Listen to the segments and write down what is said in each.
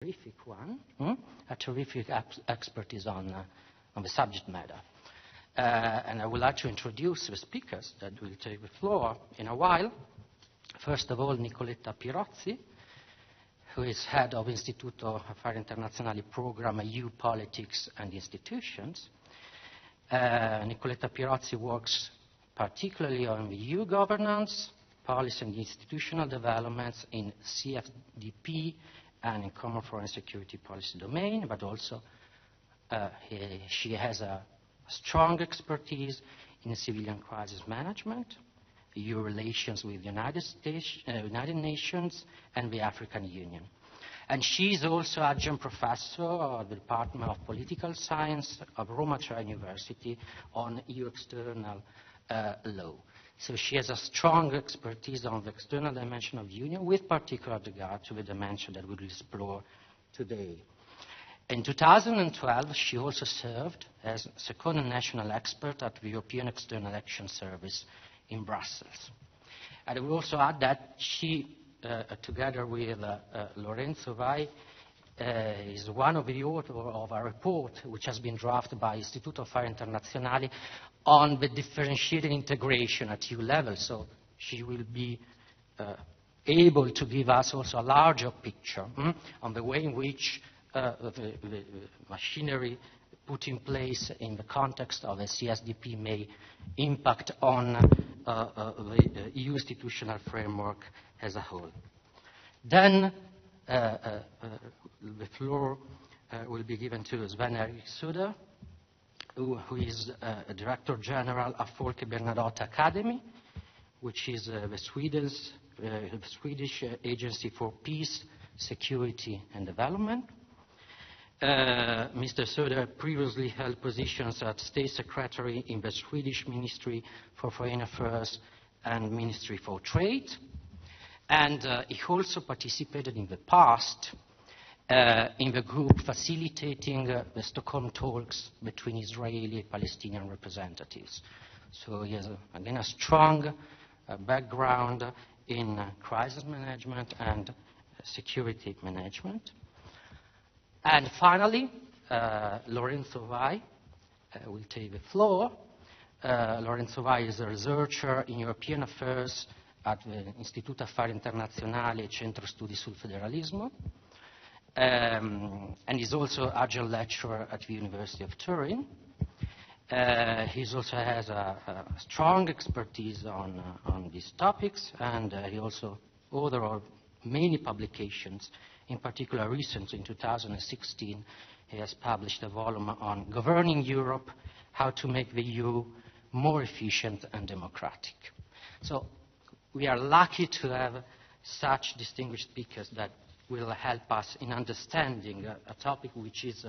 terrific one, a terrific expertise on the subject matter. And I would like to introduce the speakers that will take the floor in a while. First of all, Nicoletta Pirozzi, who is head of Istituto Affari Internazionali Program EU Politics and Institutions. Nicoletta Pirozzi works particularly on the EU governance, policy and institutional developments in CFDP and in common foreign security policy domain, but also she has a strong expertise in civilian crisis management, EU relations with the United Nations and the African Union. And she is also adjunct professor of the Department of Political Science of Roma Tre University on EU external law. So she has a strong expertise on the external dimension of the Union, with particular regard to the dimension that we will explore today. In 2012, she also served as second national expert at the European External Action Service in Brussels. And I will also add that she, together with Lorenzo Vai, is one of the authors of a report which has been drafted by Istituto Affari Internazionali on the differentiated integration at EU level. So she will be able to give us also a larger picture on the way in which the machinery put in place in the context of a CSDP may impact on the EU institutional framework as a whole. Then the floor will be given to Sven-Erik Söder, who is Director General of Folke Bernadotte Academy, which is the Swedish Agency for Peace, Security and Development. Mr. Söder previously held positions as State Secretary in the Swedish Ministry for Foreign Affairs and Ministry for Trade. And he also participated in the past in the group facilitating the Stockholm talks between Israeli and Palestinian representatives. So he has, again, a strong background in crisis management and security management. And finally, Lorenzo Vai will take the floor. Lorenzo Vai is a researcher in European affairs at the Istituto Affari Internazionali e Centro Studi sul Federalismo, and is also adjunct lecturer at the University of Turin. He also has a strong expertise on these topics, and he also authored many publications. In particular, recently, in 2016, he has published a volume on governing Europe, how to make the EU more efficient and democratic. So we are lucky to have such distinguished speakers that will help us in understanding a topic which is,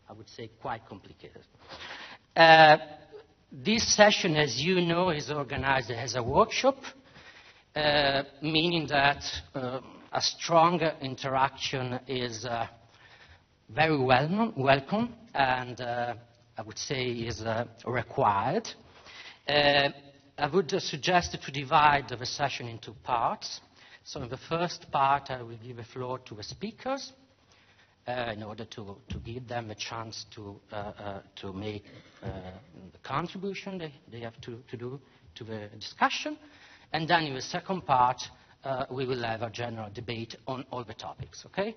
I would say, quite complicated. This session, as you know, is organized as a workshop, meaning that a strong interaction is very welcome and I would say is required. I would suggest to divide the session into parts. So in the first part, I will give the floor to the speakers in order to give them a chance to make the contribution they have to do to the discussion. And then in the second part, we will have a general debate on all the topics, okay?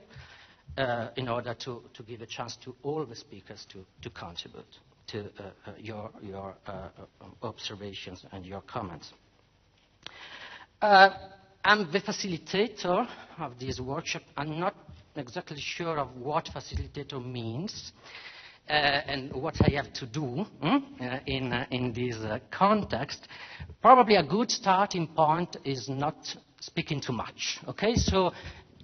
In order to give a chance to all the speakers to contribute to your observations and your comments. I'm the facilitator of this workshop. I'm not exactly sure of what facilitator means and what I have to do in this context. Probably a good starting point is not speaking too much, okay? So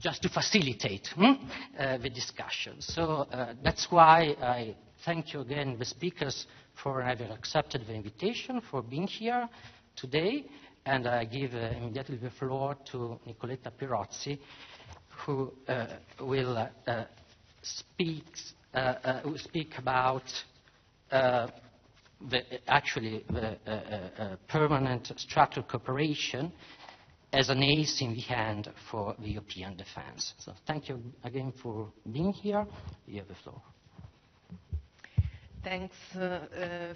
just to facilitate the discussion. So that's why I thank you again, the speakers, for having accepted the invitation, for being here today. And I give immediately the floor to Nicoletta Pirozzi, who will speak about the permanent structured cooperation as an ace in the hand for the European defense. So thank you again for being here. You have the floor. Thanks,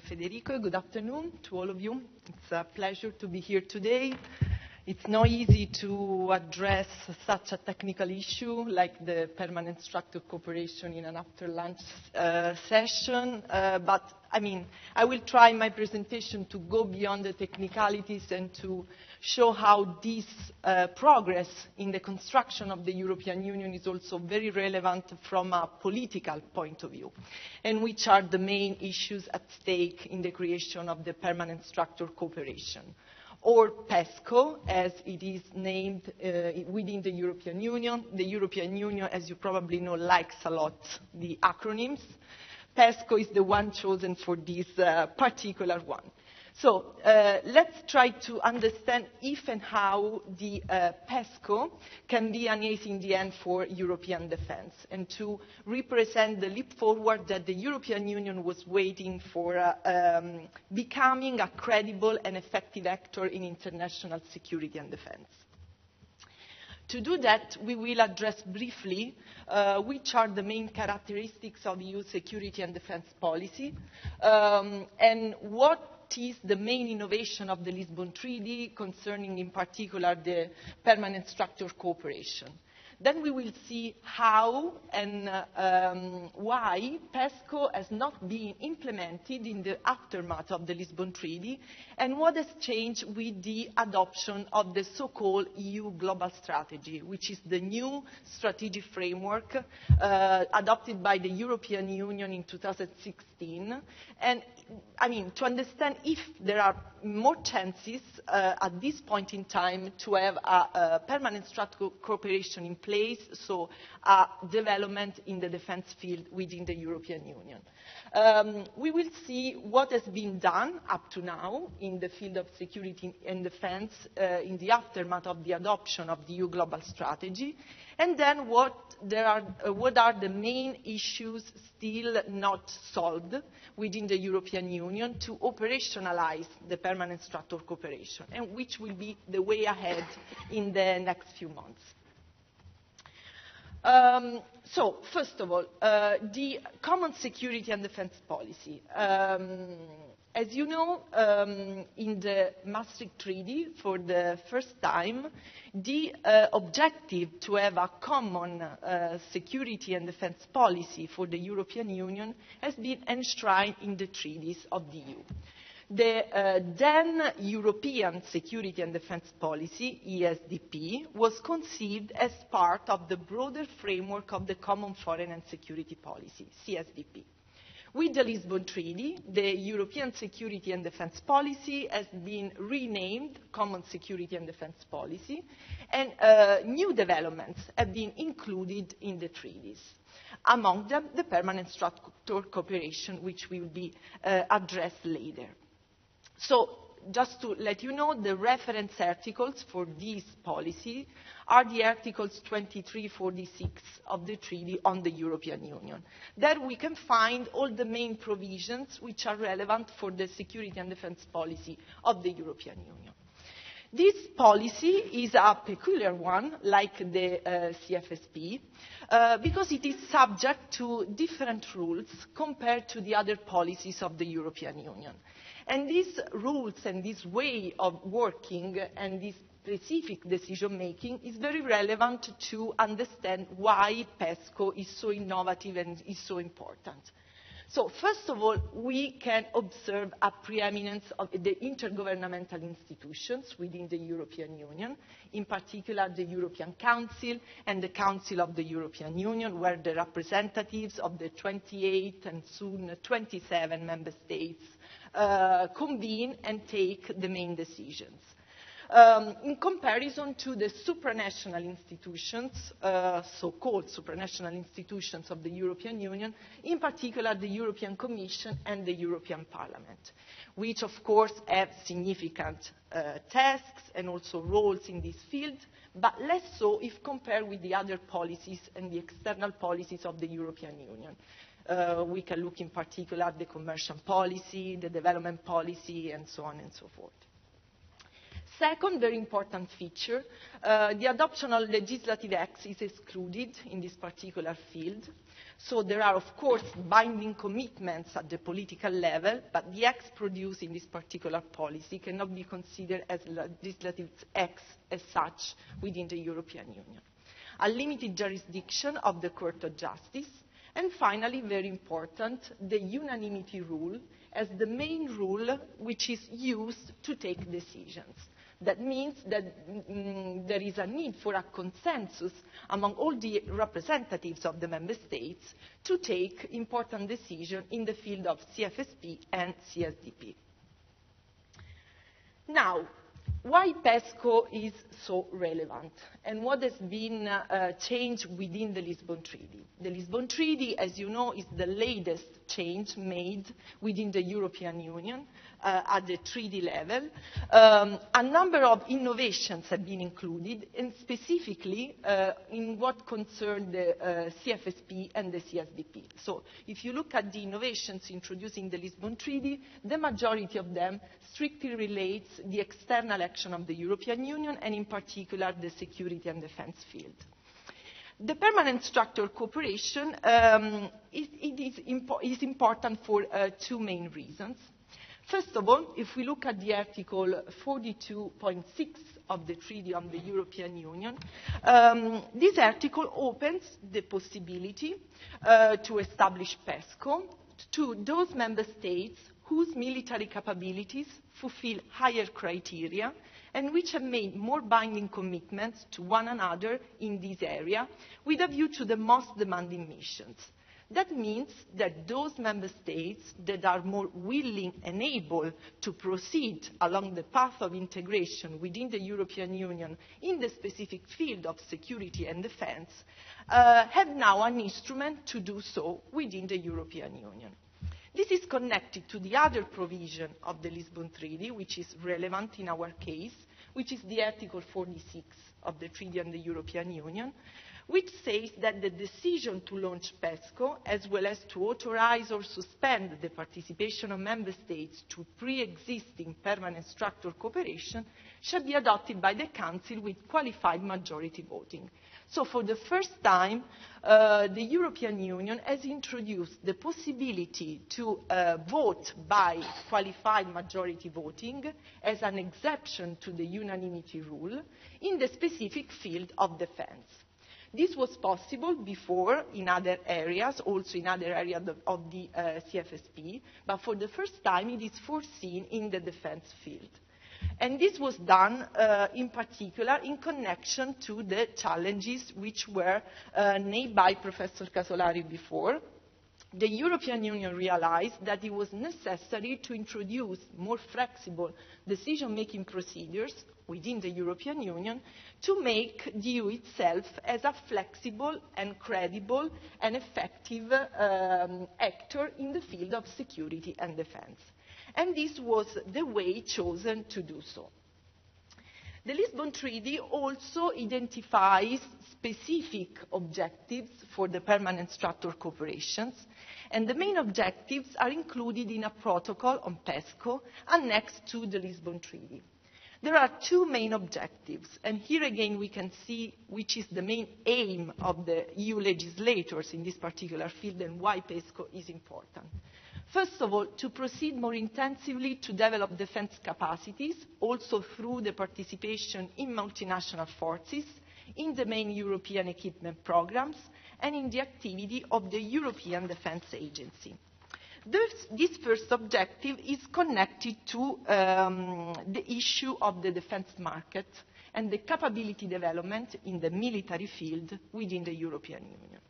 Federico. Good afternoon to all of you. It's a pleasure to be here today. It's not easy to address such a technical issue like the permanent structured cooperation in an after-lunch session, but I will try in my presentation to go beyond the technicalities and to show how this progress in the construction of the European Union is also very relevant from a political point of view, and which are the main issues at stake in the creation of the permanent structured cooperation, or PESCO, as it is named within the European Union. The European Union, as you probably know, likes a lot the acronyms. PESCO is the one chosen for this particular one. So let's try to understand if and how the PESCO can be an ace in the end for European defense, and to represent the leap forward that the European Union was waiting for becoming a credible and effective actor in international security and defense. To do that, we will address briefly which are the main characteristics of EU security and defense policy, and what is the main innovation of the Lisbon Treaty concerning, in particular, the permanent structured cooperation. Then we will see how and why PESCO has not been implemented in the aftermath of the Lisbon Treaty, and what has changed with the adoption of the so-called EU Global Strategy, which is the new strategic framework adopted by the European Union in 2016. And to understand if there are more chances at this point in time to have a permanent structural cooperation in place, so a development in the defense field within the European Union. We will see what has been done up to now in the field of security and defense in the aftermath of the adoption of the EU Global Strategy, and then what are the main issues still not solved within the European Union to operationalize the permanent structural cooperation, and which will be the way ahead in the next few months. So, first of all, the common security and defense policy. As you know, in the Maastricht Treaty, for the first time, the objective to have a common security and defense policy for the European Union has been enshrined in the treaties of the EU. The then European Security and Defence Policy, ESDP, was conceived as part of the broader framework of the Common Foreign and Security Policy, CSDP. With the Lisbon Treaty, the European Security and Defence Policy has been renamed Common Security and Defence Policy, and new developments have been included in the treaties. Among them, the permanent structured cooperation, which will be addressed later. So, just to let you know, the reference articles for this policy are the articles 23-46 of the Treaty on the European Union. There we can find all the main provisions which are relevant for the security and defence policy of the European Union. This policy is a peculiar one, like the CFSP, because it is subject to different rules compared to the other policies of the European Union. And these rules and this way of working and this specific decision-making is very relevant to understand why PESCO is so innovative and is so important. So, first of all, we can observe a preeminence of the intergovernmental institutions within the European Union, in particular the European Council and the Council of the European Union, where the representatives of the 28 and soon 27 member states convene and take the main decisions. In comparison to the supranational institutions, so-called supranational institutions of the European Union, in particular the European Commission and the European Parliament, which of course have significant tasks and also roles in this field, but less so if compared with the other policies and the external policies of the European Union. We can look in particular at the commercial policy, the development policy, and so on and so forth. Second, very important feature, the adoption of legislative acts is excluded in this particular field. So there are, of course, binding commitments at the political level, but the acts produced in this particular policy cannot be considered as legislative acts as such within the European Union. A limited jurisdiction of the Court of Justice, and finally, very important, the unanimity rule as the main rule which is used to take decisions. That means that there is a need for a consensus among all the representatives of the member states to take important decisions in the field of CFSP and CSDP. Now, why PESCO is so relevant and what has been changed within the Lisbon Treaty. The Lisbon Treaty, as you know, is the latest change made within the European Union at the treaty level. A number of innovations have been included, and specifically in what concerns the CFSP and the CSDP. So if you look at the innovations introduced in the Lisbon Treaty, the majority of them strictly relates the external action of the European Union, and in particular the security and defence field. The permanent structural cooperation is important for two main reasons. First of all, if we look at the Article 42.6 of the Treaty on the European Union, this article opens the possibility to establish PESCO to those member states whose military capabilities fulfill higher criteria and which have made more binding commitments to one another in this area with a view to the most demanding missions. That means that those member states that are more willing and able to proceed along the path of integration within the European Union in the specific field of security and defence have now an instrument to do so within the European Union. This is connected to the other provision of the Lisbon Treaty, which is relevant in our case, which is the Article 46 of the Treaty on the European Union, which says that the decision to launch PESCO, as well as to authorise or suspend the participation of member states to pre-existing permanent structural cooperation, shall be adopted by the Council with qualified majority voting. So for the first time, the European Union has introduced the possibility to vote by qualified majority voting as an exception to the unanimity rule in the specific field of defence. This was possible before in other areas, also in other areas of the CFSP, but for the first time it is foreseen in the defence field. And this was done in particular in connection to the challenges which were named by Professor Casolari before. The European Union realised that it was necessary to introduce more flexible decision-making procedures within the European Union to make the EU itself as a flexible and credible and effective actor in the field of security and defence. And this was the way chosen to do so. The Lisbon Treaty also identifies specific objectives for the permanent structural cooperations, and the main objectives are included in a protocol on PESCO annexed to the Lisbon Treaty. There are two main objectives, and here again we can see which is the main aim of the EU legislators in this particular field and why PESCO is important. First of all, to proceed more intensively to develop defence capacities, also through the participation in multinational forces, in the main European equipment programmes, and in the activity of the European Defence Agency. This first objective is connected to the issue of the defence market and the capability development in the military field within the European Union.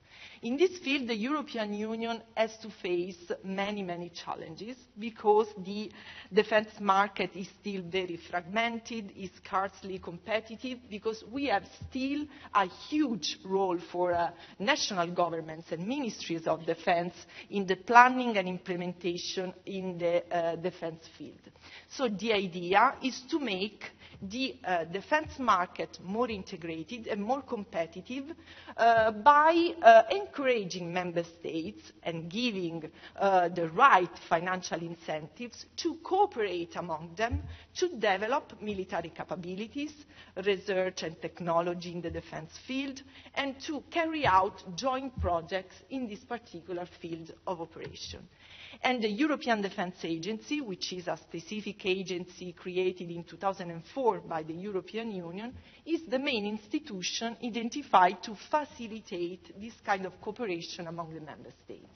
In this field, the European Union has to face many challenges because the defence market is still very fragmented, is scarcely competitive, because we have still a huge role for national governments and ministries of defence in the planning and implementation in the defence field. So the idea is to make the defense market more integrated and more competitive by encouraging member states and giving the right financial incentives to cooperate among them to develop military capabilities, research and technology in the defense field, and to carry out joint projects in this particular field of operation. And the European Defence Agency, which is a specific agency created in 2004 by the European Union, is the main institution identified to facilitate this kind of cooperation among the member states.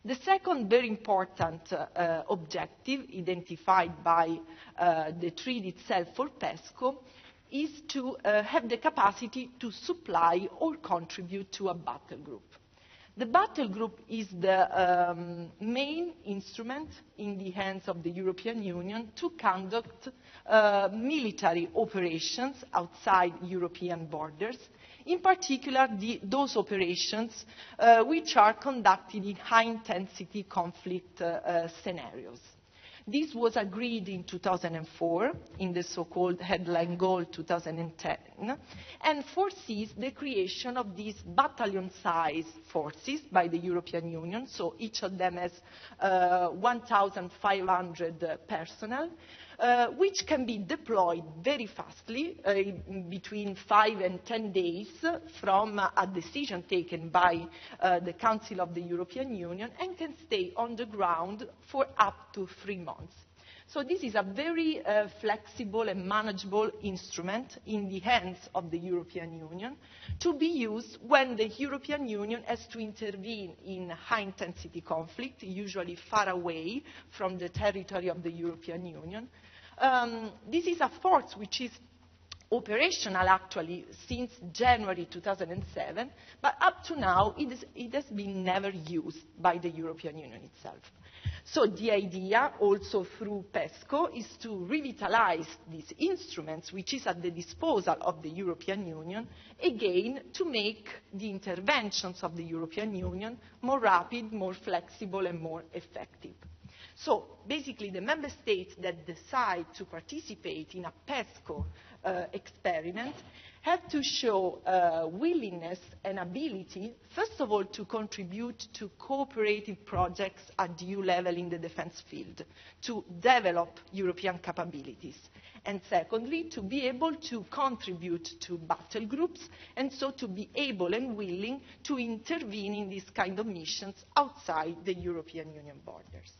The second very important objective identified by the treaty itself for PESCO is to have the capacity to supply or contribute to a battle group. The battle group is the main instrument in the hands of the European Union to conduct military operations outside European borders, in particular those operations which are conducted in high-intensity conflict scenarios. This was agreed in 2004 in the so-called headline goal 2010 and foresees the creation of these battalion-sized forces by the European Union, so each of them has 1,500 personnel, which can be deployed very fastly, between 5 and 10 days from a decision taken by the Council of the European Union, and can stay on the ground for up to 3 months. So this is a very flexible and manageable instrument in the hands of the European Union to be used when the European Union has to intervene in high-intensity conflict, usually far away from the territory of the European Union. This is a force which is operational actually since January 2007, but up to now it has been never used by the European Union itself. So the idea, also through PESCO, is to revitalize these instruments, which is at the disposal of the European Union, again to make the interventions of the European Union more rapid, more flexible and more effective. So basically the member states that decide to participate in a PESCO experiment have to show willingness and ability, first of all, to contribute to cooperative projects at EU level in the defence field, to develop European capabilities, and secondly, to be able to contribute to battle groups, and so to be able and willing to intervene in these kind of missions outside the European Union borders.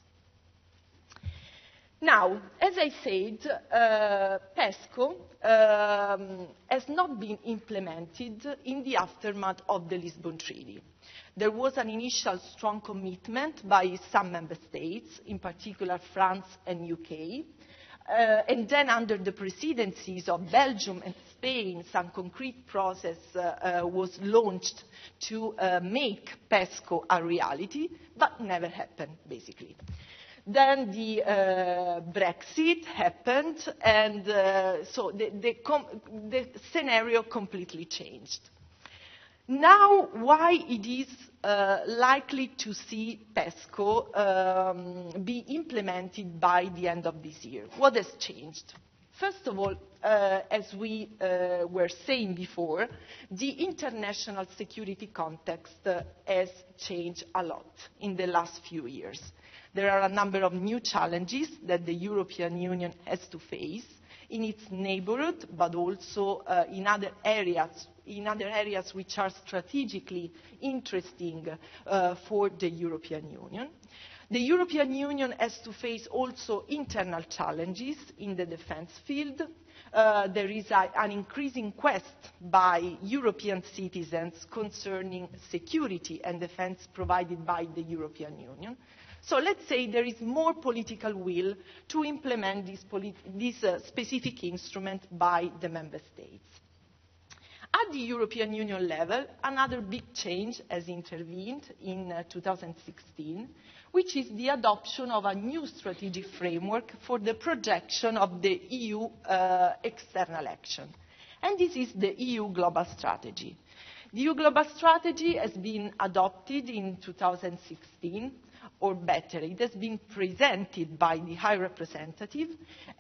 Now, as I said, PESCO has not been implemented in the aftermath of the Lisbon Treaty. There was an initial strong commitment by some member states, in particular France and UK, and then under the presidencies of Belgium and Spain, some concrete process was launched to make PESCO a reality, but never happened, basically. Then the Brexit happened, and so the scenario completely changed. Now, why it is likely to see PESCO be implemented by the end of this year? What has changed? First of all, as we were saying before, the international security context has changed a lot in the last few years. There are a number of new challenges that the European Union has to face in its neighbourhood, but also in other areas which are strategically interesting for the European Union. The European Union has to face also internal challenges in the defence field. There is an increasing quest by European citizens concerning security and defence provided by the European Union. So let's say there is more political will to implement this specific instrument by the member states. At the European Union level, another big change has intervened in 2016, which is the adoption of a new strategic framework for the projection of the EU external action. And this is the EU Global Strategy. The EU Global Strategy has been adopted in 2016 or better, it has been presented by the High Representative,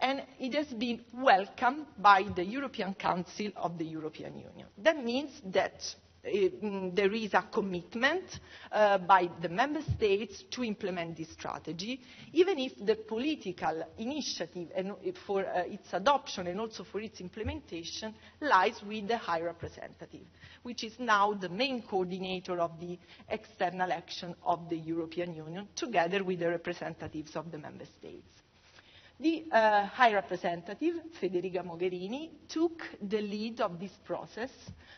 and it has been welcomed by the European Council of the European Union. That means that there is a commitment by the member states to implement this strategy, even if the political initiative and for its adoption and also for its implementation lies with the High Representative, which is now the main coordinator of the external action of the European Union, together with the representatives of the member states. The High Representative, Federica Mogherini, took the lead of this process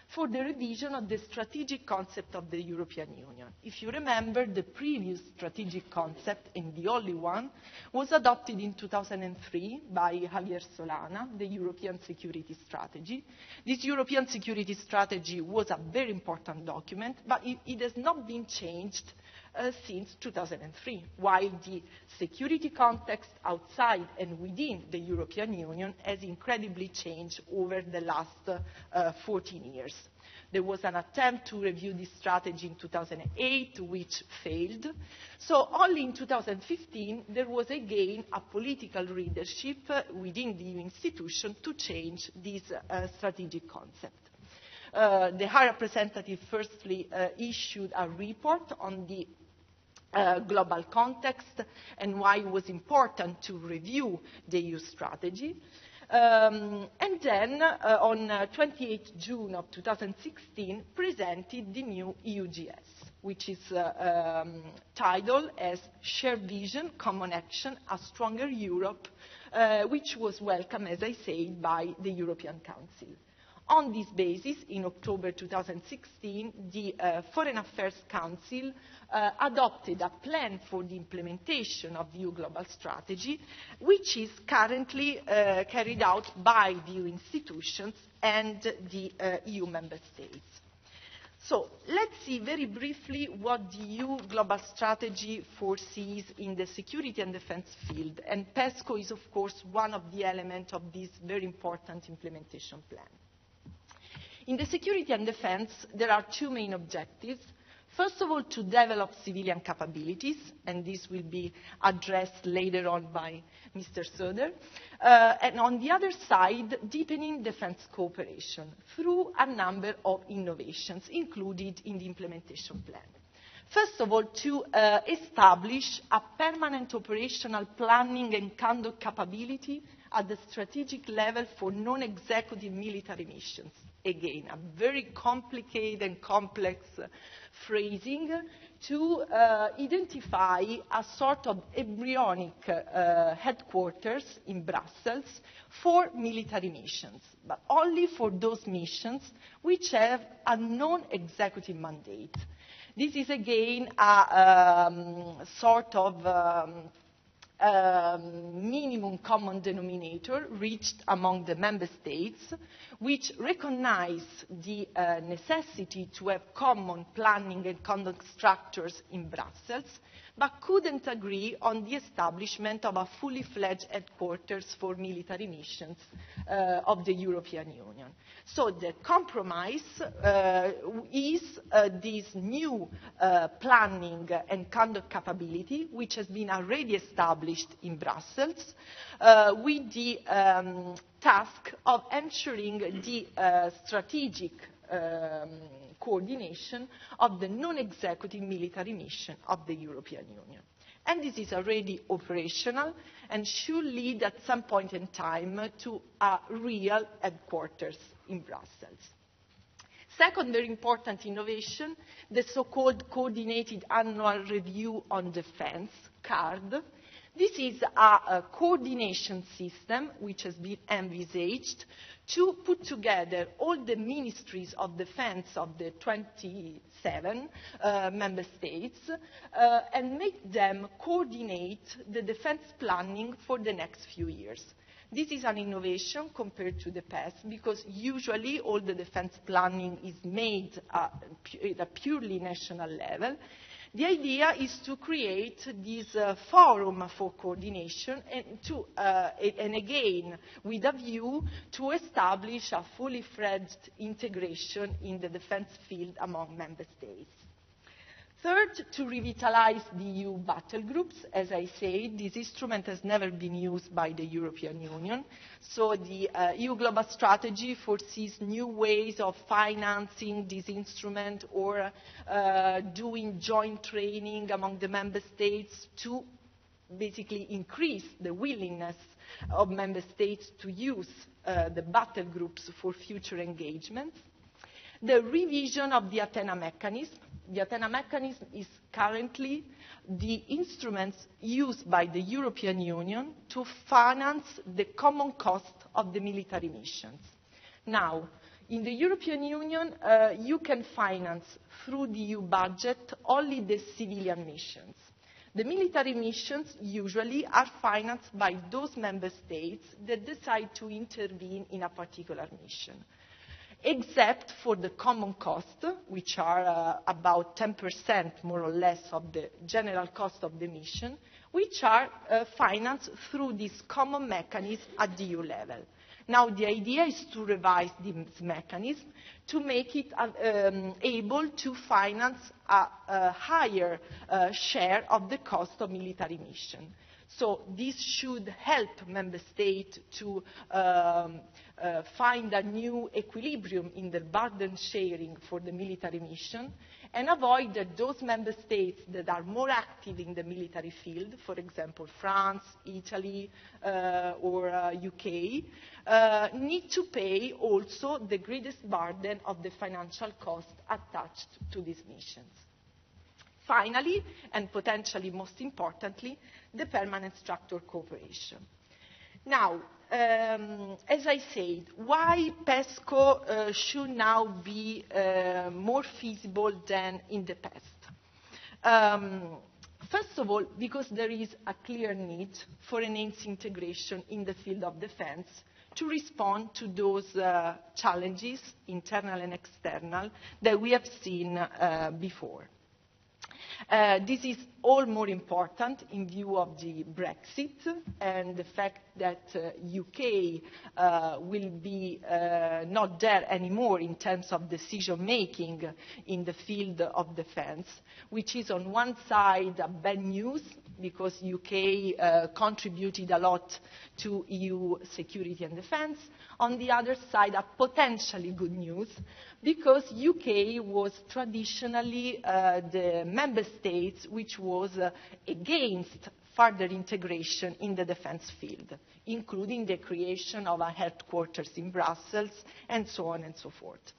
for the revision of the strategic concept of the European Union. If you remember, the previous strategic concept, and the only one, was adopted in 2003 by Javier Solana, the European Security Strategy. This European Security Strategy was a very important document, but it has not been changed since 2003, while the security context outside and within the European Union has incredibly changed over the last 14 years. There was an attempt to review this strategy in 2008, which failed. So only in 2015, there was again a political leadership within the EU institution to change this strategic concept. The High Representative firstly issued a report on the global context and why it was important to review the EU strategy. And then, on 28 June of 2016, presented the new EUGS, which is titled as Shared Vision, Common Action, A Stronger Europe, which was welcomed, as I said, by the European Council. On this basis, in October 2016, the Foreign Affairs Council adopted a plan for the implementation of the EU Global Strategy, which is currently carried out by the EU institutions and the EU member states. So let's see very briefly what the EU Global Strategy foresees in the security and defense field. And PESCO is, of course, one of the elements of this very important implementation plan. In the security and defense, there are two main objectives. First of all, to develop civilian capabilities, and this will be addressed later on by Mr. Söder. And on the other side, deepening defense cooperation through a number of innovations included in the implementation plan. First of all, to establish a permanent operational planning and conduct capability at the strategic level for non-executive military missions. Again, a very complicated and complex phrasing to identify a sort of embryonic headquarters in Brussels for military missions, but only for those missions which have a non-executive mandate. This is again a sort of minimum common denominator reached among the member states, which recognize the necessity to have common planning and conduct structures in Brussels, but couldn't agree on the establishment of a fully fledged headquarters for military missions of the European Union. So the compromise is this new planning and conduct capability, which has been already established in Brussels, with the task of ensuring the strategic coordination of the non-executive military mission of the European Union. And this is already operational and should lead at some point in time to a real headquarters in Brussels. Second very important innovation, the so-called Coordinated Annual Review on Defense, CARD. This is a coordination system which has been envisaged to put together all the ministries of defense of the 27 member states and make them coordinate the defense planning for the next few years. This is an innovation compared to the past because usually all the defense planning is made at a purely national level. The idea is to create this forum for coordination and again with a view to establish a fully fledged integration in the defense field among member states. Third, to revitalize the EU battle groups. As I said, this instrument has never been used by the European Union. So the EU Global Strategy foresees new ways of financing this instrument or doing joint training among the member states to basically increase the willingness of member states to use the battle groups for future engagements. The revision of the Athena mechanism. The Athena mechanism is currently the instruments used by the European Union to finance the common cost of the military missions. Now, in the European Union, you can finance through the EU budget only the civilian missions. The military missions usually are financed by those member states that decide to intervene in a particular mission, except for the common cost, which are about 10% more or less of the general cost of the mission, which are financed through this common mechanism at the EU level. Now, the idea is to revise this mechanism to make it able to finance a higher share of the cost of military mission. So this should help member states to find a new equilibrium in the burden sharing for the military mission and avoid that those member states that are more active in the military field, for example, France, Italy, or UK, need to pay also the greatest burden of the financial cost attached to these missions. Finally, and potentially most importantly, the permanent structured cooperation. Now, as I said, why PESCO should now be more feasible than in the past? First of all, because there is a clear need for enhanced integration in the field of defense to respond to those challenges, internal and external, that we have seen before. This is all more important in view of the Brexit and the fact that UK will be not there anymore in terms of decision-making in the field of defense, which is on one side a bad news because UK contributed a lot to EU security and defense. On the other side, a potentially good news because UK was traditionally the member states which was against further integration in the defense field, including the creation of a headquarters in Brussels and so on and so forth.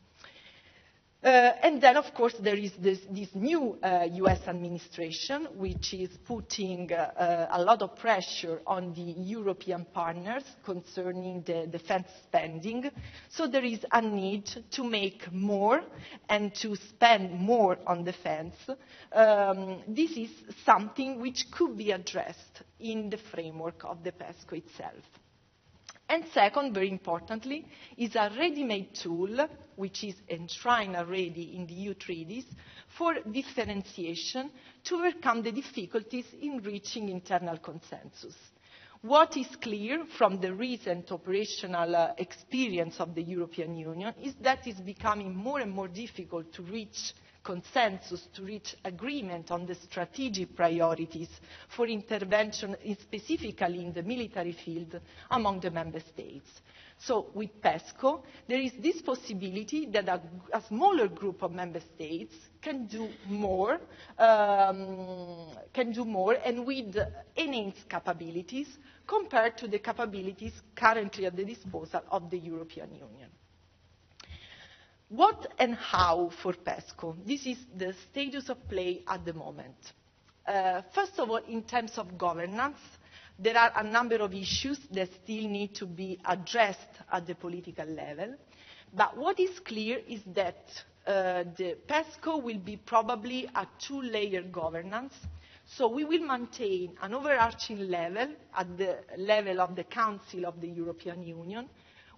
And then, of course, there is this new US administration, which is putting a lot of pressure on the European partners concerning the defense spending. So there is a need to make more and to spend more on defense. This is something which could be addressed in the framework of the PESCO itself. And second, very importantly, is a ready-made tool, which is enshrined already in the EU treaties, for differentiation to overcome the difficulties in reaching internal consensus. What is clear from the recent operational experience of the European Union is that it's becoming more and more difficult to reach consensus, to reach agreement on the strategic priorities for intervention, specifically in the military field, among the member states. So with PESCO, there is this possibility that a smaller group of member states can do more and with enhanced capabilities compared to the capabilities currently at the disposal of the European Union. What and how for PESCO? This is the status of play at the moment. First of all, in terms of governance, there are a number of issues that still need to be addressed at the political level. But what is clear is that the PESCO will be probably a two-layer governance. So we will maintain an overarching level at the level of the Council of the European Union,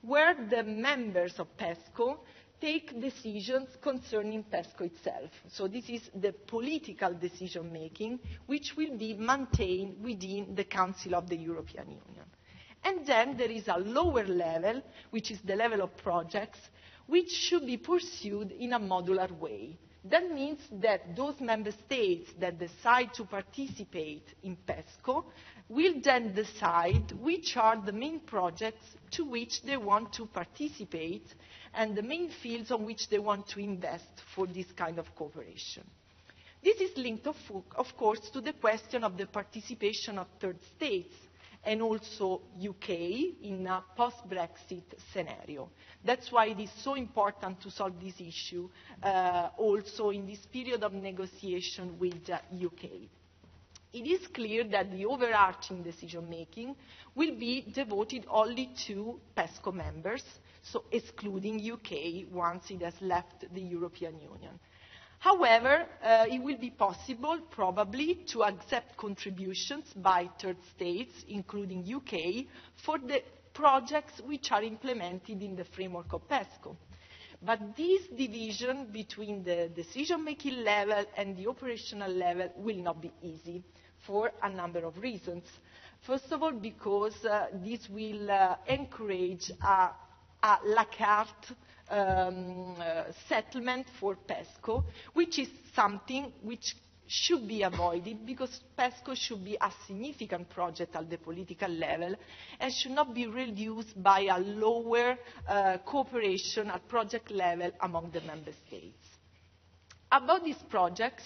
where the members of PESCO take decisions concerning PESCO itself. So this is the political decision-making, which will be maintained within the Council of the European Union. And then there is a lower level, which is the level of projects, which should be pursued in a modular way. That means that those member states that decide to participate in PESCO will then decide which are the main projects to which they want to participate and the main fields on which they want to invest for this kind of cooperation. This is linked, of course, to the question of the participation of third states and also UK in a post-Brexit scenario. That's why it is so important to solve this issue also in this period of negotiation with the UK. It is clear that the overarching decision-making will be devoted only to PESCO members, so excluding UK once it has left the European Union. However, it will be possible, probably, to accept contributions by third states, including UK, for the projects which are implemented in the framework of PESCO. But this division between the decision-making level and the operational level will not be easy for a number of reasons. First of all, because this will encourage a la carte settlement for PESCO, which is something which should be avoided because PESCO should be a significant project at the political level and should not be reduced by a lower cooperation at project level among the member states. About these projects,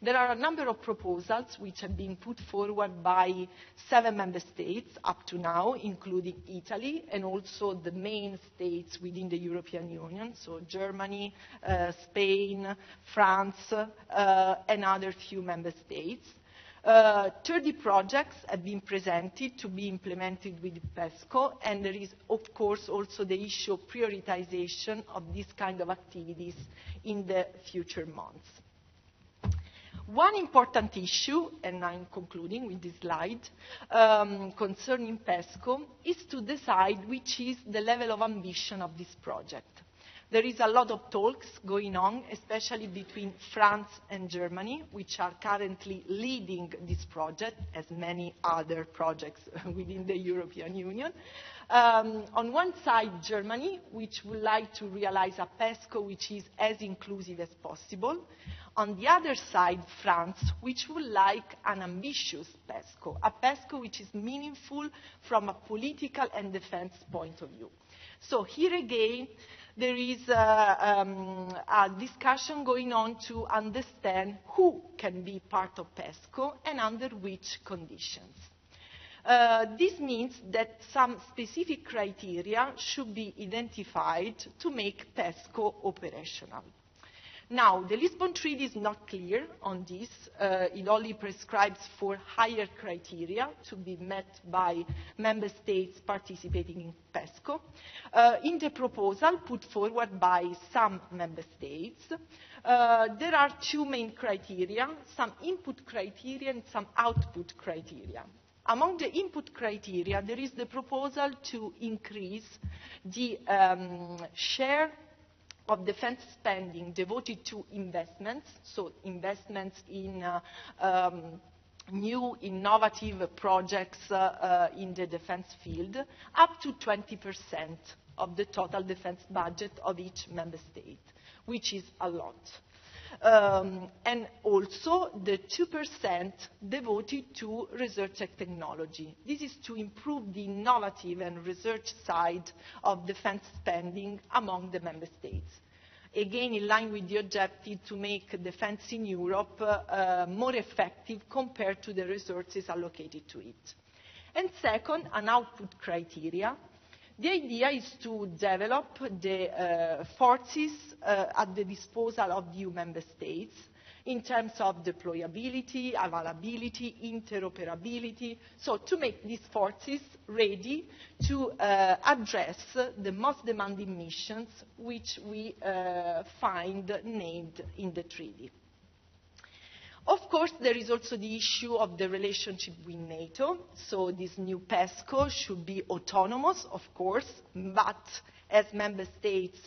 there are a number of proposals which have been put forward by 7 member states up to now, including Italy and also the main states within the European Union, so Germany, Spain, France, and other few member states. 30 projects have been presented to be implemented with PESCO, and there is, of course, also the issue of prioritization of this kind of activities in the future months. One important issue, and I'm concluding with this slide, concerning PESCO, is to decide which is the level of ambition of this project. There is a lot of talks going on, especially between France and Germany, which are currently leading this project, as many other projects within the European Union. On one side, Germany, which would like to realize a PESCO which is as inclusive as possible. On the other side, France, which would like an ambitious PESCO, a PESCO which is meaningful from a political and defense point of view. So here again, there is a discussion going on to understand who can be part of PESCO and under which conditions. This means that some specific criteria should be identified to make PESCO operational. Now, the Lisbon Treaty is not clear on this. It only prescribes for higher criteria to be met by member states participating in PESCO. In the proposal put forward by some member states, there are 2 main criteria, some input criteria and some output criteria. Among the input criteria, there is the proposal to increase the share of defense spending devoted to investments, so investments in new innovative projects in the defense field, up to 20% of the total defense budget of each member state, which is a lot. And also the 2% devoted to research and technology. This is to improve the innovative and research side of defense spending among the member states. Again, in line with the objective to make defense in Europe more effective compared to the resources allocated to it. And second, an output criteria. The idea is to develop the forces at the disposal of EU member states in terms of deployability, availability, interoperability, so to make these forces ready to address the most demanding missions which we find named in the treaty. Of course, there is also the issue of the relationship with NATO. So this new PESCO should be autonomous, of course, but as member states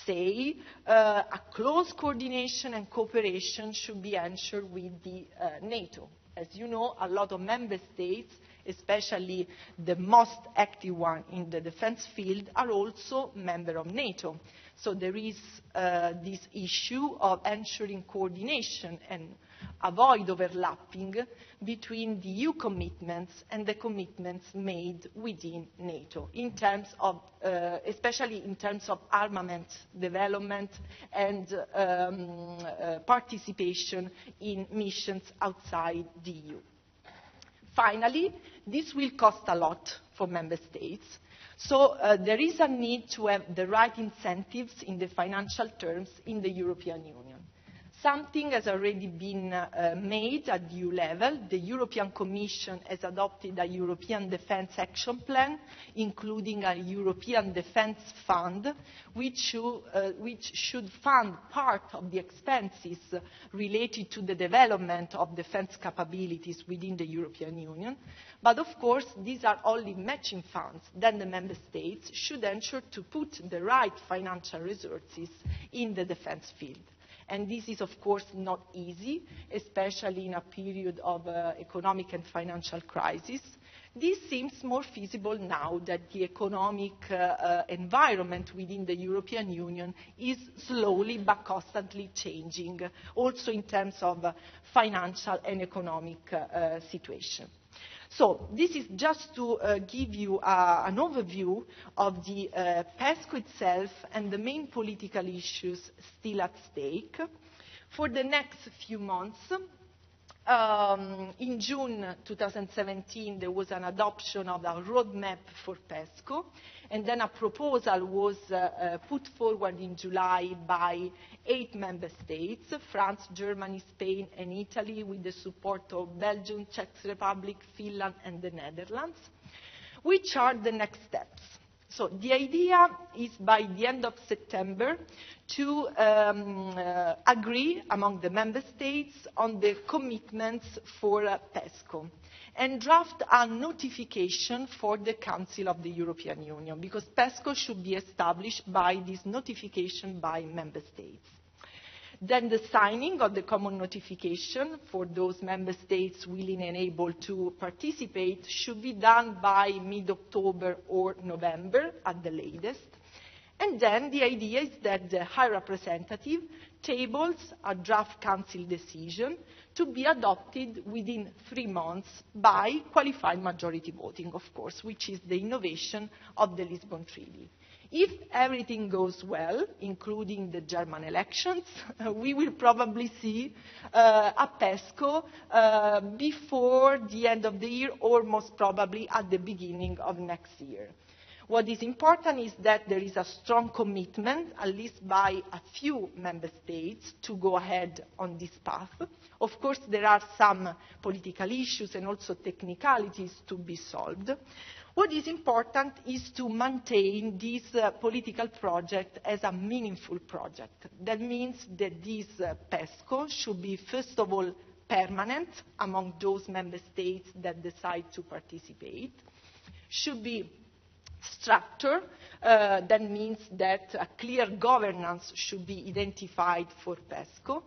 say, a close coordination and cooperation should be ensured with the NATO. As you know, a lot of member states, especially the most active one in the defense field, are also members of NATO. So there is this issue of ensuring coordination and avoid overlapping between the EU commitments and the commitments made within NATO, in terms of, especially in terms of armament development and participation in missions outside the EU. Finally, this will cost a lot for member states, so there is a need to have the right incentives in the financial terms in the European Union. Something has already been made at the EU level. The European Commission has adopted a European Defence Action Plan, including a European Defence Fund, which should fund part of the expenses related to the development of defence capabilities within the European Union. But of course, these are only matching funds. Then the Member States should ensure to put the right financial resources in the defence field. And this is, of course, not easy, especially in a period of economic and financial crisis. This seems more feasible now that the economic environment within the European Union is slowly but constantly changing, also in terms of financial and economic situation. So this is just to give you an overview of the PESCO itself and the main political issues still at stake. For the next few months, in June 2017, there was an adoption of a roadmap for PESCO, and then a proposal was put forward in July by 8 member states, France, Germany, Spain, and Italy, with the support of Belgium, Czech Republic, Finland, and the Netherlands. Which are the next steps? So the idea is by the end of September to agree among the member states on the commitments for PESCO and draft a notification for the Council of the European Union, because PESCO should be established by this notification by member states. Then the signing of the common notification for those member states willing and able to participate should be done by mid-October or November at the latest. And then the idea is that the High Representative tables a draft Council decision to be adopted within 3 months by qualified majority voting, of course, which is the innovation of the Lisbon Treaty. If everything goes well, including the German elections, we will probably see a PESCO before the end of the year, or most probably at the beginning of next year. What is important is that there is a strong commitment, at least by a few member states, to go ahead on this path. Of course, there are some political issues and also technicalities to be solved. What is important is to maintain this political project as a meaningful project. That means that this PESCO should be, first of all, permanent among those member states that decide to participate, should be structured. That means that a clear governance should be identified for PESCO,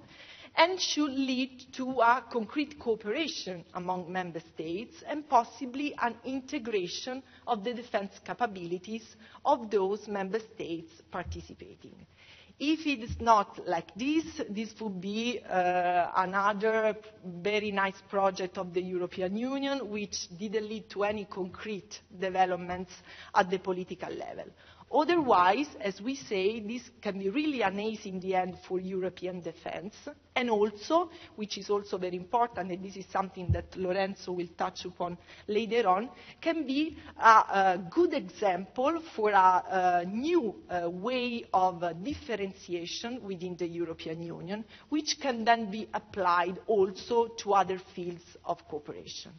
and should lead to a concrete cooperation among member states and possibly an integration of the defence capabilities of those member states participating. If it is not like this, this would be another very nice project of the European Union, which didn't lead to any concrete developments at the political level. Otherwise, as we say, this can be really an ace in the end for European defence, and also, which is also very important, and this is something that Lorenzo will touch upon later on, can be a good example for a new way of differentiation within the European Union, which can then be applied also to other fields of cooperation.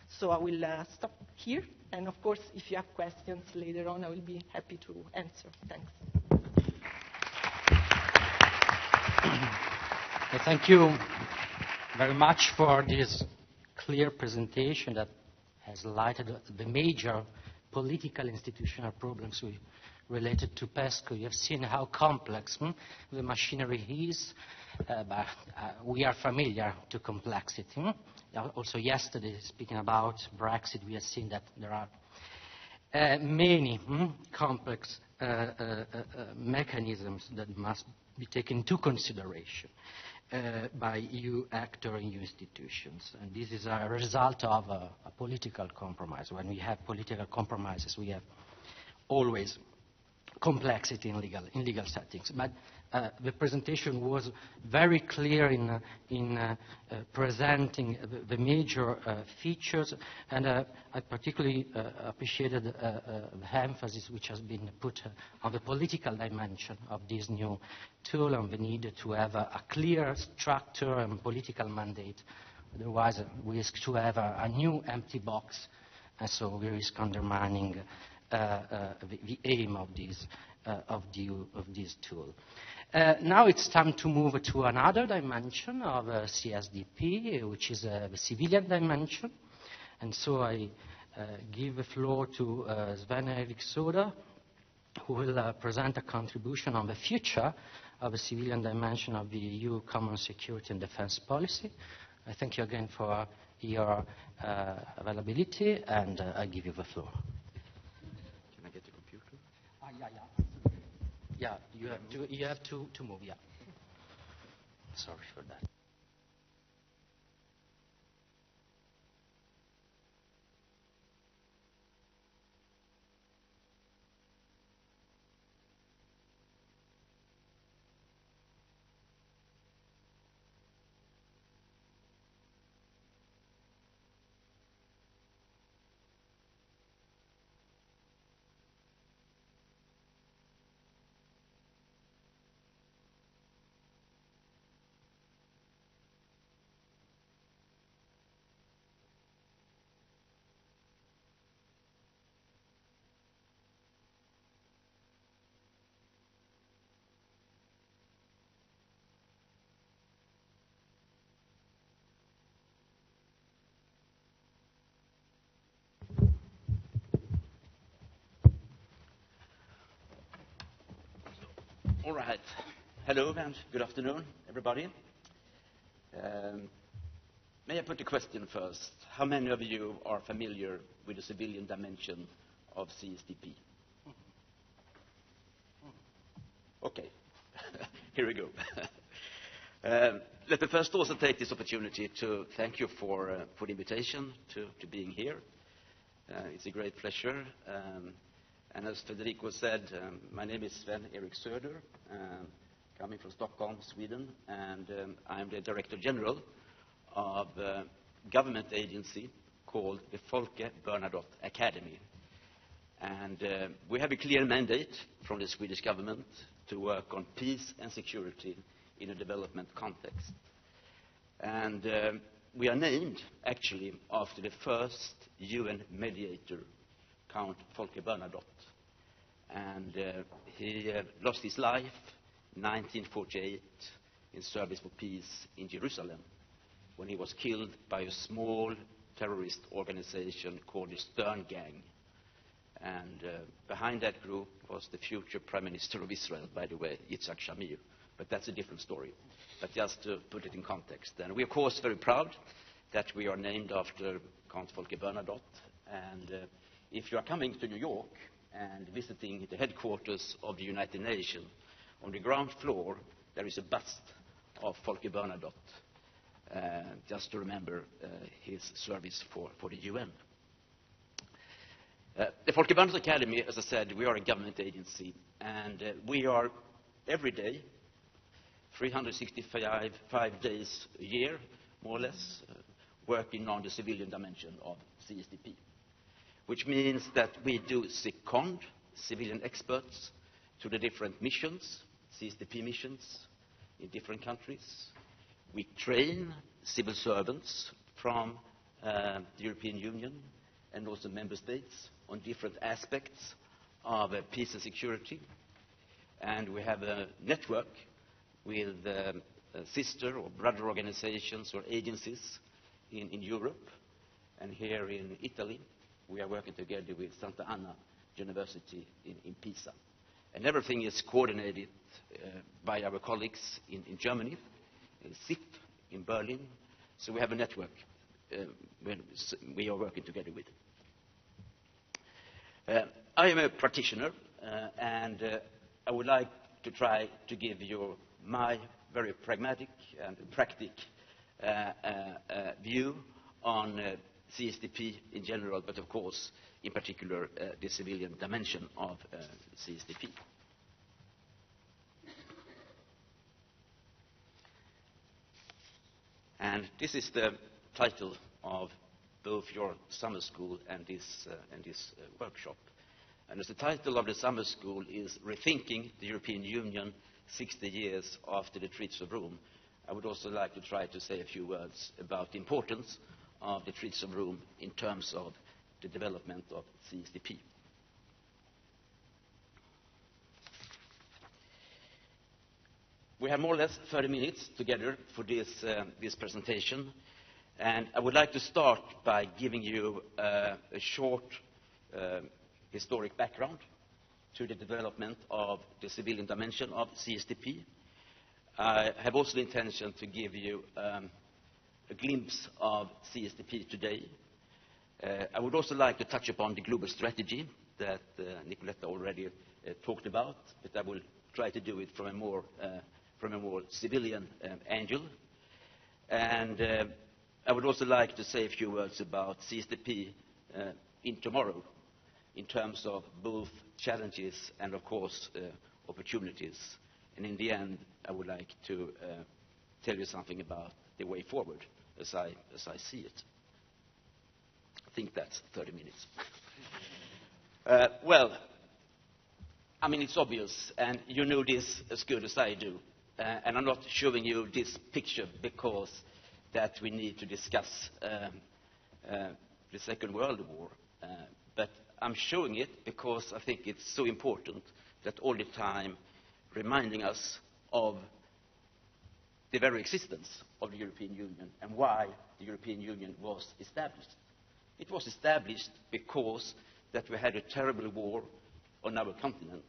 So I will stop here. And of course, if you have questions later on, I will be happy to answer. Thanks. Thank you very much for this clear presentation that has highlighted the major political institutional problems we related to PESCO. You have seen how complex the machinery is, but we are familiar to complexity. Also yesterday, speaking about Brexit, we have seen that there are many complex mechanisms that must be taken into consideration by EU actors and EU institutions. And this is a result of a political compromise. When we have political compromises, we have always complexity in legal settings. But the presentation was very clear in presenting the major features, and I particularly appreciated the emphasis which has been put on the political dimension of this new tool and the need to have a clear structure and political mandate. Otherwise, we risk to have a new empty box, and so we risk undermining the aim of this tool. Now it's time to move to another dimension of CSDP, which is the civilian dimension. And so I give the floor to Sven-Erik Söder, who will present a contribution on the future of the civilian dimension of the EU common security and defense policy. I thank you again for your availability, and I give you the floor. Can I get the computer? Yeah, you have to move, yeah. Sorry for that. All right. Hello and good afternoon, everybody. May I put a question first? How many of you are familiar with the civilian dimension of CSDP? Okay. Here we go. Let me first also take this opportunity to thank you for the invitation to being here. It's a great pleasure. And as Federico said, my name is Sven-Erik Söder, coming from Stockholm, Sweden, and I'm the Director General of a government agency called the Folke Bernadotte Academy. And we have a clear mandate from the Swedish government to work on peace and security in a development context. And we are named, actually, after the first UN mediator, Count Folke Bernadotte. And he lost his life in 1948 in service for peace in Jerusalem, when he was killed by a small terrorist organization called the Stern Gang. And behind that group was the future Prime Minister of Israel, by the way, Yitzhak Shamir. But that's a different story. But just to put it in context. And we're, of course, very proud that we are named after Count Folke Bernadotte. And if you are coming to New York and visiting the headquarters of the United Nations, on the ground floor there is a bust of Folke Bernadotte, just to remember his service for the UN. The Folke Bernadotte Academy, as I said, we are a government agency, and we are every day, 365 days a year, more or less, working on the civilian dimension of CSDP, which means that we do second civilian experts to the different missions, CSDP missions in different countries. We train civil servants from the European Union and also member states on different aspects of peace and security. And we have a network with sister or brother organizations or agencies in Europe. And here in Italy, we are working together with Santa Anna University in Pisa. And everything is coordinated by our colleagues in Germany, in SIP, in Berlin. So we have a network we are working together with. I am a practitioner, and I would like to try to give you my very pragmatic and practical view on CSDP in general, but of course, in particular, the civilian dimension of CSDP. And this is the title of both your summer school and this workshop. And as the title of the summer school is Rethinking the European Union 60 years after the Treaties of Rome, I would also like to try to say a few words about the importance of the Treaties of Rome in terms of the development of CSDP. We have more or less 30 minutes together for this presentation, and I would like to start by giving you a short historic background to the development of the civilian dimension of CSDP. I have also the intention to give you a glimpse of CSDP today. I would also like to touch upon the global strategy that Nicoletta already talked about, but I will try to do it from a more civilian angle. And I would also like to say a few words about CSDP in tomorrow, in terms of both challenges and, of course, opportunities. And in the end, I would like to tell you something about the way forward as I see it. I think that's 30 minutes. Well, I mean, it's obvious, and you know this as good as I do. And I'm not showing you this picture because that we need to discuss the Second World War. But I'm showing it because I think it's so important that all the time reminding us of the very existence of the European Union and why the European Union was established. It was established because that we had a terrible war on our continent.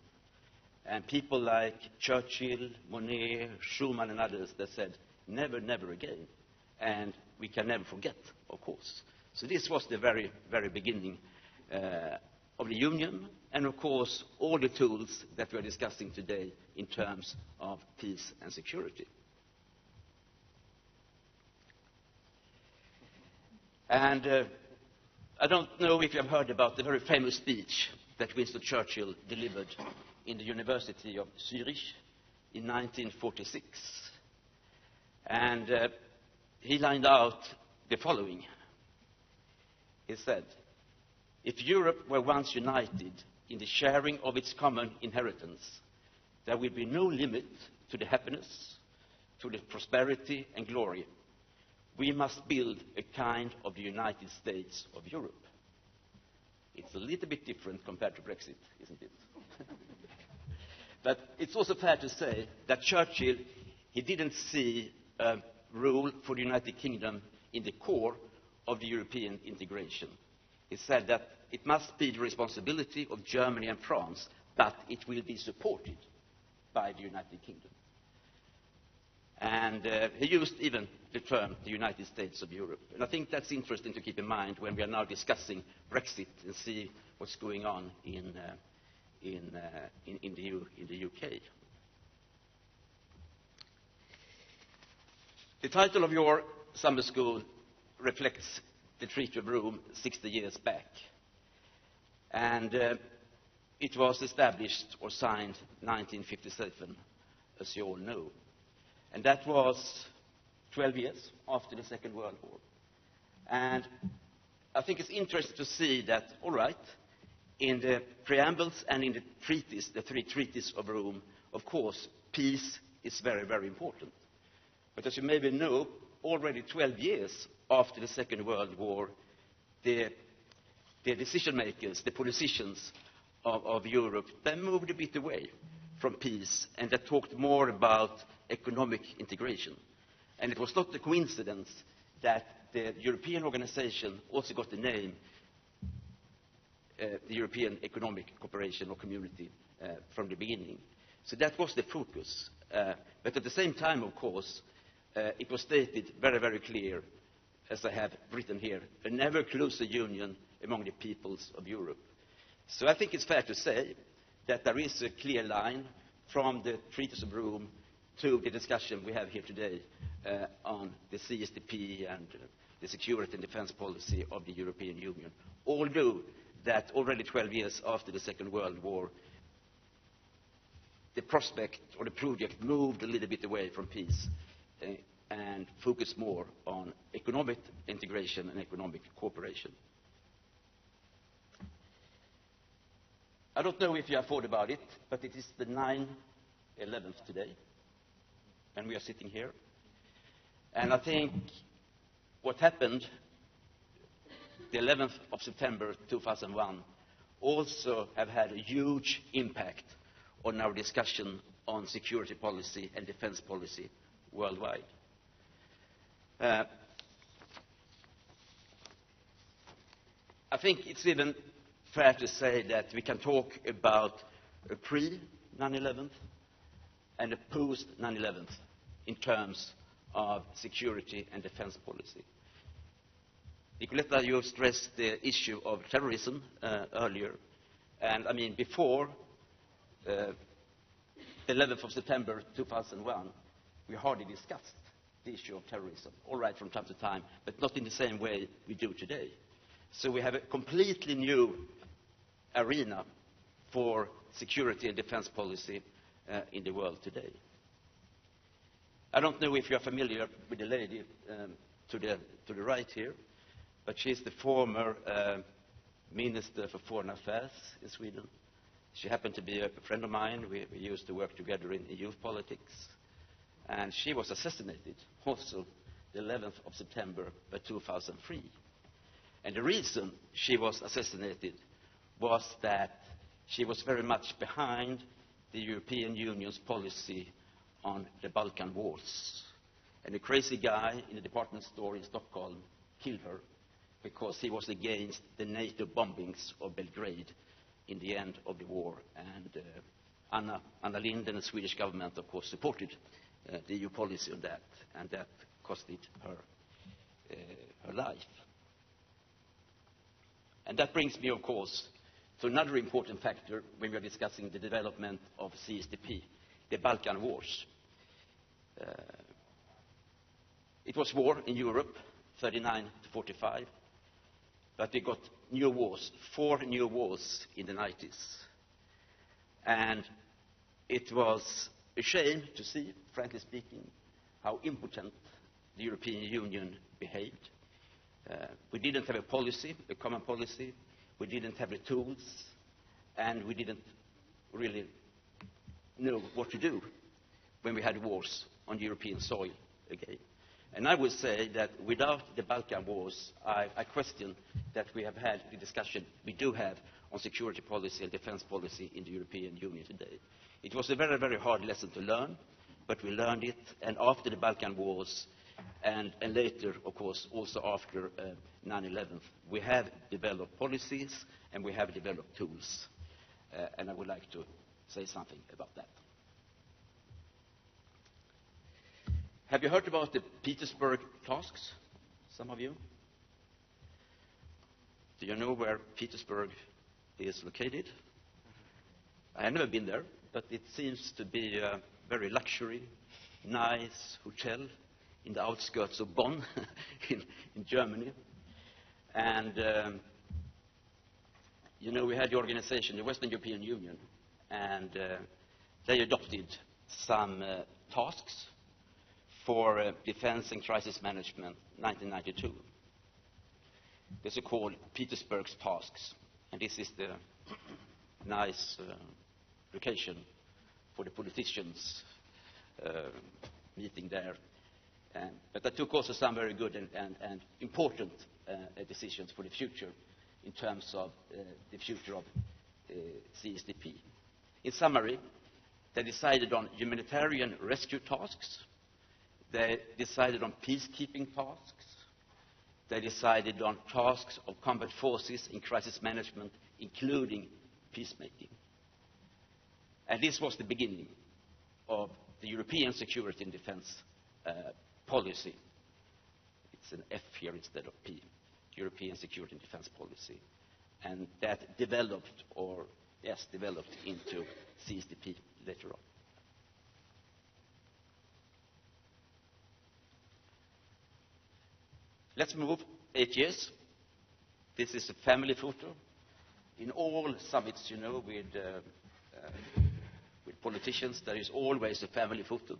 And people like Churchill, Monnet, Schuman and others that said, never, never again. And we can never forget, of course. So this was the very, very beginning of the Union, and of course all the tools that we are discussing today in terms of peace and security. And I don't know if you have heard about the very famous speech that Winston Churchill delivered in the University of Zurich in 1946. And he lined out the following. He said, "If Europe were once united in the sharing of its common inheritance, there would be no limit to the happiness, to the prosperity and glory. We must build a kind of the United States of Europe." It's a little bit different compared to Brexit, isn't it? But it's also fair to say that Churchill, he didn't see a role for the United Kingdom in the core of the European integration. He said that it must be the responsibility of Germany and France, but it will be supported by the United Kingdom. And he used even the term the United States of Europe. And I think that's interesting to keep in mind when we are now discussing Brexit and see what's going on in the UK. The title of your summer school reflects the Treaty of Rome 60 years back. And it was established or signed 1957, as you all know. And that was 12 years after the Second World War. And I think it's interesting to see that, all right, in the preambles and in the treaties, the three treaties of Rome, of course, peace is very, very important. But as you maybe know, already 12 years after the Second World War, the decision makers, the politicians of Europe, they moved a bit away from peace and they talked more about economic integration. And it was not a coincidence that the European organization also got the name the European Economic Cooperation or Community from the beginning. So that was the focus. But at the same time, of course, it was stated very, very clear, as I have written here, a never closer union among the peoples of Europe. So I think it's fair to say that there is a clear line from the Treaties of Rome to the discussion we have here today on the CSDP and the security and defense policy of the European Union. Although that already 12 years after the Second World War, the prospect or the project moved a little bit away from peace and focused more on economic integration and economic cooperation. I don't know if you have thought about it, but it is the 9/11 today, and we are sitting here. And I think what happened the 11th of September 2001 also have had a huge impact on our discussion on security policy and defense policy worldwide. I think it's even fair to say that we can talk about a pre-9/11 and a post-9/11 in terms of security and defense policy. Nicoletta, you stressed the issue of terrorism earlier. And I mean, before the 11th of September 2001, we hardly discussed the issue of terrorism, all right, from time to time, but not in the same way we do today. So we have a completely new arena for security and defense policy in the world today. I don't know if you are familiar with the lady to the right here, but she's the former Minister for Foreign Affairs in Sweden. She happened to be a friend of mine. We used to work together in youth politics. And she was assassinated also the 11th of September 2003. And the reason she was assassinated was that she was very much behind the European Union's policy on the Balkan Wars. And a crazy guy in a department store in Stockholm killed her because he was against the NATO bombings of Belgrade in the end of the war. And Anna Lindh and the Swedish government, of course, supported the EU policy on that, and that costed her her life. And that brings me, of course, to another important factor when we are discussing the development of CSDP, the Balkan Wars. It was war in Europe, 39 to 45, but we got new wars, 4 new wars in the 90s. And it was a shame to see, frankly speaking, how impotent the European Union behaved. We didn't have a policy, a common policy. We didn't have the tools, and we didn't really know what to do when we had wars on European soil again. And I would say that without the Balkan Wars, I question that we have had the discussion we do have on security policy and defense policy in the European Union today. It was a very, very hard lesson to learn, but we learned it. And after the Balkan Wars, and later, of course, also after 9/11, we have developed policies and we have developed tools. And I would like to say something about that. Have you heard about the Petersburg tasks, some of you? Do you know where Petersburg is located? I have never been there, but it seems to be a very luxury, nice hotel in the outskirts of Bonn in Germany. And, you know, we had the organization, the Western European Union, and they adopted some tasks for defense and crisis management 1992. These are called Petersburg's tasks. And this is the nice location for the politicians meeting there. But I took also some very good and important decisions for the future in terms of the future of CSDP. In summary, they decided on humanitarian rescue tasks. They decided on peacekeeping tasks. They decided on tasks of combat forces in crisis management, including peacemaking. And this was the beginning of the European security and defense policy. It's an F here instead of P, European security and defense policy. And that developed, or yes, developed into CSDP later on. Let's move 8 years. This is a family photo. In all summits, you know, with politicians, there is always a family photo.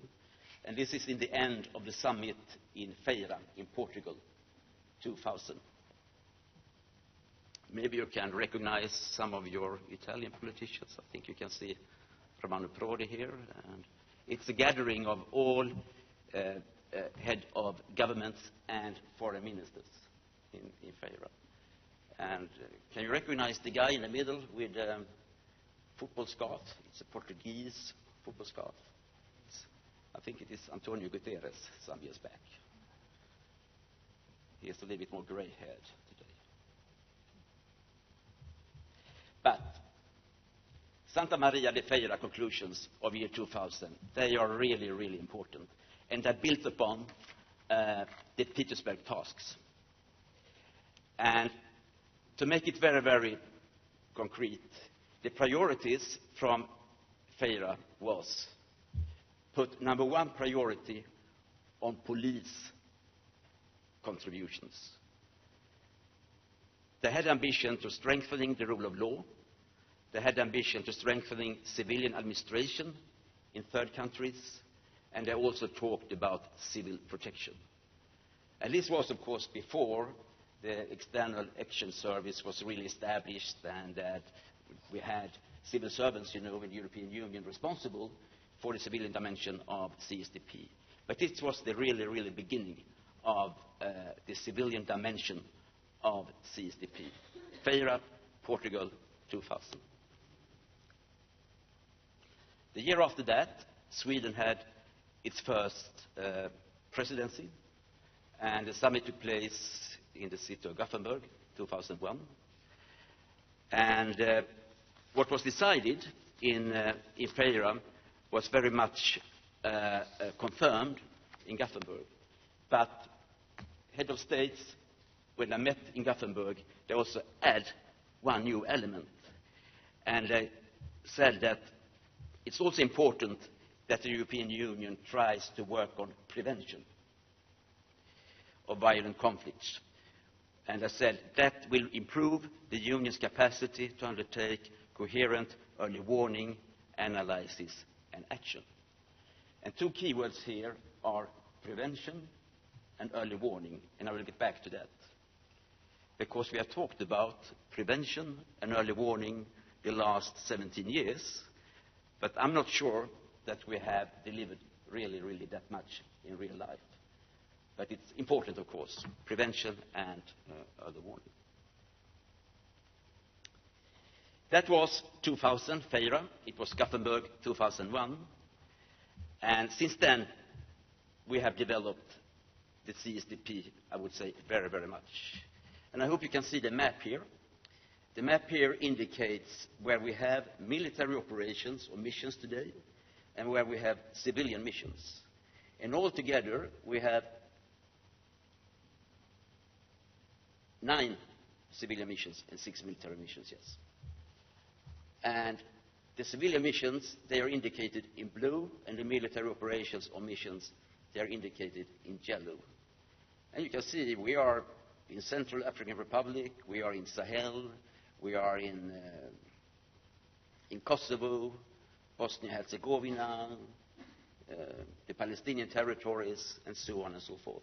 And this is in the end of the summit in Feira, in Portugal, 2000. Maybe you can recognize some of your Italian politicians. I think you can see Romano Prodi here. And it's a gathering of all head of governments and foreign ministers in Feira. And can you recognize the guy in the middle with football scarf? It's a Portuguese football scarf. I think it is Antonio Guterres some years back. He has a little bit more grey hair today. But Santa Maria de Feira conclusions of year 2000, they are really, really important. And they're built upon the Petersberg tasks. And to make it very, very concrete, the priorities from Feira was put number one priority on police contributions. They had ambition to strengthening the rule of law. They had ambition to strengthening civilian administration in third countries. And they also talked about civil protection. And this was, of course, before the External Action Service was really established and that we had civil servants, you know, in the European Union responsible for the civilian dimension of CSDP. But this was the really, really beginning of the civilian dimension of CSDP. Feira, Portugal, 2000. The year after that, Sweden had its first presidency, and the summit took place in the city of Gothenburg, 2001. And what was decided in Feira was very much confirmed in Gothenburg. But head of states, when they met in Gothenburg, they also add one new element. And they said that it's also important that the European Union tries to work on prevention of violent conflicts. And I said that will improve the Union's capacity to undertake coherent early warning, analysis and action. And two keywords here are prevention and early warning, and I will get back to that. Because we have talked about prevention and early warning the last 17 years, but I'm not sure that we have delivered really, really that much in real life. But it's important, of course, prevention and early warning. That was 2000, Feira. It was Gothenburg, 2001. And since then, we have developed the CSDP, I would say, very, very much. And I hope you can see the map here. The map here indicates where we have military operations or missions today and where we have civilian missions. And altogether, we have 9 civilian missions and 6 military missions, yes. And the civilian missions, they are indicated in blue, and the military operations or missions, they are indicated in yellow. And you can see we are in Central African Republic, we are in Sahel, we are in Kosovo, Bosnia-Herzegovina, the Palestinian territories, and so on and so forth.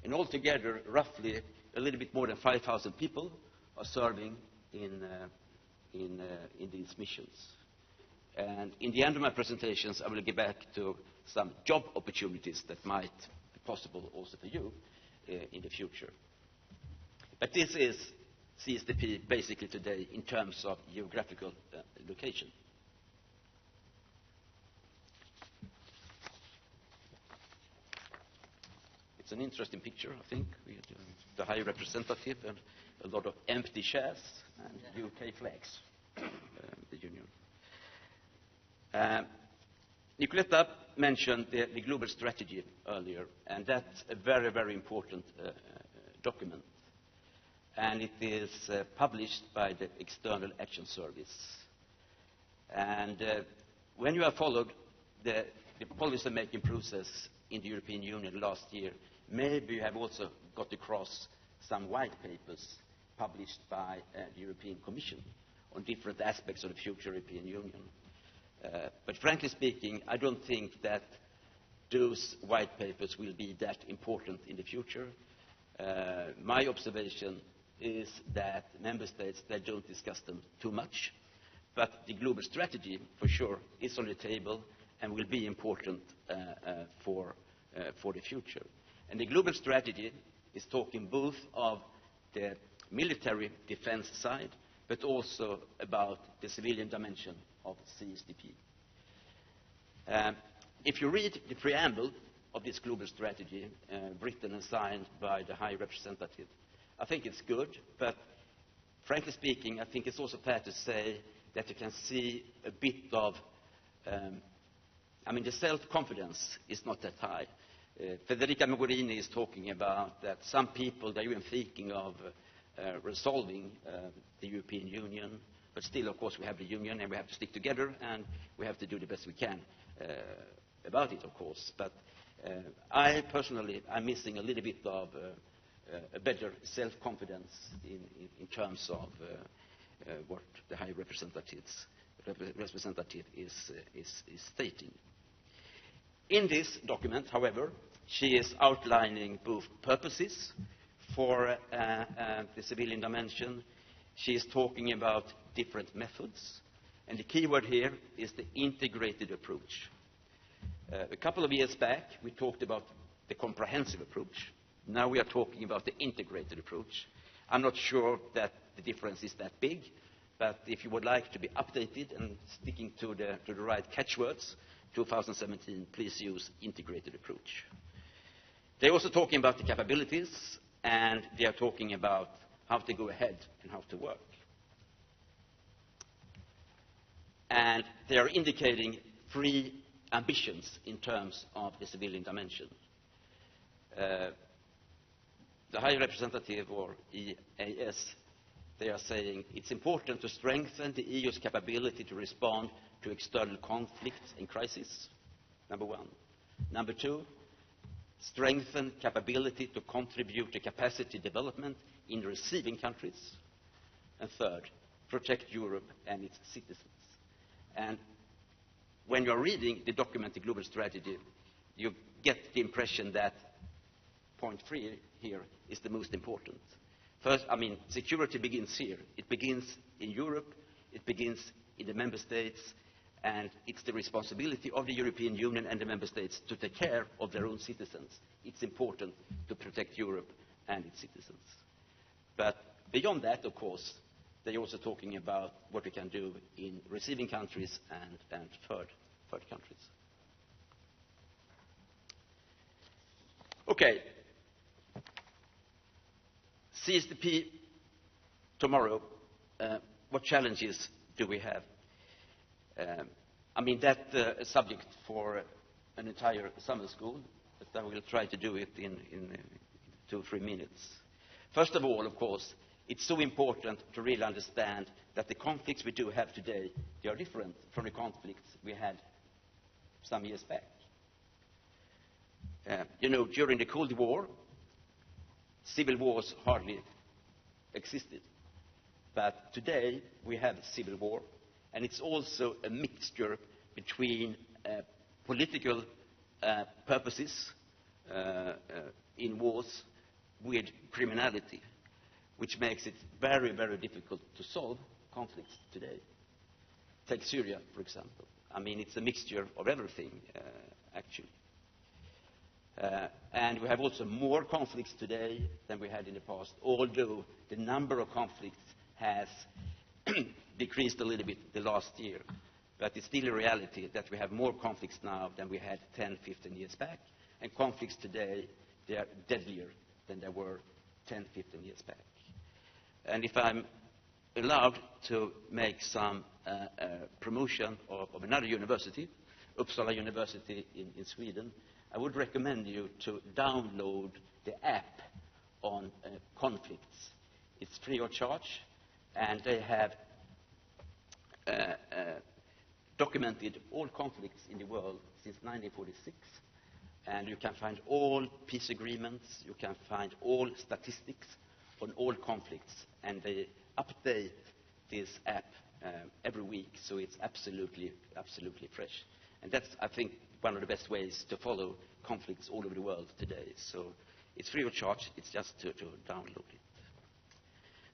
And altogether, roughly a little bit more than 5,000 people are serving in these missions. And in the end of my presentations, I will get back to some job opportunities that might be possible also for you in the future. But this is CSDP basically today in terms of geographical location. It's an interesting picture, I think. We had the High Representative and a lot of empty chairs and UK flags, the Union. Nicoletta mentioned the global strategy earlier, and that's a very, very important document. And it is published by the External Action Service. And when you have followed the policy-making process in the European Union last year, maybe you have also got across some white papers published by the European Commission on different aspects of the future European Union. But frankly speaking, I don't think that those white papers will be that important in the future. My observation is that member states, they don't discuss them too much. But the global strategy, for sure, is on the table and will be important for the future. And the global strategy is talking both of the military defense side, but also about the civilian dimension of CSDP. If you read the preamble of this global strategy, written and signed by the High Representative, I think it's good, but frankly speaking, I think it's also fair to say that you can see a bit of, the self-confidence is not that high. Federica Mogherini is talking about that some people, they're even thinking of resolving the European Union, but still, of course, we have the Union and we have to stick together and we have to do the best we can about it, of course. But I personally, I'm missing a little bit of a better self-confidence in terms of what the High Representative is stating. In this document, however, she is outlining both purposes for the civilian dimension. She is talking about different methods. And the key word here is the integrated approach. A couple of years back, we talked about the comprehensive approach. Now we are talking about the integrated approach. I'm not sure that the difference is that big, but if you would like to be updated and sticking to the right catchwords, 2017, please use integrated approach. They're also talking about the capabilities, and they are talking about how to go ahead and how to work. And they are indicating three ambitions in terms of the civilian dimension. The High Representative, or EAS, they are saying it's important to strengthen the EU's capability to respond to external conflicts and crises, number one. Number two, strengthen capability to contribute to capacity development in receiving countries. And third, protect Europe and its citizens. And when you're reading the document, the global strategy, you get the impression that point 3 here is the most important. First, security begins here. It begins in Europe, it begins in the member states, and it's the responsibility of the European Union and the member states to take care of their own citizens. It's important to protect Europe and its citizens. But beyond that, of course, they're also talking about what we can do in receiving countries and third countries. Okay. CSDP tomorrow, what challenges do we have? That's a subject for an entire summer school, but I will try to do it in 2 or 3 minutes. First of all, of course, it's so important to really understand that the conflicts we do have today, they are different from the conflicts we had some years back. During the Cold War, civil wars hardly existed. But today we have civil war, and it's also a mixture between political purposes in wars with criminality, which makes it very, very difficult to solve conflicts today. Take Syria, for example. It's a mixture of everything, actually. And we have also more conflicts today than we had in the past, although the number of conflicts has decreased a little bit the last year. But it's still a reality that we have more conflicts now than we had 10, 15 years back. And conflicts today, they are deadlier than they were 10, 15 years back. And if I'm allowed to make some promotion of another university, Uppsala University in Sweden, I would recommend you to download the app on conflicts. It's free of charge, and they have documented all conflicts in the world since 1946. And you can find all peace agreements, you can find all statistics on all conflicts. And they update this app every week, so it's absolutely fresh. And that's, I think, one of the best ways to follow conflicts all over the world today. So it's free of charge, it's just to download it.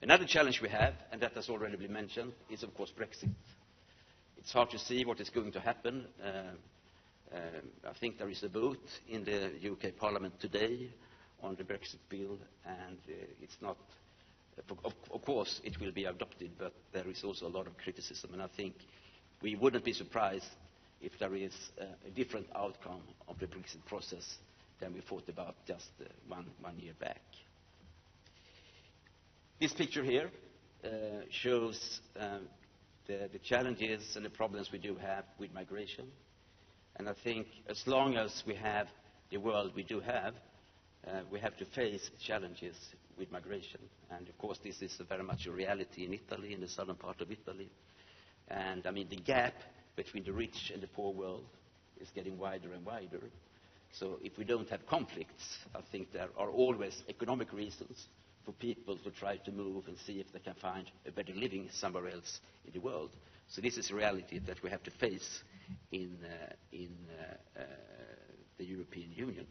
Another challenge we have, and that has already been mentioned, is of course Brexit. It's hard to see what is going to happen. I think there is a vote in the UK Parliament today on the Brexit bill, and it's not, of course it will be adopted, but there is also a lot of criticism, and I think we wouldn't be surprised if there is a different outcome of the Brexit process than we thought about just one year back. This picture here shows the challenges and the problems we do have with migration. And I think as long as we have the world we do have, we have to face challenges with migration. And of course, this is very much a reality in Italy, in the southern part of Italy. And I mean, the gap between the rich and the poor world is getting wider and wider. So if we don't have conflicts, I think there are always economic reasons for people to try to move and see if they can find a better living somewhere else in the world. So this is a reality that we have to face in the European Union.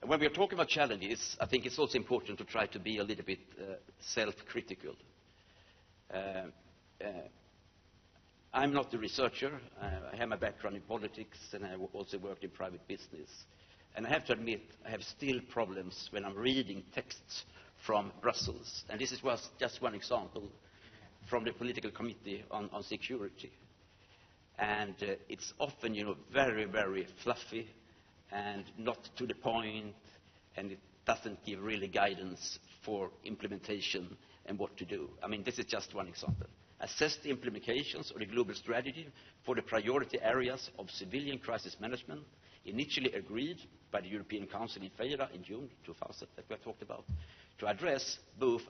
When we are talking about challenges, I think it's also important to try to be a little bit self-critical. I'm not a researcher. I have my background in politics, and I also worked in private business. And I have to admit, I have still problems when I'm reading texts from Brussels. And this was just one example from the Political Committee on Security. And it's often, very, very fluffy and not to the point, and it doesn't give really guidance for implementation and what to do. I mean, this is just one example. Assess the implications of the global strategy for the priority areas of civilian crisis management, initially agreed by the European Council in Feira in June 2000, that we have talked about, to address both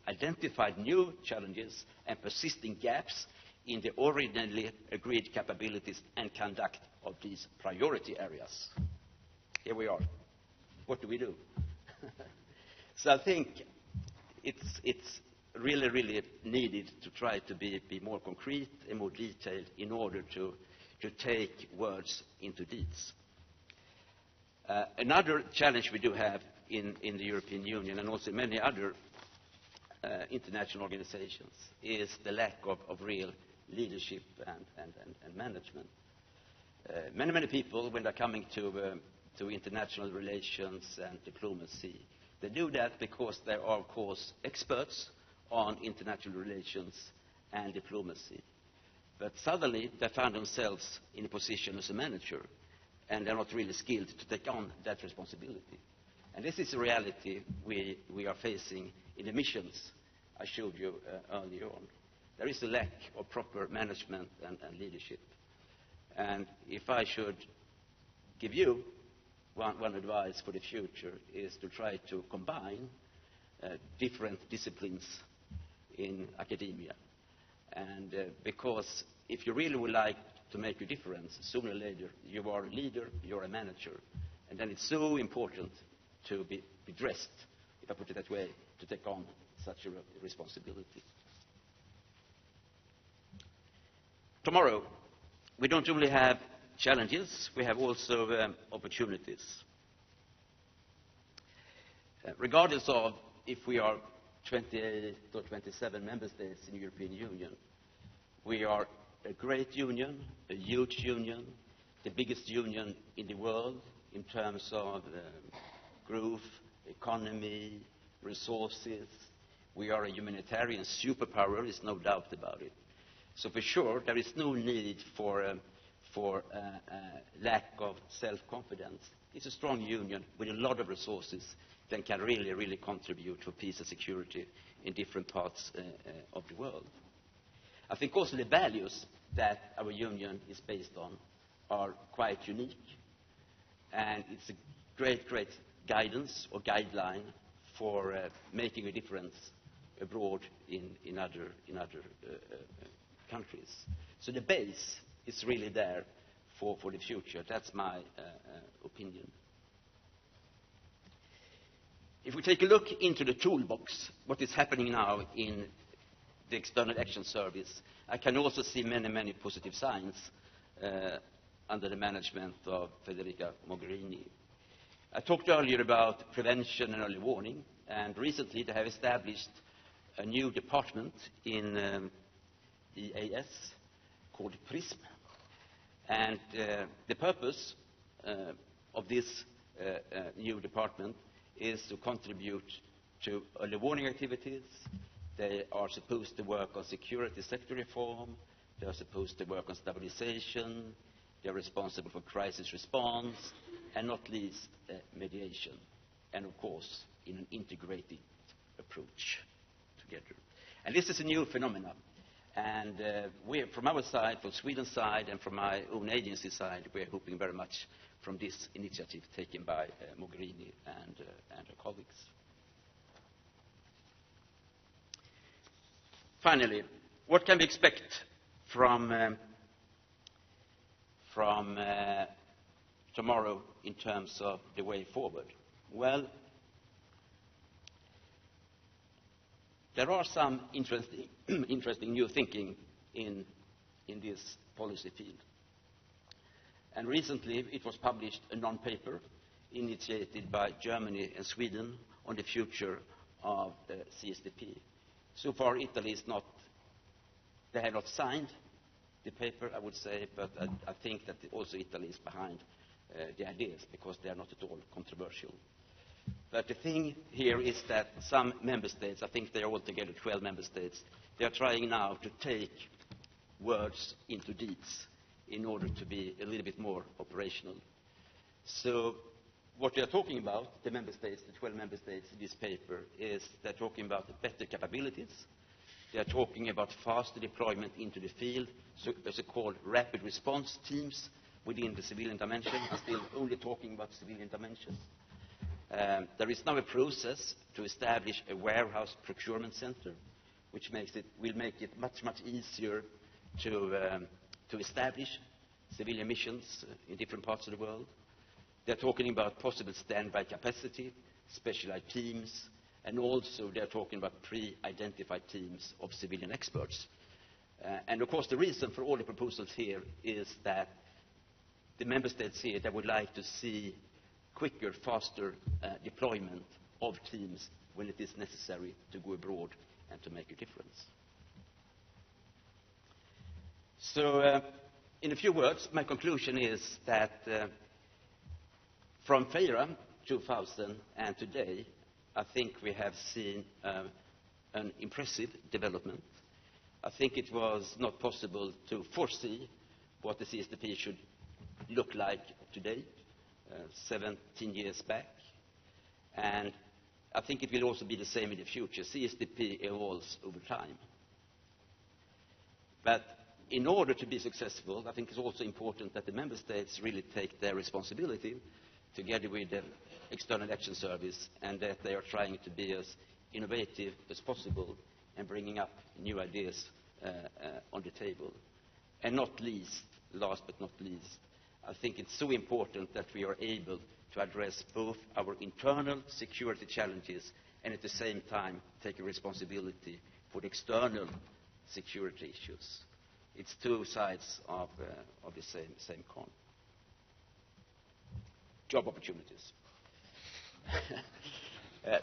identified new challenges and persisting gaps in the originally agreed capabilities and conduct of these priority areas. Here we are. What do we do? So I think it's really, really needed to try to be more concrete and more detailed in order to take words into deeds. Another challenge we do have in the European Union and also many other international organizations is the lack of real leadership and management. Many people, when they're coming to international relations and diplomacy, they do that because they are, of course, experts on international relations and diplomacy. But suddenly they find themselves in a position as a manager, and they're not really skilled to take on that responsibility. And this is a reality we are facing in the missions I showed you earlier on. There is a lack of proper management and leadership. And if I should give you one advice for the future, is to try to combine different disciplines in academia. And because if you really would like to make a difference, sooner or later you are a leader, you're a manager. And then it's so important to be dressed, if I put it that way, to take on such a responsibility. Tomorrow, we don't only have challenges, we have also opportunities. Regardless of if we are 28 or 27 member states in the European Union, we are a great union, a huge union, the biggest union in the world in terms of growth, economy, resources. We are a humanitarian superpower, there's no doubt about it. So for sure, there is no need for lack of self-confidence it's a strong union with a lot of resources that can really, really contribute to peace and security in different parts of the world. I think also the values that our union is based on are quite unique, and it's a great, great guidance or guideline for making a difference abroad in other countries. So the base is really there for the future. That's my opinion. If we take a look into the toolbox, what is happening now in the External Action Service, I can also see many, many positive signs under the management of Federica Mogherini. I talked earlier about prevention and early warning, and recently they have established a new department in EAS called PRISM. And the purpose of this new department is to contribute to early warning activities. They are supposed to work on security sector reform. They are supposed to work on stabilization. They are responsible for crisis response, and not least mediation. And of course, in an integrated approach together. And this is a new phenomenon. And from our side, from Sweden's side, and from my own agency side, we are hoping very much from this initiative taken by Mogherini and her colleagues. Finally, what can we expect from tomorrow in terms of the way forward? Well, there are some interesting new thinking in this policy field. And recently it was published a non-paper initiated by Germany and Sweden on the future of CSDP. So far Italy is not, they have not signed the paper, I would say, but I think that also Italy is behind the ideas because they are not at all controversial. But the thing here is that some member states, I think they are altogether 12 member states, they are trying now to take words into deeds in order to be a little bit more operational. So what they are talking about, the member states, the 12 member states in this paper, is they're talking about better capabilities. They are talking about faster deployment into the field, so as called rapid response teams within the civilian dimension. I'm still only talking about civilian dimension. There is now a process to establish a warehouse procurement center, which will make it much, much easier to establish civilian missions in different parts of the world. They're talking about possible standby capacity, specialized teams, and also they're talking about pre-identified teams of civilian experts. And of course the reason for all the proposals here is that the member states here, they would like to see quicker, faster deployment of teams when it is necessary to go abroad and to make a difference. So in a few words, my conclusion is that from FEIRA 2000 and today, I think we have seen an impressive development. I think it was not possible to foresee what the CSDP should look like today, 17 years back. And I think it will also be the same in the future. CSDP evolves over time. But in order to be successful, I think it's also important that the member states really take their responsibility together with the External Action Service, and that they are trying to be as innovative as possible and bringing up new ideas on the table. And not least, last but not least, I think it's so important that we are able to address both our internal security challenges and at the same time take a responsibility for the external security issues. It's two sides of the same coin. Job opportunities.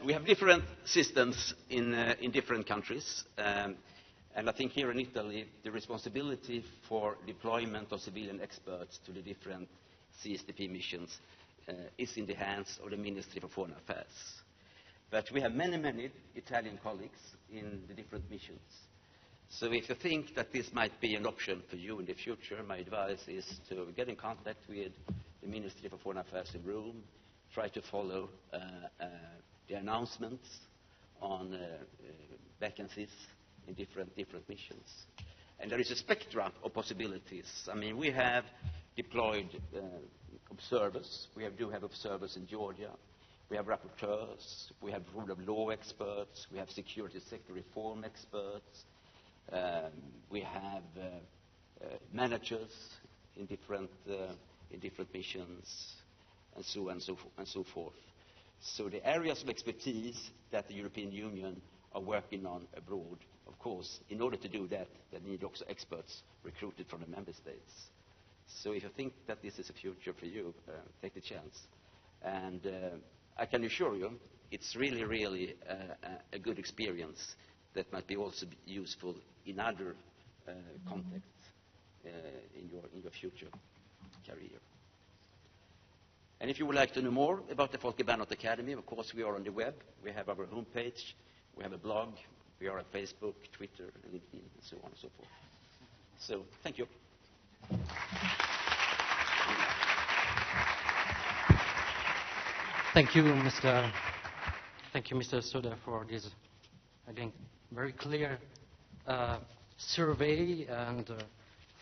We have different systems in different countries. And I think here in Italy, the responsibility for deployment of civilian experts to the different CSDP missions is in the hands of the Ministry for Foreign Affairs. But we have many, many Italian colleagues in the different missions. So if you think that this might be an option for you in the future, my advice is to get in contact with the Ministry for Foreign Affairs in Rome, try to follow the announcements on vacancies in different missions. And there is a spectrum of possibilities. I mean, we have deployed observers. We do have observers in Georgia. We have rapporteurs. We have rule of law experts. We have security sector reform experts. We have managers in different missions, and so on and so forth. So the areas of expertise that the European Union are working on abroad, of course, in order to do that, they need also experts recruited from the member states. So if you think that this is a future for you, take the chance. And I can assure you, it's really, really a good experience that might be also useful in other contexts in your future career. And if you would like to know more about the Folke Bernadotte Academy, of course, we are on the web. We have our homepage. We have a blog. We are on Facebook, Twitter, LinkedIn, and so on and so forth. So, thank you. Thank you, Mr. Soda, for this, again, very clear survey and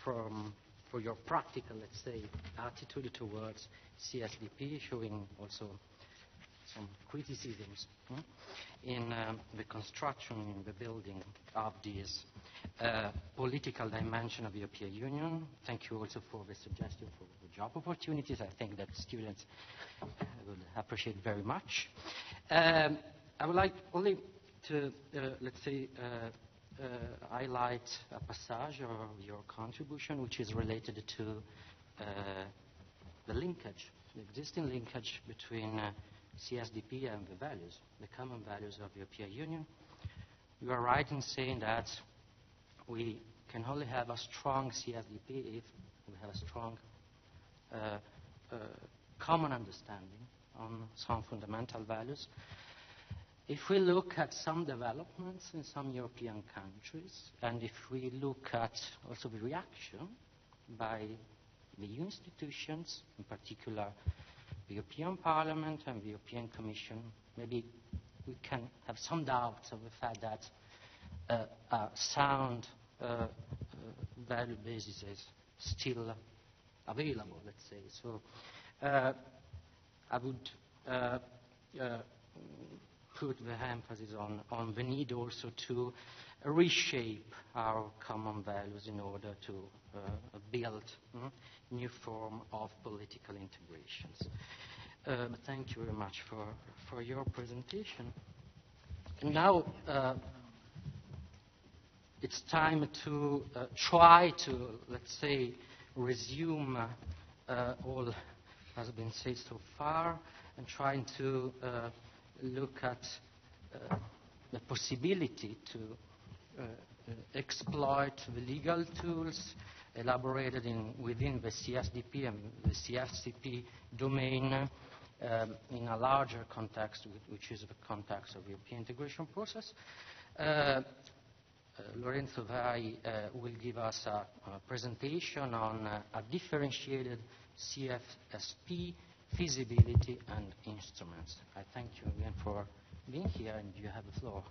for your practical, let's say, attitude towards CSDP, showing also some criticisms in the construction, in the building of this political dimension of the European Union. Thank you also for the suggestion for the job opportunities. I think that students will appreciate very much. I would like only to, let's say, highlight a passage of your contribution which is related to the linkage, the existing linkage between CSDP and the values, the common values of the European Union. You are right in saying that we can only have a strong CSDP if we have a strong common understanding on some fundamental values. If we look at some developments in some European countries, and if we look at also the reaction by the EU institutions, in particular the European Parliament and the European Commission, maybe we can have some doubts of the fact that a sound value basis is still available, let's say. So I would put the emphasis on the need also to reshape our common values in order to build new form of political integrations. But thank you very much for your presentation. And now it's time to try to, let's say, resume all has been said so far, and trying to look at the possibility to exploit the legal tools elaborated within the CSDP and the CFCP domain in a larger context, which is the context of the European integration process. Lorenzo Vai will give us a presentation on a differentiated CFSP feasibility and instruments. I thank you again for being here, and you have the floor.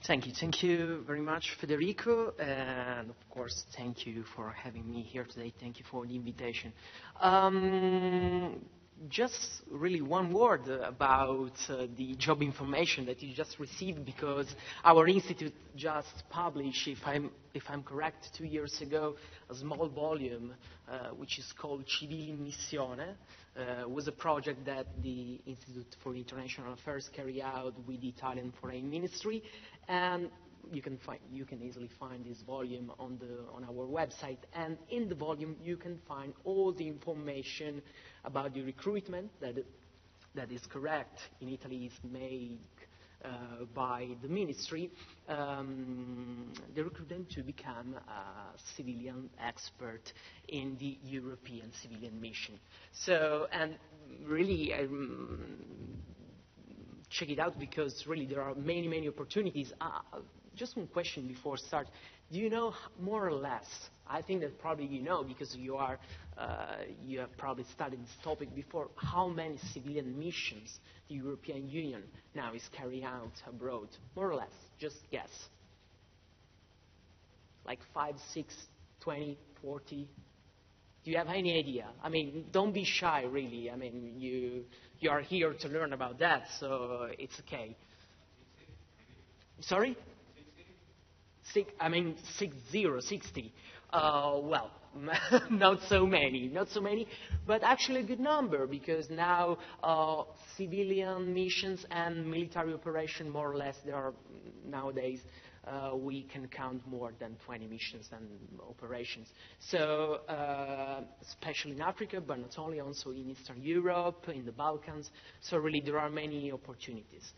Thank you. Thank you very much, Federico. And, of course, thank you for having me here today. Thank you for the invitation. Just really one word about the job information that you just received, because our institute just published, if I'm correct, 2 years ago, a small volume which is called Civili in Missione. Was a project that the Institute for International Affairs carried out with the Italian Foreign Ministry, and you can easily find this volume on our website. And in the volume, you can find all the information about the recruitment that is correct. In Italy, is made by the ministry, the recruitment to become a civilian expert in the European civilian mission. So, and really, check it out, because really there are many, many opportunities. Just one question before start. Do you know more or less I think that probably you know, because you have probably studied this topic before, how many civilian missions the European Union now is carrying out abroad, more or less. Just guess. Like 5, 6, 20, 40? Do you have any idea? I mean, don't be shy, really. I mean, you are here to learn about that, so it's okay. Sorry? 60. Well, not so many, but actually a good number, because now civilian missions and military operation, more or less, there are nowadays we can count more than 20 missions and operations. So, especially in Africa, but not only, also in Eastern Europe, in the Balkans. So really, there are many opportunities.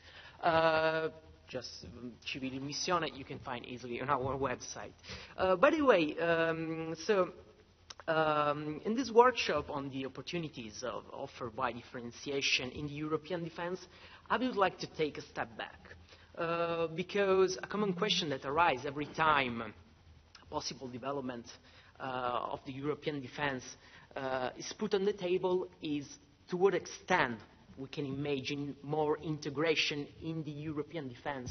Just Civili in Missione, you can find easily on our website. By the way, in this workshop on the opportunities offered by differentiation in the European defense, I would like to take a step back. Because a common question that arises every time a possible development of the European defense is put on the table is to what extent we can imagine more integration in the European defense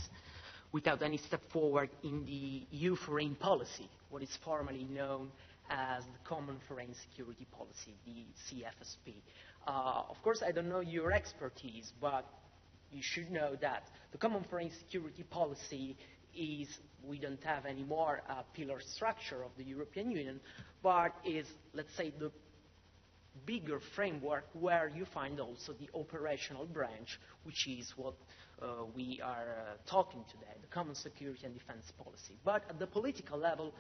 without any step forward in the EU foreign policy, what is formally known as the Common Foreign Security Policy, the CFSP. Of course, I don't know your expertise, but you should know that the Common Foreign Security Policy is, we don't have anymore a pillar structure of the European Union, but is, let's say, the bigger framework where you find also the operational branch, which is what we are talking today, the Common Security and Defense Policy. But at the political level,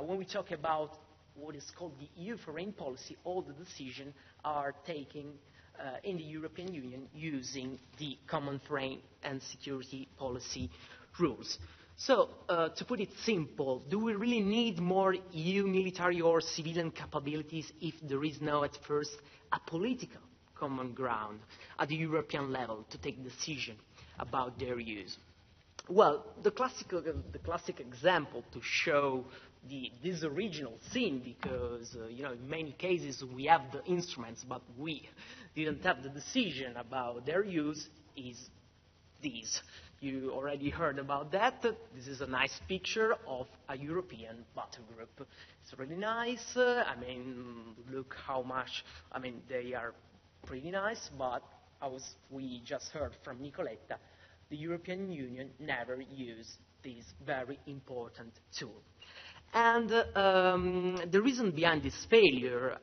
when we talk about what is called the EU foreign policy, all the decisions are taken in the European Union using the Common Foreign and Security Policy rules. So, to put it simple, do we really need more EU military or civilian capabilities if there is no, at first, a political common ground at the European level to take decision about their use? Well, the classic example to show this original scene, because in many cases we have the instruments, but we didn't have the decision about their use, is this. You already heard about that. This is a nice picture of a European battle group. It's really nice. I mean, look how much, they are pretty nice, but as we just heard from Nicoletta, the European Union never used this very important tool. And the reason behind this failure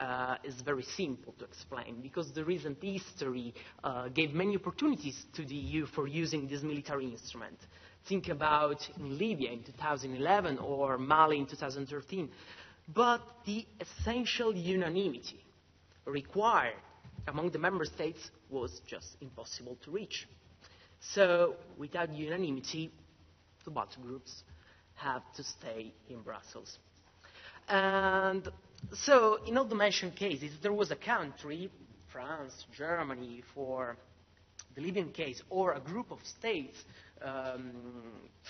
is very simple to explain, because the recent history gave many opportunities to the EU for using this military instrument. Think about in Libya in 2011 or Mali in 2013. But the essential unanimity required among the member states was just impossible to reach. So without unanimity, the battle groups have to stay in Brussels. And so, in all the mentioned cases, there was a country, France, Germany, for the Libyan case, or a group of states,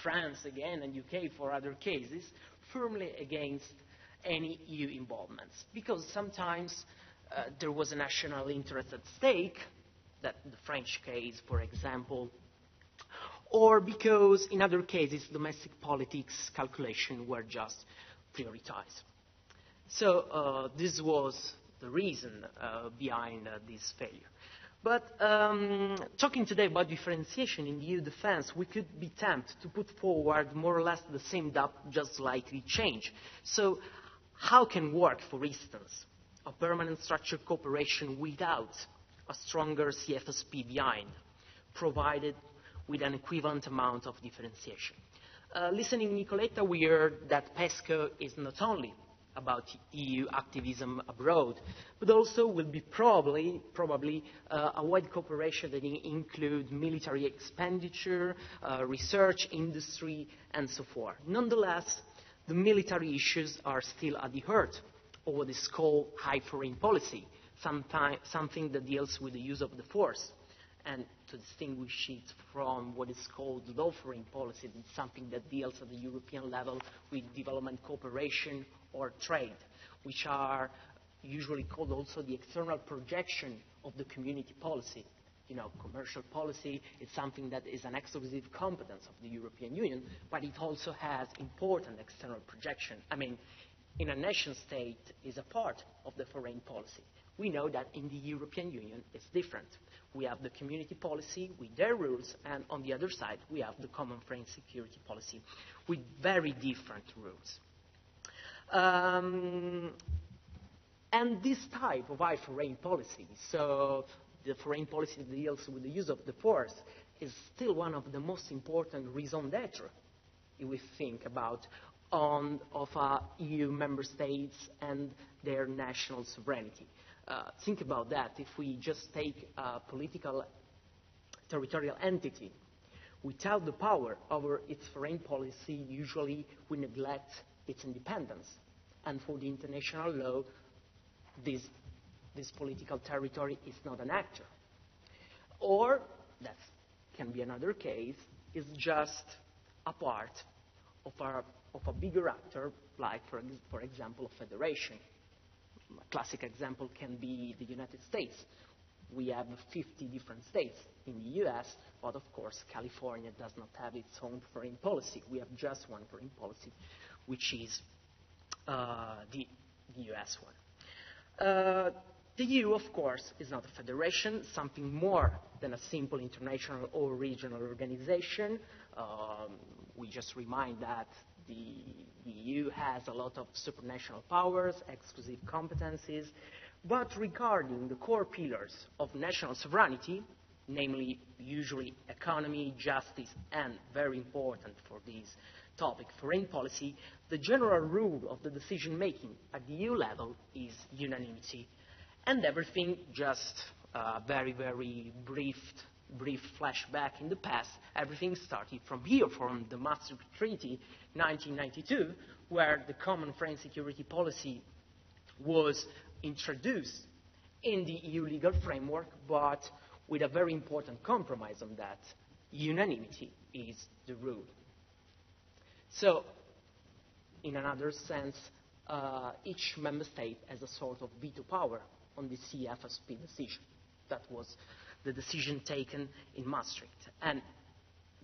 France again and UK for other cases, firmly against any EU involvements. Because sometimes there was a national interest at stake, that the French case, for example, or because in other cases domestic politics calculations were just prioritized. So this was the reason behind this failure. But talking today about differentiation in EU defense, we could be tempted to put forward more or less the same DAP, just slightly change. So how can work, for instance, a permanent structured cooperation without a stronger CFSP behind, provided with an equivalent amount of differentiation? Listening to Nicoletta, we heard that PESCO is not only about EU activism abroad, but also will be probably a wide cooperation that includes military expenditure, research, industry, and so forth. Nonetheless, the military issues are still at the heart of what is called high foreign policy, something that deals with the use of the force. and to distinguish it from what is called low foreign policy. It's something that deals at the European level with development cooperation or trade, which are usually called also the external projection of the community policy. You know, commercial policy is something that is an exclusive competence of the European Union, but it also has important external projection. I mean, in a nation state is a part of the foreign policy. We know that in the European Union it's different. We have the community policy with their rules, and on the other side we have the common foreign security policy with very different rules. And this type of high foreign policy, so the foreign policy that deals with the use of the force, is still one of the most important raison d'etre, if we think about, of EU member states and their national sovereignty. Think about that. If we just take a political territorial entity, without the power over its foreign policy, usually we neglect its independence. And for the international law, this political territory is not an actor. Or, that can be another case, is just a part of a bigger actor, like, for example, a federation. A classic example can be the United States. We have 50 different states in the US, but of course California does not have its own foreign policy. We have just one foreign policy, which is the US one. The EU, of course, is not a federation, something more than a simple international or regional organization. We just remind that the EU has a lot of supranational powers, exclusive competencies, but regarding the core pillars of national sovereignty, namely usually economy, justice, and very important for this topic, foreign policy, the general rule of the decision-making at the EU level is unanimity. And everything, just very, very brief flashback in the past, everything started from here, from the Maastricht Treaty 1992, where the common foreign security policy was introduced in the EU legal framework, but with a very important compromise on that. Unanimity is the rule. So, in another sense, each member state has a sort of veto power on the CFSP decision. That was the decision taken in Maastricht. And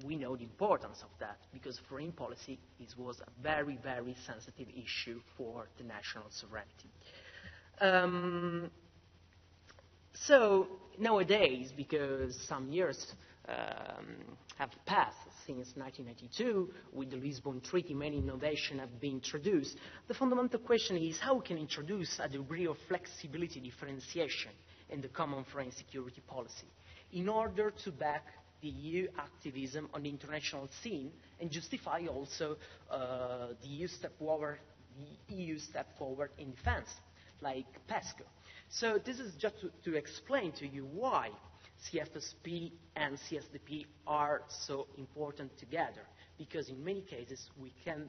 we know the importance of that, because foreign policy was a very, very sensitive issue for the national sovereignty. So nowadays, because some years have passed since 1992, with the Lisbon Treaty, many innovations have been introduced. The fundamental question is how we can introduce a degree of flexibility differentiation in the common foreign security policy in order to back the EU activism on the international scene and justify also the EU step forward in defense, like PESCO. So this is just to explain to you why CFSP and CSDP are so important together, because in many cases we can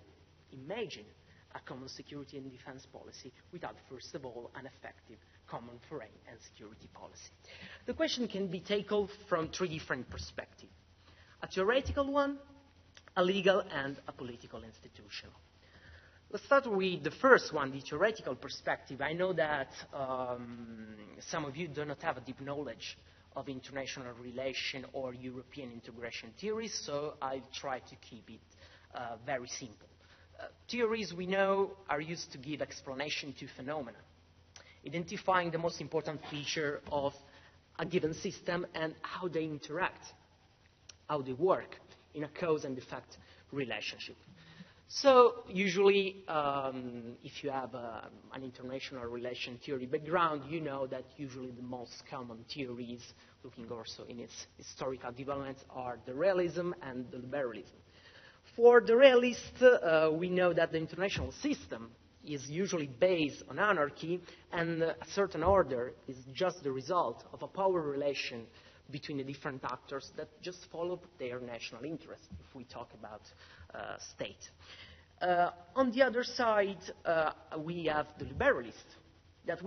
imagine a common security and defense policy without, first of all, an effective common foreign and security policy. The question can be tackled from three different perspectives: a theoretical one, a legal, and a political institutional. Let's start with the first one, the theoretical perspective. I know that some of you do not have a deep knowledge of international relation or European integration theories, so I'll try to keep it very simple. Theories, we know, are used to give explanation to phenomena, identifying the most important feature of a given system and how they interact, how they work in a cause and effect relationship. So usually, if you have an international relation theory background, you know that usually the most common theories, looking also in its historical developments, are the realism and the liberalism. For the realists, we know that the international system is usually based on anarchy, and a certain order is just the result of a power relation between the different actors that just follow their national interest, if we talk about state. On the other side, we have the liberalists, that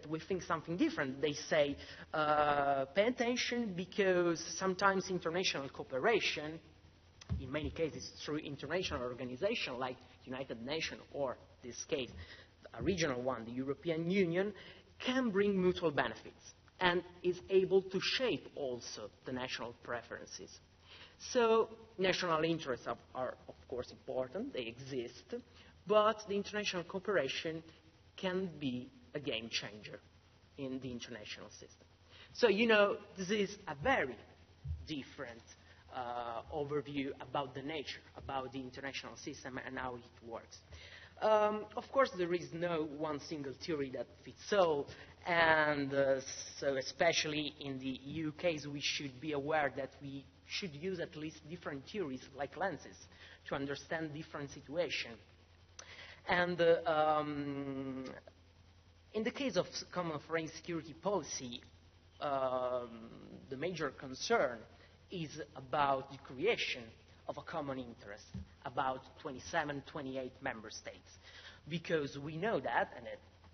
we think something different. They say, pay attention because sometimes international cooperation, in many cases through international organizations like United Nations or, in this case, a regional one, the European Union, can bring mutual benefits and is able to shape also the national preferences. So national interests are of course important, they exist, but the international cooperation can be a game changer in the international system. So, you know, this is a very different overview about the nature, about the international system and how it works. Of course, there is no one single theory that fits all, and so especially in the EU case, we should be aware that we should use at least different theories, like lenses, to understand different situations. And in the case of common foreign security policy, the major concern is about the creation of a common interest, about 27, 28 member states. Because we know that, and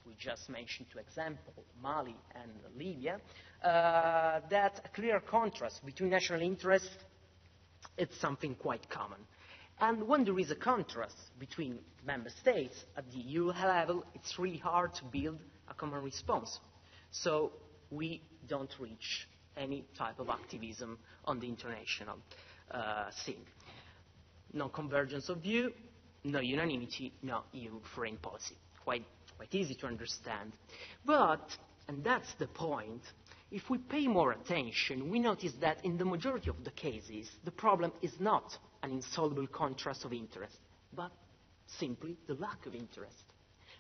we just mentioned two examples, Mali and Libya, that a clear contrast between national interests is something quite common. And when there is a contrast between member states at the EU level, it's really hard to build a common response. So we don't reach any type of activism on the international scene. No convergence of view, no unanimity, no EU foreign policy. Quite easy to understand. But, and that's the point, if we pay more attention, we notice that in the majority of the cases, the problem is not an insoluble contrast of interest, but simply the lack of interest.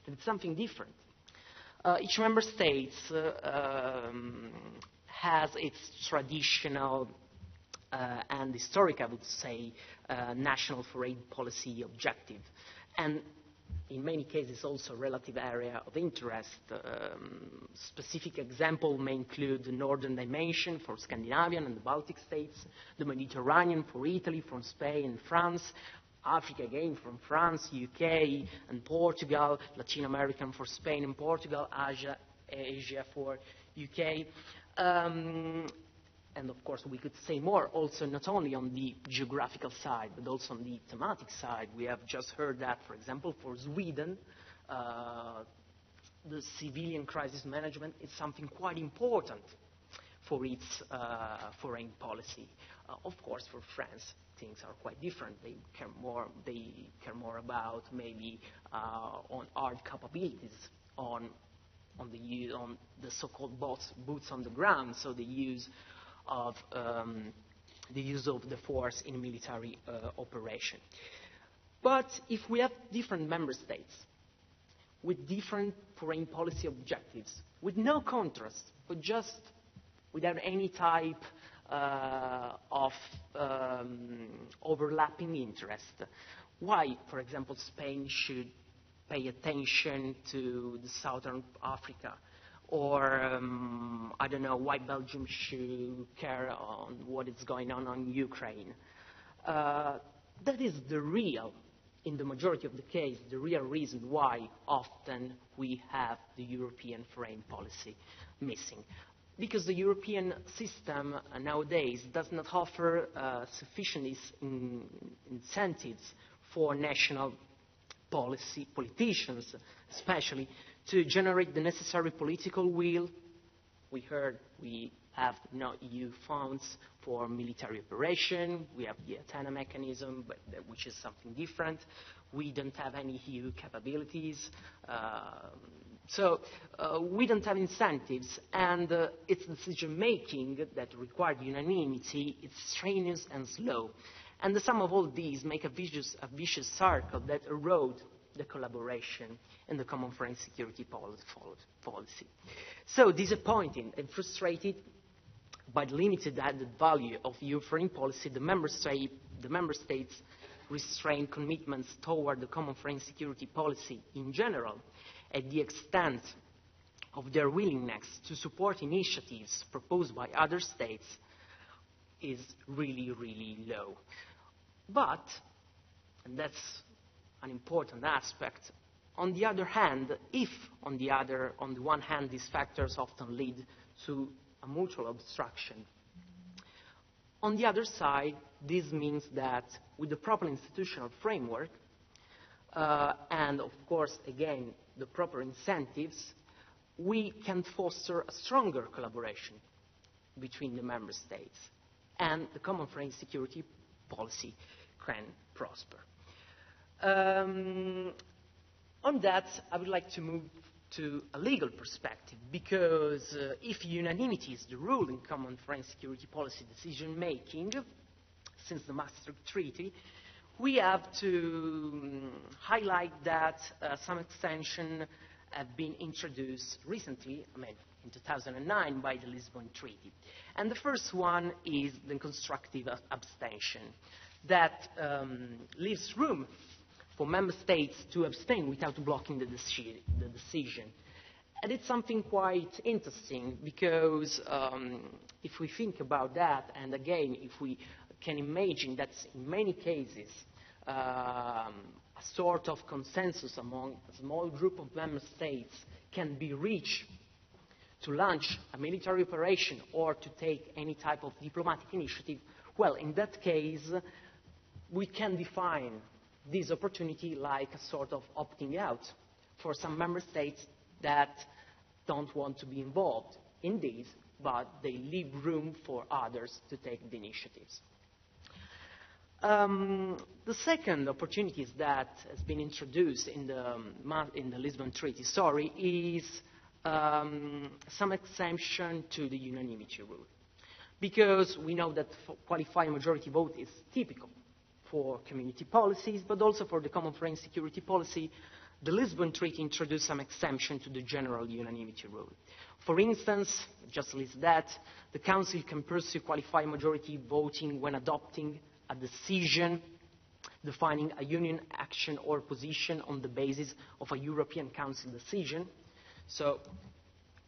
And it's something different. Each member state has its traditional and historic, I would say, national foreign policy objective. And in many cases also relative area of interest. Specific example may include the northern dimension for Scandinavian and the Baltic states, the Mediterranean for Italy, from Spain and France, Africa again from France, UK and Portugal, Latin American for Spain and Portugal, Asia for UK. And of course, we could say more also not only on the geographical side, but also on the thematic side. We have just heard that, for example, for Sweden, the civilian crisis management is something quite important for its foreign policy. Of course, for France, things are quite different. They care more about maybe on hard capabilities, on the so-called boots on the ground, so the use of the force in military operation. But if we have different member states with different foreign policy objectives, with no contrast, but just without any type of overlapping interest, why, for example, Spain should pay attention to the Southern Africa? Or, I don't know, why Belgium should care on what is going on Ukraine. That is the real, in the majority of the case, the real reason why often we have the European foreign policy missing. Because the European system nowadays does not offer sufficient incentives for national politicians, especially, to generate the necessary political will. We heard we have no EU funds for military operation. We have the Athena mechanism, but which is something different. We don't have any EU capabilities. So we don't have incentives, and its decision-making that required unanimity is strenuous and slow. And the sum of all these make a vicious circle that erode the collaboration in the common foreign security policy. So disappointed and frustrated by the limited added value of EU foreign policy, the member states restrain commitments toward the common foreign security policy in general at the extent of their willingness to support initiatives proposed by other states is really, really low. But, and that's an important aspect, On the other hand, if on the one hand these factors often lead to a mutual obstruction, on the other side, this means that with the proper institutional framework, and of course, again, the proper incentives, we can foster a stronger collaboration between the member states, and the common foreign security policy can prosper. On that, I would like to move to a legal perspective, because if unanimity is the rule in common foreign security policy decision-making, since the Maastricht Treaty, we have to highlight that some extensions have been introduced recently, in 2009 by the Lisbon Treaty. And the first one is the constructive abstention, that leaves room for member states to abstain without blocking the decision. And it's something quite interesting, because if we think about that, and again, if we can imagine that in many cases a sort of consensus among a small group of member states can be reached to launch a military operation or to take any type of diplomatic initiative, well, in that case, we can define this opportunity like a sort of opting out for some member states that don't want to be involved in this, but they leave room for others to take the initiatives. The second opportunity that has been introduced in the Lisbon Treaty, is some exemption to the unanimity rule, because we know that qualified majority vote is typical for community policies, but also for the common foreign security policy. The Lisbon Treaty introduced some exemption to the general unanimity rule. For instance, just list that, the Council can pursue qualified majority voting when adopting a decision defining a Union action or position on the basis of a European Council decision. So,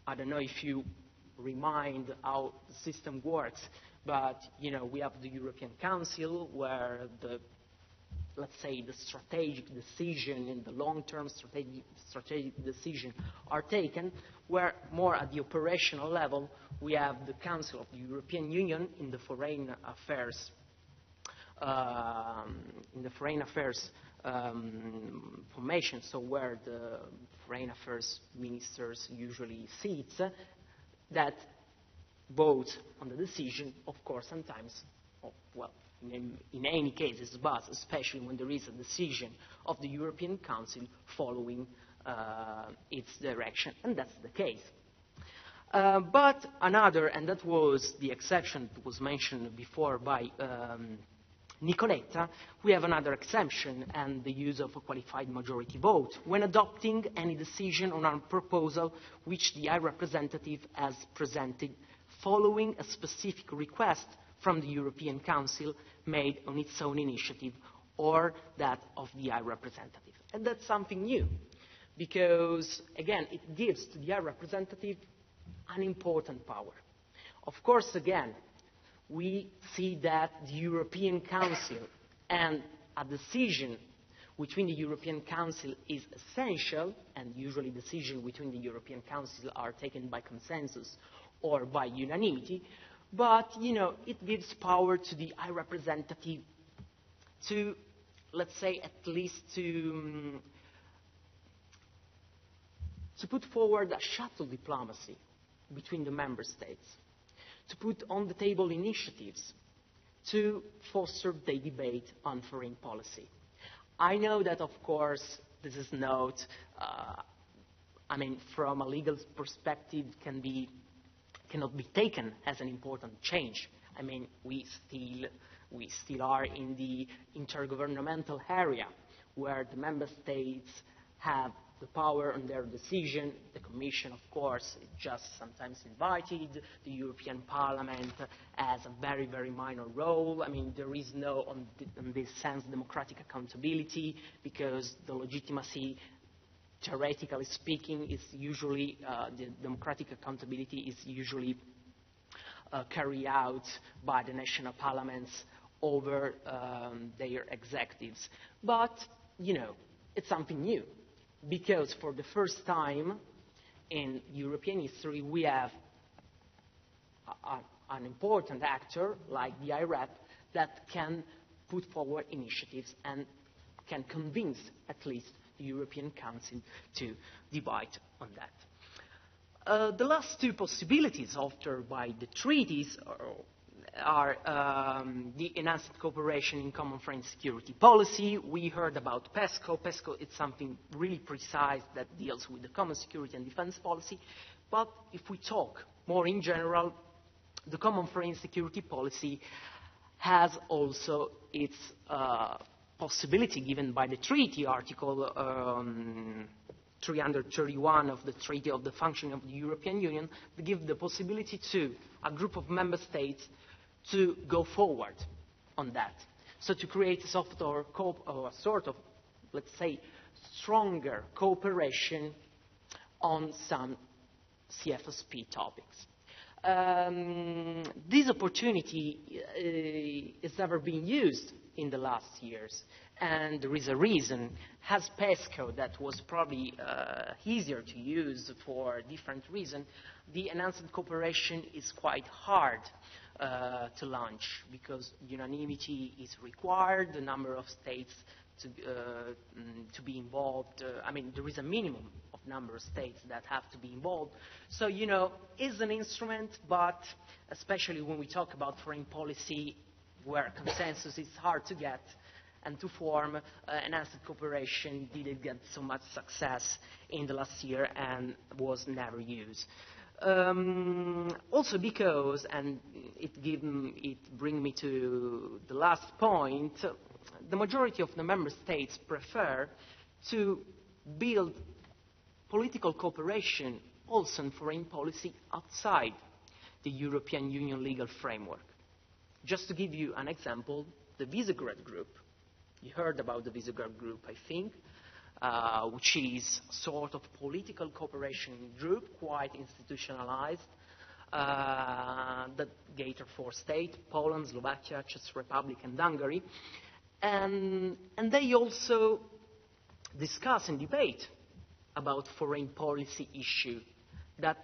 I don't know if you remind how the system works, but we have the European Council where let's say the strategic decision and the long-term strategic decision are taken, where more at the operational level we have the Council of the European Union in the foreign affairs formation, so where the foreign affairs ministers usually sit, that vote on the decision, of course, sometimes, in any cases, but especially when there is a decision of the European Council following its direction, and that's the case. But another, and that was the exception that was mentioned before by Nicoletta, we have another exemption, and the use of a qualified majority vote when adopting any decision on a proposal which the High Representative has presented following a specific request from the European Council made on its own initiative or that of the High Representative. And that's something new, because, again, it gives to the High Representative an important power. Of course, again, we see that the European Council and a decision between the European Council is essential, and usually decisions between the European Council are taken by consensus or by unanimity, but, it gives power to the High Representative to, let's say, at least to put forward a shuttle diplomacy between the member states, to put on the table initiatives to foster the debate on foreign policy. I know that, of course, this is not, from a legal perspective, cannot be taken as an important change. We still are in the intergovernmental area where the member states have the power on their decision. The Commission, of course, is just sometimes invited. The European Parliament has a very, very minor role. There is no, in this sense, democratic accountability, because the legitimacy, theoretically speaking, is usually, the democratic accountability is usually carried out by the national parliaments over their executives. But, it's something new, because for the first time in European history we have an important actor like the IREP that can put forward initiatives and can convince at least the European Council to divide on that. The last two possibilities offered by the treaties are the enhanced cooperation in common foreign security policy. We heard about PESCO. PESCO is something really precise that deals with the common security and defense policy. But if we talk more in general, the common foreign security policy has also its possibility given by the treaty, Article 331 of the Treaty of the Functioning of the European Union, to give the possibility to a group of member states to go forward on that. So to create a sort of, let's say, stronger cooperation on some CFSP topics. This opportunity has never been used in the last years, and there is a reason. As PESCO, that was probably easier to use for different reasons, the enhanced cooperation is quite hard to launch because unanimity is required, the number of states to be involved. I mean, there is a minimum of number of states that have to be involved. So, it's an instrument, but especially when we talk about foreign policy, where consensus is hard to get and to form, enhanced cooperation didn't get so much success in the last year and was never used. Also because, and it brings me to the last point, the majority of the member states prefer to build political cooperation also in foreign policy outside the European Union legal framework. Just to give you an example, the Visegrad Group, you heard about the Visegrad Group, I think, which is a sort of political cooperation group, quite institutionalized, that gathered 4 states, Poland, Slovakia, Czech Republic, and Hungary. And they also discuss and debate about foreign policy issue that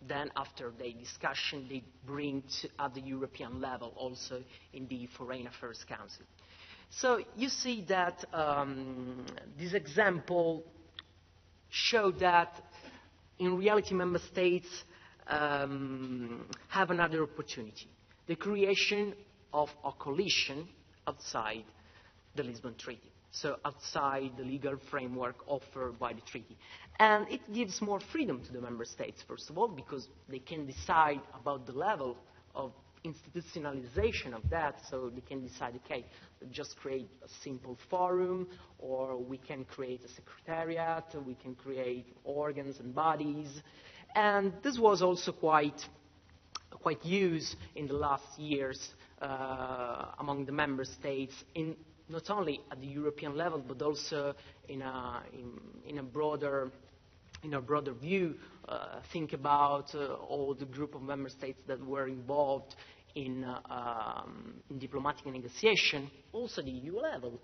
then after the discussion they bring to, at the European level also in the Foreign Affairs Council. So you see that this example showed that in reality member states have another opportunity, the creation of a coalition outside the Lisbon Treaty, so outside the legal framework offered by the treaty. And it gives more freedom to the member states, first of all, because they can decide about the level of institutionalization of that, so they can decide, okay, just create a simple forum, or we can create a secretariat, or we can create organs and bodies. And this was also quite used in the last years among the member states, in not only at the European level, but also in a broader view. Think about all the group of member states that were involved in diplomatic negotiation, also the EU level.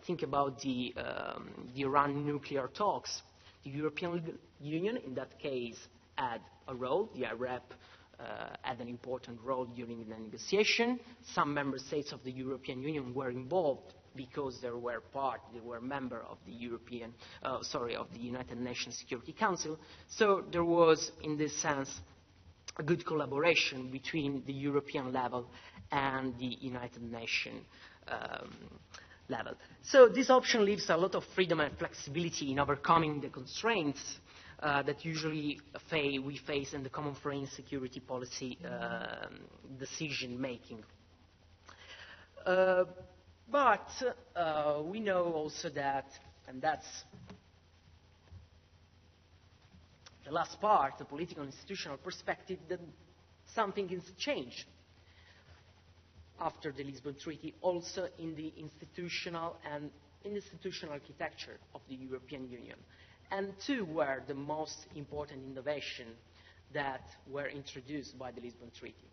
Think about the Iran nuclear talks. The European Union, in that case, had a role. The IREP had an important role during the negotiation. Some member states of the European Union were involved because they were member of the of the United Nations Security Council. So there was, in this sense, a good collaboration between the European level and the United Nations level. So this option leaves a lot of freedom and flexibility in overcoming the constraints that usually we face in the common foreign security policy decision making. But we know also that, and that's the last part, the political institutional perspective, that something has changed after the Lisbon Treaty, also in the institutional and institutional architecture of the European Union. And 2 were the most important innovations that were introduced by the Lisbon Treaty.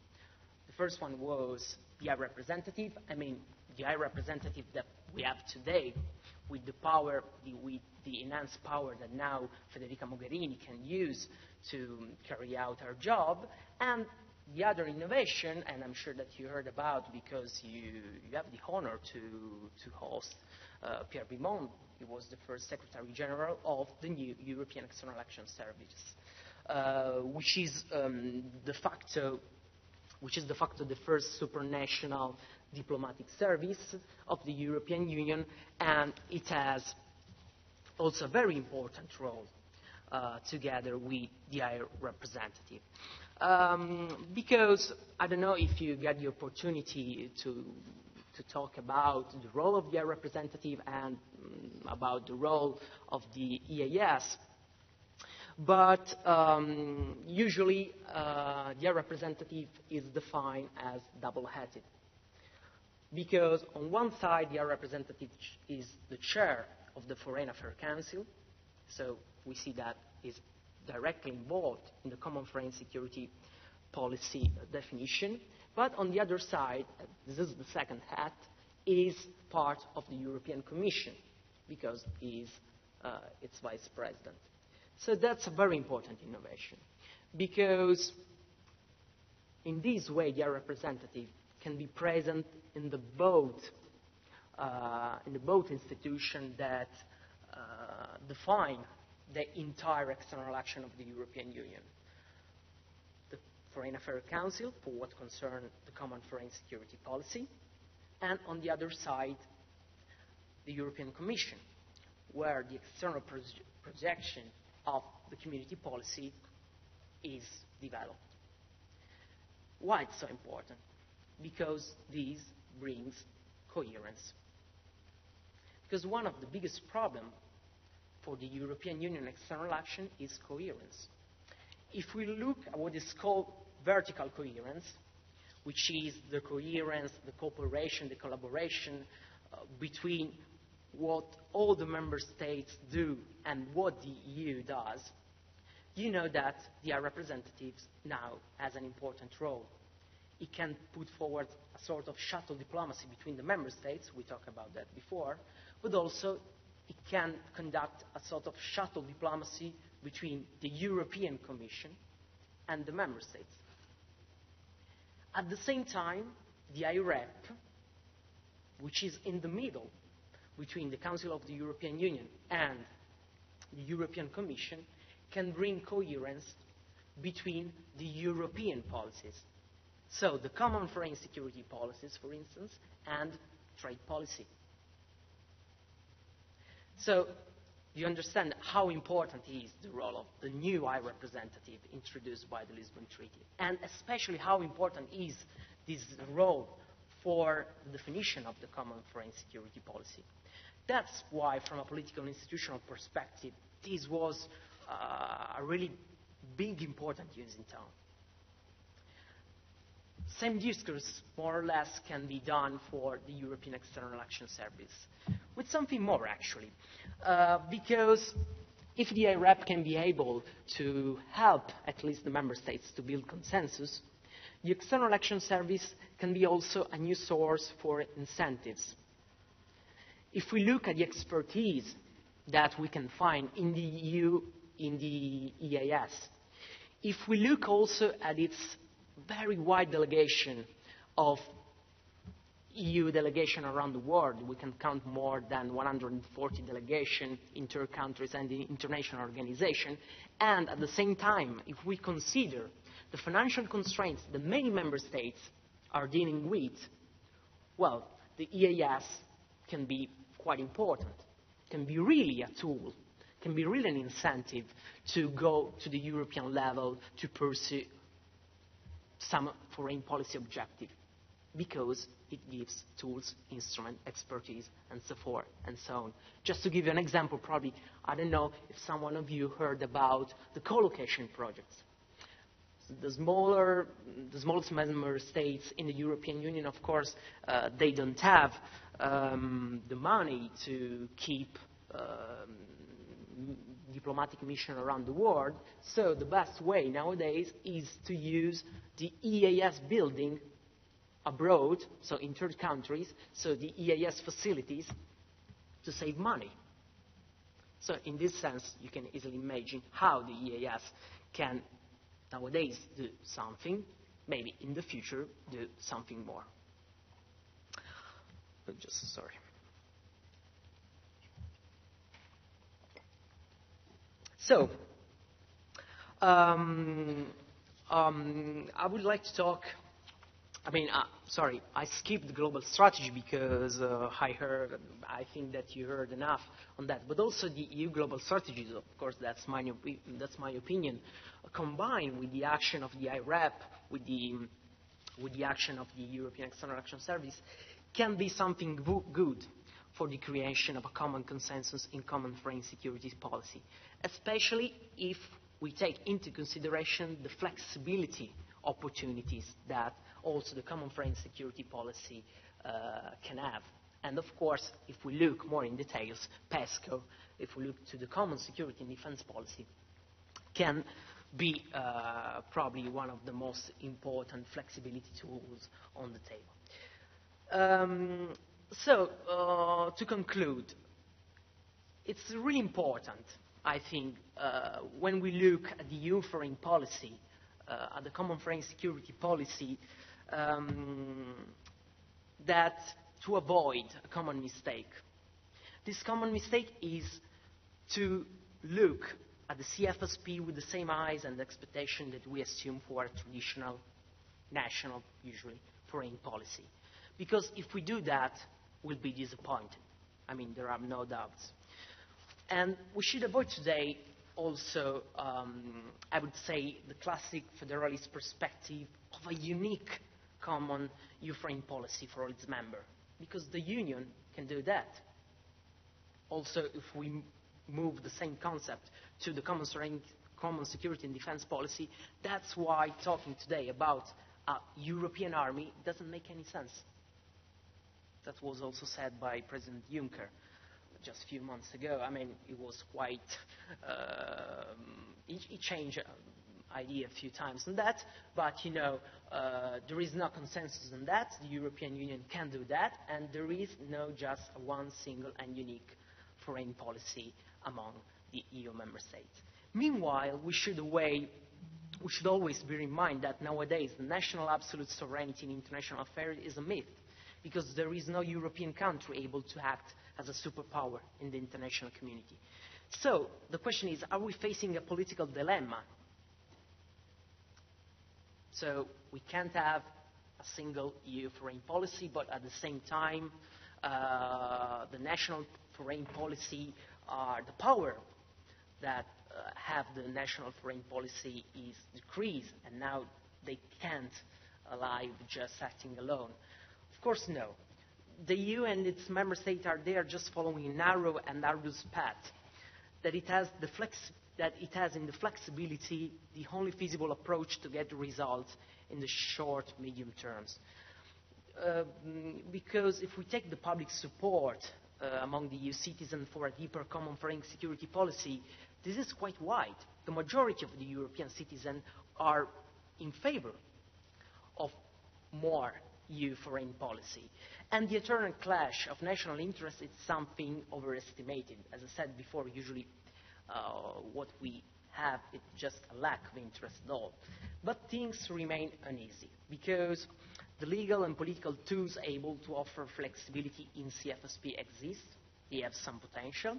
The first one was the High Representative. I mean, the High Representative that we have today, with the power, with the enhanced power that now Federica Mogherini can use to carry out her job. And the other innovation, and I'm sure that you heard about because you have the honor to host Pierre Vimont. He was the first Secretary General of the new European External Action Service, which is de facto the first supranational diplomatic service of the European Union, and it has also a very important role together with the High Representative. Because I don't know if you get the opportunity to talk about the role of the High Representative and about the role of the EAS, but usually the High Representative is defined as double-headed. Because on one side, the High Representative is the chair of the Foreign Affairs Council, so we see that is directly involved in the common foreign security policy definition. But on the other side, this is the second hat, is part of the European Commission, because he is its vice president. So that's a very important innovation, because in this way, the High Representative can be present in the both institutions that define the entire external action of the European Union. The Foreign Affairs Council, for what concerns the common foreign security policy, and on the other side, the European Commission, where the external projection of the community policy is developed. Why it's so important? Because this brings coherence. Because one of the biggest problems for the European Union external action is coherence. If we look at what is called vertical coherence, which is the coherence, the cooperation, the collaboration between what all the member states do and what the EU does, you know that the High Representative now has an important role. It can put forward a sort of shuttle diplomacy between the member states, we talked about that before, but also it can conduct a sort of shuttle diplomacy between the European Commission and the member states. At the same time, the IREP, which is in the middle between the Council of the European Union and the European Commission, can bring coherence between the European policies. So the common foreign security policies, for instance, and trade policy. So you understand how important is the role of the new High Representative introduced by the Lisbon Treaty, and especially how important is this role for the definition of the common foreign security policy. That's why, from a political and institutional perspective, this was a really big, important news in town. Same discourse, more or less, can be done for the European External Action Service, with something more, actually. Because if the IREP can be able to help at least the member states to build consensus, the External Action Service can be also a new source for incentives. If we look at the expertise that we can find in the EU, in the EAS, if we look also at its very wide delegation of EU delegation around the world, we can count more than 140 delegations, inter-countries and international organizations, and at the same time, if we consider the financial constraints that many member states are dealing with, well, the EAS can be quite important, can be really a tool, can be really an incentive to go to the European level to pursue some foreign policy objective, because it gives tools, instruments, expertise, and so forth and so on. Just to give you an example, probably, I don't know if someone of you heard about the co-location projects. The smallest member states in the European Union, of course, they don't have the money to keep diplomatic mission around the world, so the best way nowadays is to use the EAS building abroad, so in third countries, so the EAS facilities, to save money. So in this sense, you can easily imagine how the EAS can nowadays do something, maybe in the future do something more. Sorry. So, I would like to talk, sorry, I skipped the global strategy because I think that you heard enough on that, but also the EU global strategies, of course, that's my opinion, combined with the action of the IREP, with the action of the European External Action Service, can be something good for the creation of a common consensus in common foreign security policy, especially if we take into consideration the flexibility opportunities that also the common foreign security policy can have. And of course, if we look more in details, PESCO, if we look to the common security and defense policy, can be probably one of the most important flexibility tools on the table. To conclude, it's really important, I think, when we look at the EU foreign policy, at the common foreign security policy, that to avoid a common mistake. This common mistake is to look at the CFSP with the same eyes and expectation that we assume for a traditional, national, usually, foreign policy. Because if we do that, we'll be disappointed. I mean, there are no doubts. And we should avoid today also, I would say, the classic federalist perspective of a unique common EU foreign policy for all its members, because the Union can do that. Also, if we move the same concept to the common security and defense policy, that's why talking today about a European army doesn't make any sense. That was also said by President Juncker just a few months ago. I mean, it was quite, he changed idea a few times on that, but you know, there is no consensus on that. The European Union can do that, and there is no just one single and unique foreign policy among the EU member states. Meanwhile, we should always bear in mind that nowadays the national absolute sovereignty in international affairs is a myth, because there is no European country able to act as a superpower in the international community. So the question is, are we facing a political dilemma? So we can't have a single EU foreign policy, but at the same time, the national foreign policy, the power that have the national foreign policy is decreased, and now they can't alive just acting alone. Of course, no. The EU and its member states are there just following a narrow and arduous path that it has in the flexibility the only feasible approach to get results in the short, medium terms. Because if we take the public support among the EU citizens for a deeper common foreign security policy, this is quite wide. The majority of the European citizens are in favor of more EU foreign policy. And the eternal clash of national interests is something overestimated. As I said before, usually what we have is just a lack of interest at all. But things remain uneasy, because the legal and political tools able to offer flexibility in CFSP exist. They have some potential.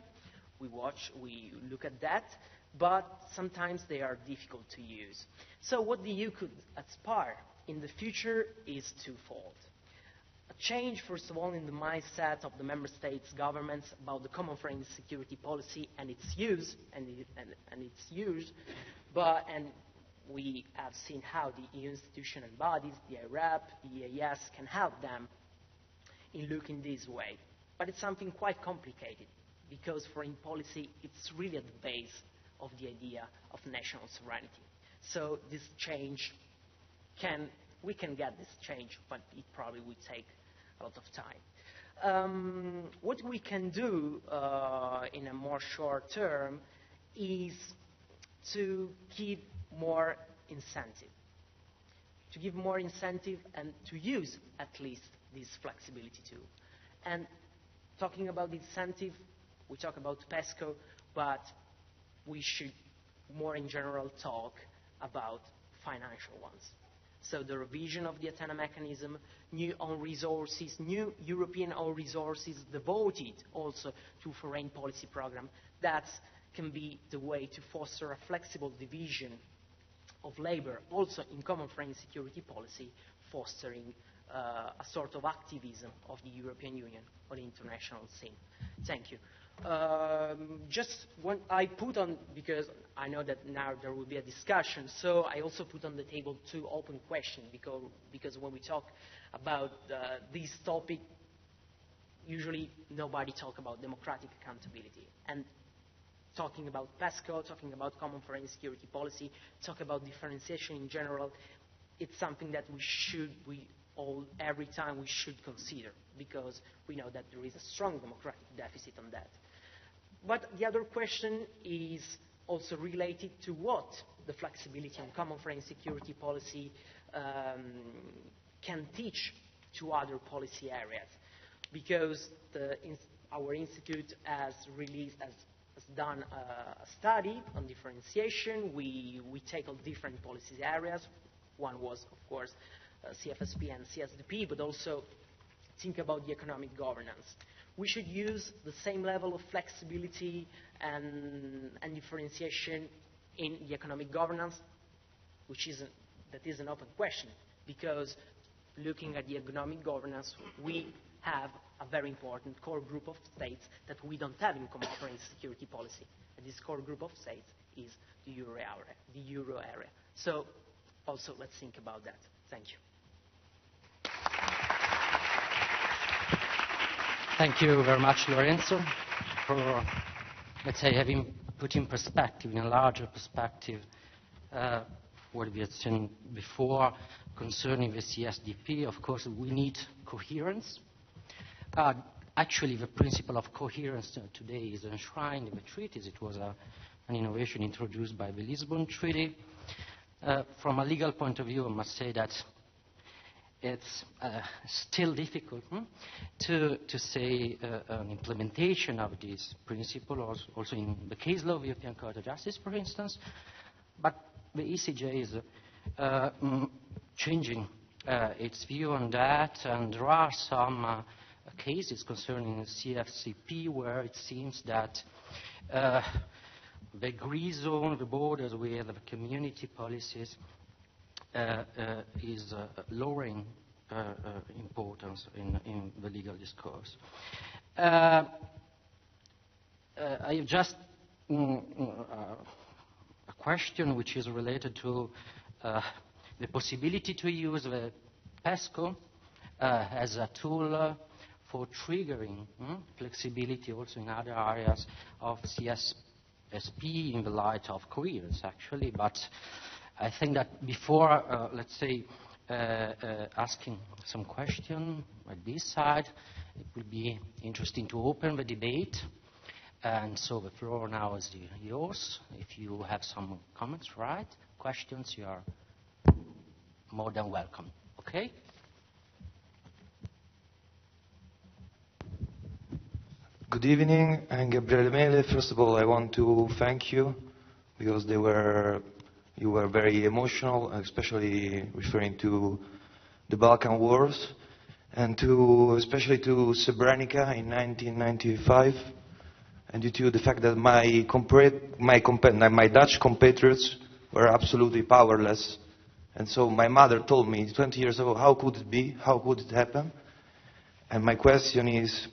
We look at that, but sometimes they are difficult to use. So what the EU could aspire in the future is twofold. A change, first of all, in the mindset of the member states' governments about the common foreign security policy and its use, and we have seen how the EU institutions and bodies, the IREP, the EAS, can help them in looking this way. But it's something quite complicated, because foreign policy, it's really at the base of the idea of national sovereignty. So this change we can get this change, but it probably would take a lot of time. What we can do in a more short term is to give more incentive. to give more incentive and to use at least this flexibility tool. And talking about incentive, we talk about PESCO, but we should more in general talk about financial ones. So the revision of the Athena mechanism, new own resources, new European own resources devoted also to foreign policy program. That can be the way to foster a flexible division of labor, also in common foreign security policy, fostering a sort of activism of the European Union on the international scene. Thank you. Just one I put on, because I know that now there will be a discussion, so I also put on the table two open questions, because when we talk about this topic, usually nobody talks about democratic accountability. And talking about PESCO, talking about common foreign security policy, talk about differentiation in general, it's something that every time we should consider, because we know that there is a strong democratic deficit on that. But the other question is also related to what the flexibility in common foreign security policy can teach to other policy areas. Because our institute has done a study on differentiation. We tackled different policy areas. One was, of course, CFSP and CSDP, but also think about the economic governance. We should use the same level of flexibility and differentiation in the economic governance, that is an open question, because looking at the economic governance, we have a very important core group of states that we don't have in common foreign security policy. And this core group of states is the euro area. So also let's think about that. Thank you. Thank you very much, Lorenzo, for, let's say, having put in perspective, in a larger perspective, what we had seen before concerning the CSDP. Of course, we need coherence. Actually, the principle of coherence today is enshrined in the treaties. It was an innovation introduced by the Lisbon Treaty. From a legal point of view, I must say that it's still difficult to say an implementation of this principle, also in the case law of the European Court of Justice, for instance. But the ECJ is changing its view on that, and there are some cases concerning CFCP where it seems that the gray zone, the borders with the community policies, is lowering importance in the legal discourse. I have just a question which is related to the possibility to use the PESCO as a tool for triggering flexibility also in other areas of CSSP in the light of coherence, actually. But I think that before, let's say, asking some question at this side, it would be interesting to open the debate. And so the floor now is yours. If you have some comments, right? Questions, you are more than welcome. Okay? Good evening. I'm Gabriele Mele. First of all, I want to thank you because you were very emotional, especially referring to the Balkan Wars, and especially to Srebrenica in 1995, and due to the fact that my Dutch compatriots were absolutely powerless. And so my mother told me 20 years ago, how could it be? How could it happen? And my question is,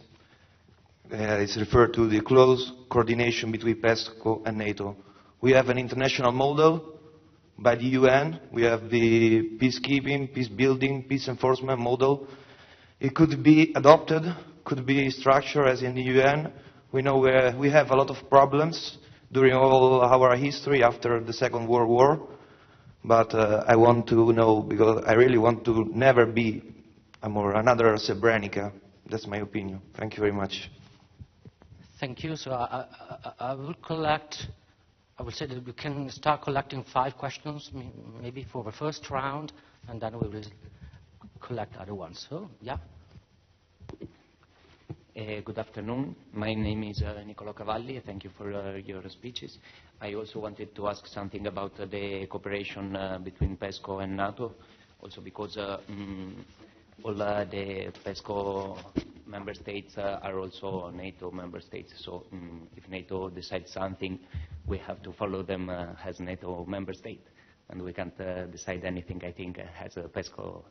it's referred to the close coordination between PESCO and NATO. We have an international model by the UN. We have the peacekeeping, peace building, peace enforcement model. It could be adopted, could be structured as in the UN. We know we have a lot of problems during all our history after the Second World War. But I want to know, because I really want to never be another Srebrenica. That's my opinion. Thank you very much. Thank you. So I will collect, I will say that we can start collecting 5 questions, maybe for the first round, and then we will collect other ones. So, yeah. Good afternoon. My name is Niccolo Cavalli. Thank you for your speeches. I also wanted to ask something about the cooperation between PESCO and NATO, also because all the PESCO member states are also NATO member states. So if NATO decides something, we have to follow them as NATO member state. And we can't decide anything, I think, as a PESCO.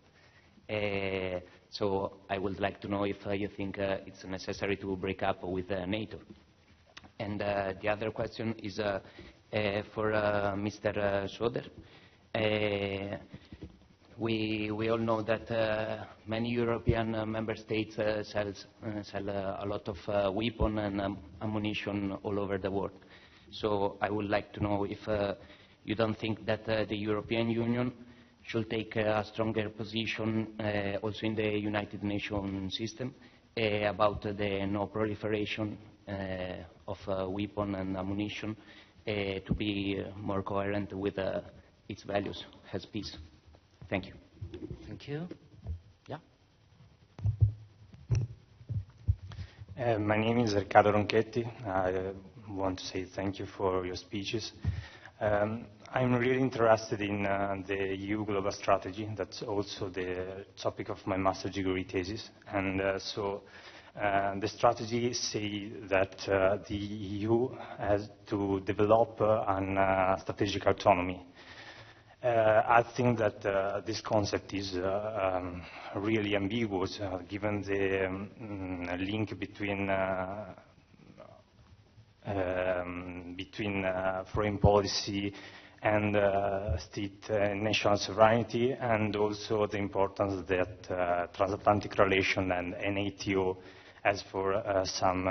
So I would like to know if you think it's necessary to break up with NATO. And the other question is for Mr. Schroeder. We all know that many European member states sell a lot of weapons and ammunition all over the world. So I would like to know if you don't think that the European Union should take a stronger position also in the United Nations system about the no proliferation of weapons and ammunition to be more coherent with its values as peace. Thank you. Thank you. Yeah. My name is Riccardo Ronchetti. I want to say thank you for your speeches. I'm really interested in the EU global strategy. That's also the topic of my master's degree thesis. And so the strategy says that the EU has to develop a strategic autonomy. I think that this concept is really ambiguous, given the link between foreign policy and state national sovereignty, and also the importance that transatlantic relation and NATO has for some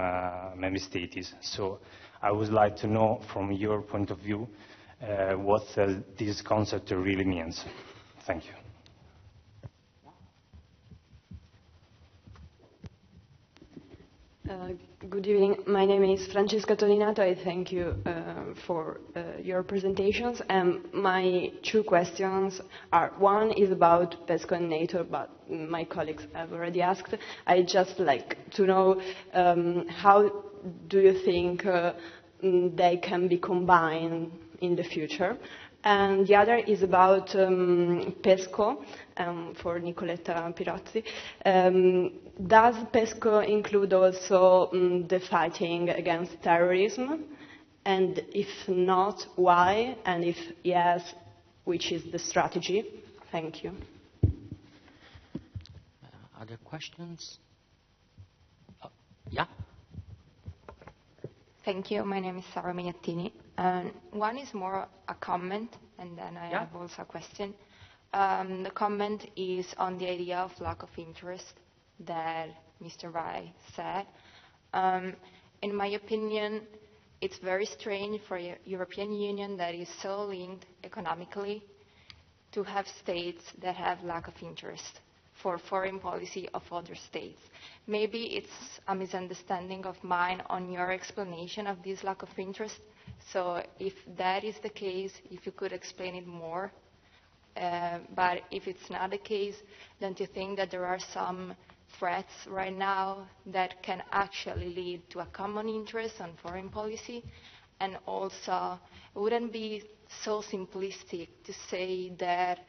member states. So I would like to know from your point of view what this concept really means. Thank you. Good evening. My name is Francesca Tolinato. I thank you for your presentations. My two questions are, one is about PESCO and NATO, but my colleagues have already asked. I'd just like to know how do you think they can be combined in the future? And the other is about PESCO, for Nicoletta Pirozzi. Does PESCO include also the fighting against terrorism? And if not, why? And if yes, which is the strategy? Thank you. Other questions? Yeah. Thank you. My name is Sara Mignatini. One is more a comment, and then I have also a question. The comment is on the idea of lack of interest that Mr. Rai said. In my opinion, it's very strange for a European Union that is so linked economically to have states that have lack of interest for foreign policy of other states. Maybe it's a misunderstanding of mine on your explanation of this lack of interest. So if that is the case, if you could explain it more. But if it's not the case, don't you think that there are some threats right now that can actually lead to a common interest on foreign policy? And also, it wouldn't be so simplistic to say that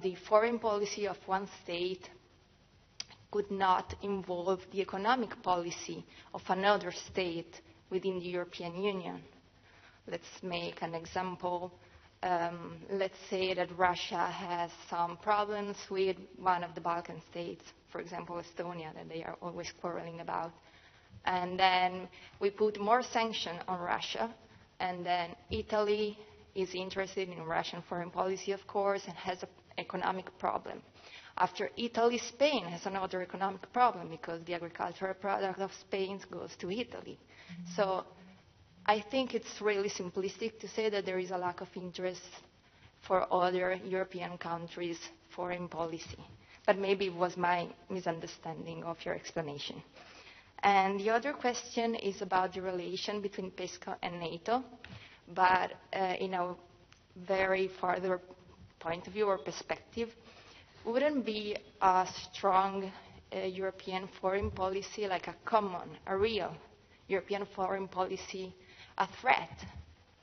the foreign policy of one state could not involve the economic policy of another state within the European Union. Let's make an example. Let's say that Russia has some problems with one of the Balkan states, for example, Estonia, that they are always quarreling about. And then we put more sanctions on Russia, and then Italy is interested in Russian foreign policy, of course, and has an economic problem. After Italy, Spain has another economic problem because the agricultural product of Spain goes to Italy. Mm-hmm. So I think it's really simplistic to say that there is a lack of interest for other European countries' foreign policy. But maybe it was my misunderstanding of your explanation. And the other question is about the relation between PESCO and NATO, but in a very farther point of view or perspective. wouldn't be a strong European foreign policy, like a common, a real European foreign policy, a threat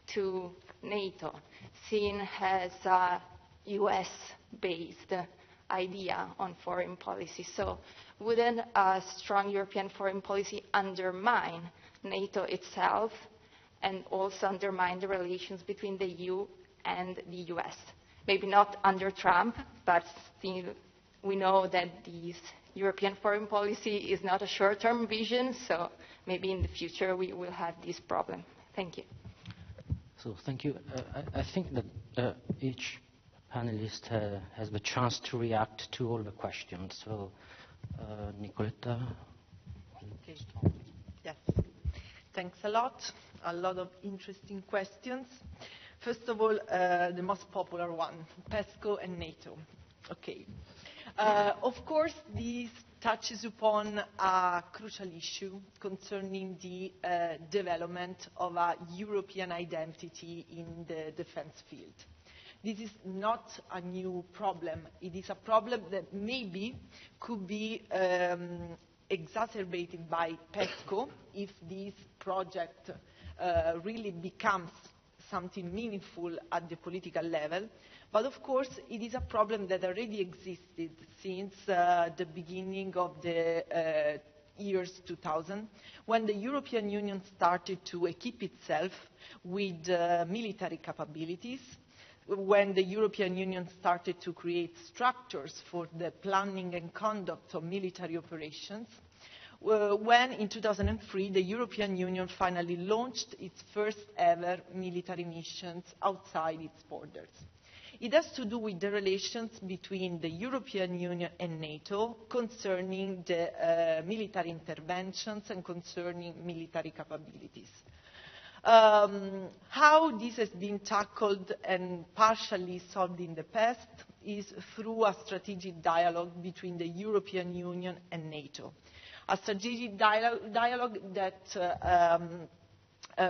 to NATO, seen as a US-based idea on foreign policy? So wouldn't a strong European foreign policy undermine NATO itself and also undermine the relations between the EU and the US? Maybe not under Trump, but still we know that this European foreign policy is not a short-term vision, so maybe in the future we will have this problem. Thank you. So thank you. I think that each panelist has the chance to react to all the questions. So, Nicoletta. Okay. Yes. Thanks a lot. A lot of interesting questions. First of all, the most popular one, PESCO and NATO. Okay. Of course, this touches upon a crucial issue concerning the development of a European identity in the defense field. This is not a new problem. It is a problem that maybe could be exacerbated by PESCO if this project really becomes something meaningful at the political level. But of course, it is a problem that already existed since the beginning of the years 2000, when the European Union started to equip itself with military capabilities, when the European Union started to create structures for the planning and conduct of military operations, when in 2003 the European Union finally launched its first ever military missions outside its borders. It has to do with the relations between the European Union and NATO concerning the military interventions and concerning military capabilities. How this has been tackled and partially solved in the past is through a strategic dialogue between the European Union and NATO. A strategic dialogue that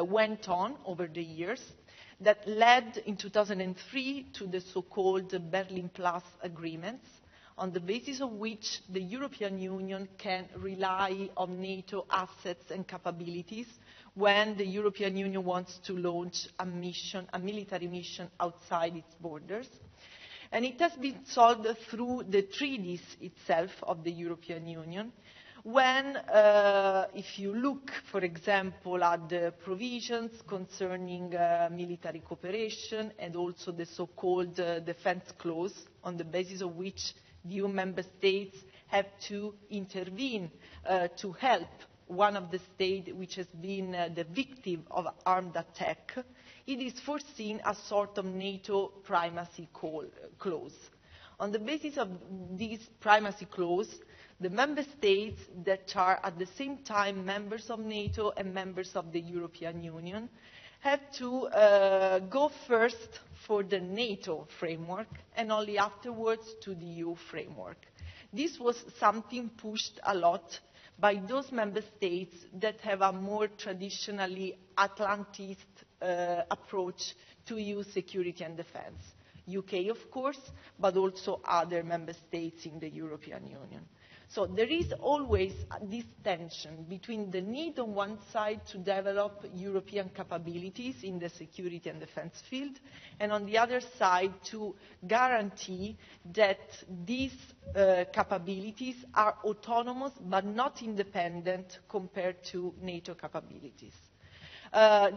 went on over the years, that led in 2003 to the so-called Berlin Plus agreements, on the basis of which the European Union can rely on NATO assets and capabilities when the European Union wants to launch a mission, a military mission outside its borders. And it has been solved through the treaties itself of the European Union, when, if you look, for example, at the provisions concerning military cooperation and also the so-called defense clause, on the basis of which the EU member states have to intervene to help one of the states which has been the victim of armed attack, it is foreseen a sort of NATO primacy clause. On the basis of this primacy clause, the member states that are at the same time members of NATO and members of the European Union have to go first for the NATO framework and only afterwards to the EU framework. This was something pushed a lot by those member states that have a more traditionally Atlantist approach to EU security and defense. UK, of course, but also other member states in the European Union. So there is always this tension between the need on one side to develop European capabilities in the security and defense field, and on the other side to guarantee that these capabilities are autonomous but not independent compared to NATO capabilities.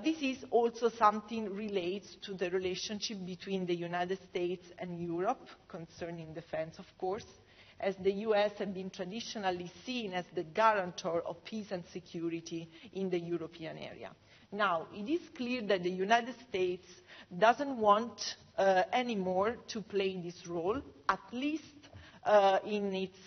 This is also something relates to the relationship between the United States and Europe concerning defense, of course, as the US has been traditionally seen as the guarantor of peace and security in the European area. Now, it is clear that the United States doesn't want anymore to play this role, at least in its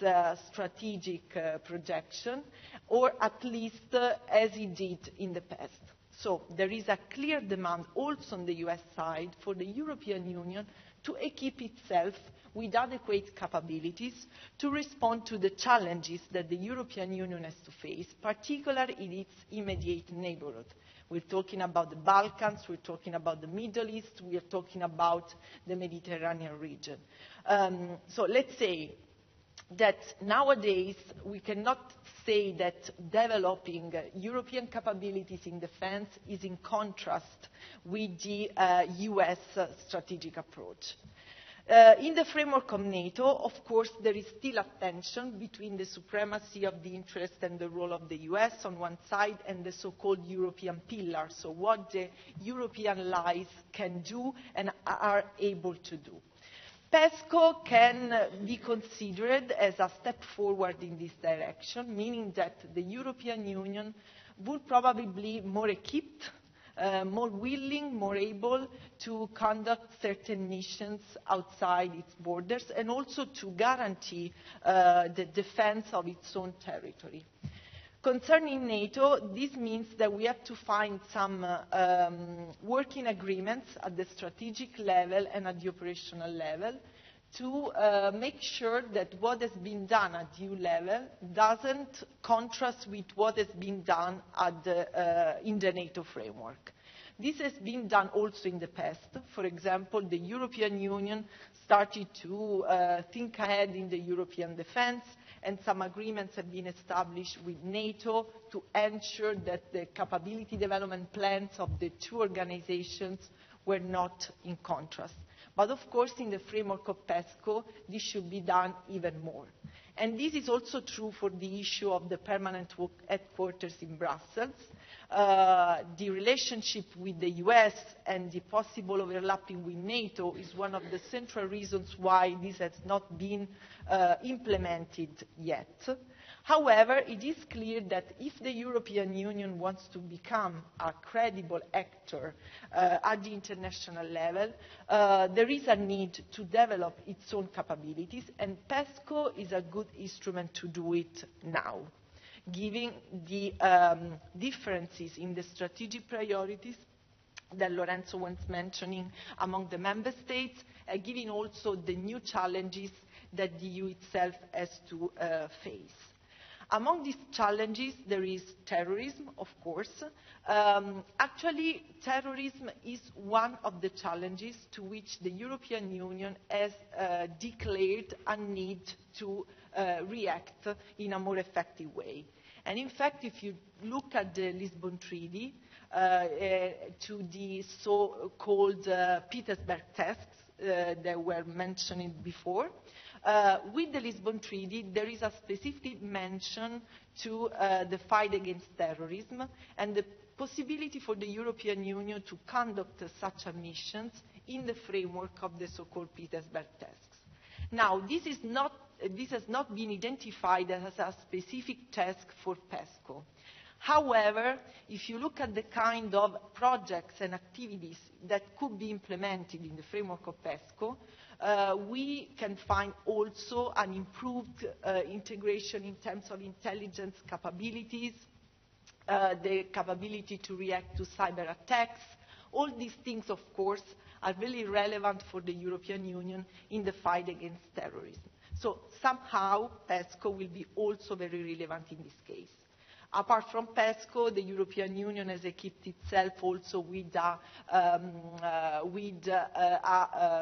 strategic projection, or at least as it did in the past. So there is a clear demand also on the US side for the European Union to equip itself with adequate capabilities to respond to the challenges that the European Union has to face, particularly in its immediate neighbourhood. We're talking about the Balkans, we're talking about the Middle East, we are talking about the Mediterranean region. So let's say that nowadays we cannot say that developing European capabilities in defense is in contrast with the US strategic approach. In the framework of NATO, of course, there is still a tension between the supremacy of the interest and the role of the US on one side and the so-called European pillar, so what the European allies can do and are able to do. PESCO can be considered as a step forward in this direction, meaning that the European Union would probably be more equipped, more willing, more able to conduct certain missions outside its borders and also to guarantee the defense of its own territory. Concerning NATO, this means that we have to find some working agreements at the strategic level and at the operational level to make sure that what has been done at EU level doesn't contrast with what has been done at in the NATO framework. This has been done also in the past. For example, the European Union started to think ahead in the European defense, and some agreements have been established with NATO to ensure that the capability development plans of the two organizations were not in contrast. But of course, in the framework of PESCO, this should be done even more. And this is also true for the issue of the permanent headquarters in Brussels. The relationship with the US and the possible overlapping with NATO is one of the central reasons why this has not been implemented yet. However, it is clear that if the European Union wants to become a credible actor at the international level, there is a need to develop its own capabilities, and PESCO is a good instrument to do it now, given the differences in the strategic priorities that Lorenzo was mentioning among the member states, and given also the new challenges that the EU itself has to face. Among these challenges, there is terrorism, of course. Actually, terrorism is one of the challenges to which the European Union has declared a need to react in a more effective way. And in fact, if you look at the Lisbon Treaty, to the so-called Petersberg tests that were mentioned before, with the Lisbon Treaty, there is a specific mention to the fight against terrorism and the possibility for the European Union to conduct such missions in the framework of the so-called Petersberg tests. Now, this has not been identified as a specific task for PESCO. However, if you look at the kind of projects and activities that could be implemented in the framework of PESCO, we can find also an improved integration in terms of intelligence capabilities, the capability to react to cyber attacks. All these things, of course, are really relevant for the European Union in the fight against terrorism. So somehow PESCO will be also very relevant in this case. Apart from PESCO, the European Union has equipped itself also with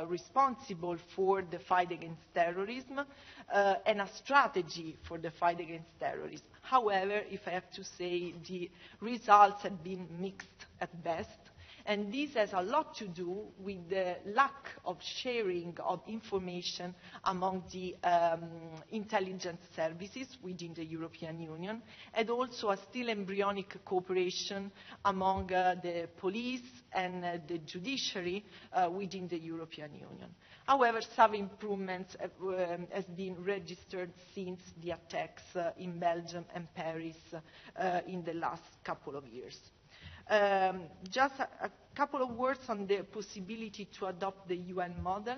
responsible for the fight against terrorism and a strategy for the fight against terrorism. However, if I have to say, the results have been mixed at best. And this has a lot to do with the lack of sharing of information among the intelligence services within the European Union, and also a still embryonic cooperation among the police and the judiciary within the European Union. However, some improvements have been registered since the attacks in Belgium and Paris in the last couple of years. Just a couple of words on the possibility to adopt the UN model.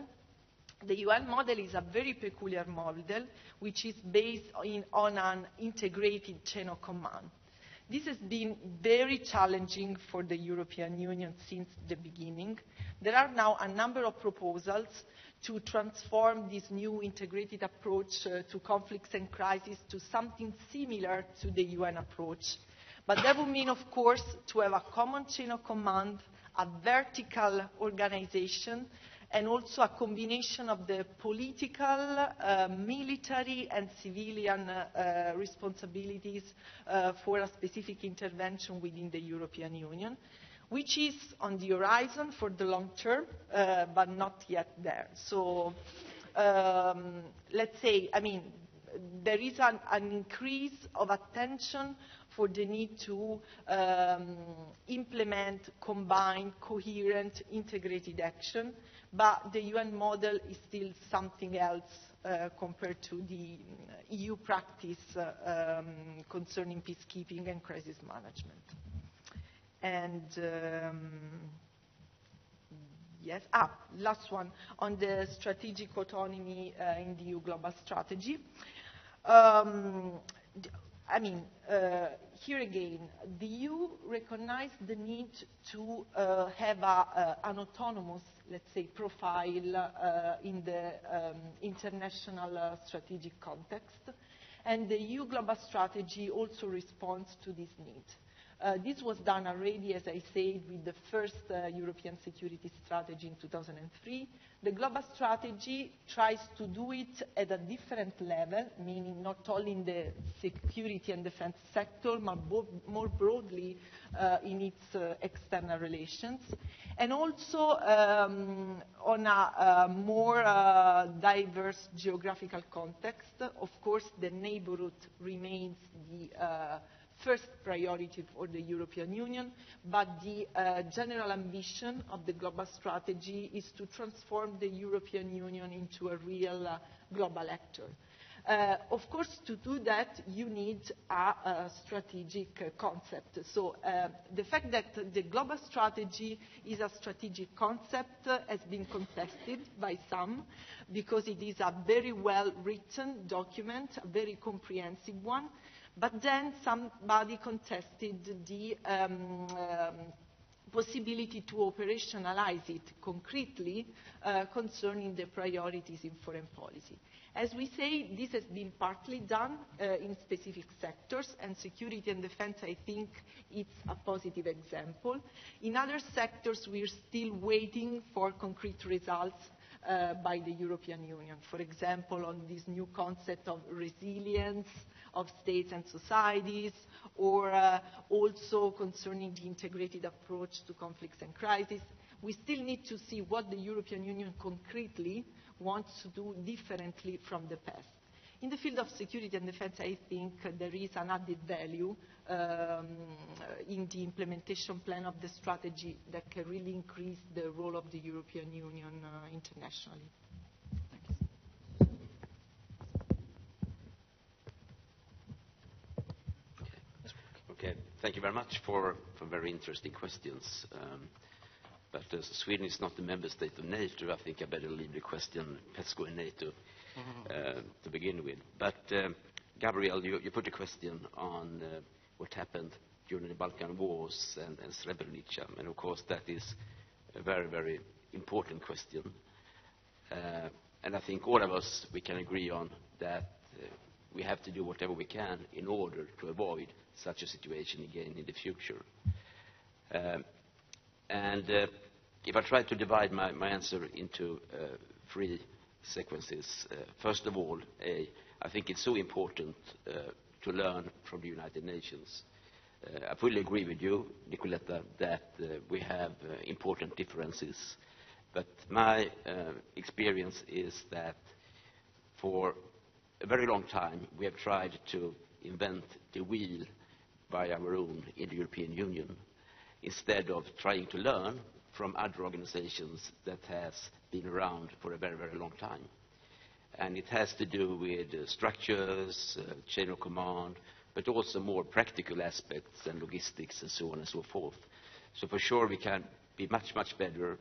The UN model is a very peculiar model which is based on an integrated chain of command. This has been very challenging for the European Union since the beginning. There are now a number of proposals to transform this new integrated approach to conflicts and crises to something similar to the UN approach. But that would mean, of course, to have a common chain of command, a vertical organization, and also a combination of the political, military and civilian responsibilities for a specific intervention within the European Union, which is on the horizon for the long term, but not yet there. So let's say, I mean, there is an increase of attention for the need to implement combined, coherent, integrated action, but the UN model is still something else compared to the EU practice concerning peacekeeping and crisis management. And yes, last one, on the strategic autonomy in the EU global strategy. I mean, here again, the EU recognized the need to have an autonomous, let's say, profile in the international strategic context, and the EU global strategy also responds to this need. This was done already, as I said, with the first European security strategy in 2003. The global strategy tries to do it at a different level, meaning not only in the security and defense sector, but more broadly in its external relations, and also on a more diverse geographical context. Of course, the neighborhood remains the first priority for the European Union, but the general ambition of the global strategy is to transform the European Union into a real global actor. Of course, to do that, you need a strategic concept. So the fact that the global strategy is a strategic concept has been contested by some, because it is a very well-written document, a very comprehensive one. But then somebody contested the possibility to operationalize it concretely concerning the priorities in foreign policy. As we say, this has been partly done in specific sectors, and security and defense, I think, it's a positive example. In other sectors, we're still waiting for concrete results by the European Union. For example, on this new concept of resilience of states and societies, or also concerning the integrated approach to conflicts and crises. We still need to see what the European Union concretely wants to do differently from the past. In the field of security and defense, I think there is an added value in the implementation plan of the strategy that can really increase the role of the European Union internationally. Okay, thank you very much for very interesting questions. But as Sweden is not a member state of NATO, I think I better leave the question PESCO and NATO to begin with. But Gabriel, you put a question on what happened during the Balkan Wars and Srebrenica, and of course that is a very, very important question. And I think all of us, we can agree on that we have to do whatever we can in order to avoid such a situation again in the future. And if I try to divide my answer into three sequences, first of all, I think it's so important to learn from the United Nations. I fully agree with you, Nicoletta, that we have important differences. But my experience is that for a very long time we have tried to invent the wheel by our own in the European Union, instead of trying to learn from other organizations that has been around for a very, very long time. And it has to do with structures, chain of command, but also more practical aspects and logistics and so on and so forth. So for sure we can be much, much better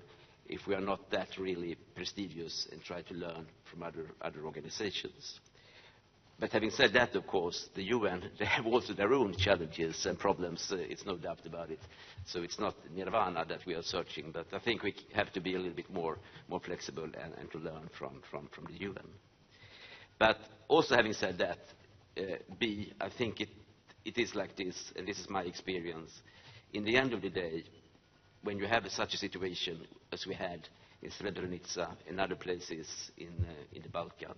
if we are not that really prestigious and try to learn from other organizations. But having said that, of course, the UN, they have also their own challenges and problems, it's no doubt about it. So it's not nirvana that we are searching, but I think we have to be a little bit more flexible and to learn from the UN. But also having said that, I think it is like this, and this is my experience. In the end of the day, when you have such a situation as we had in Srebrenica and other places in the Balkan,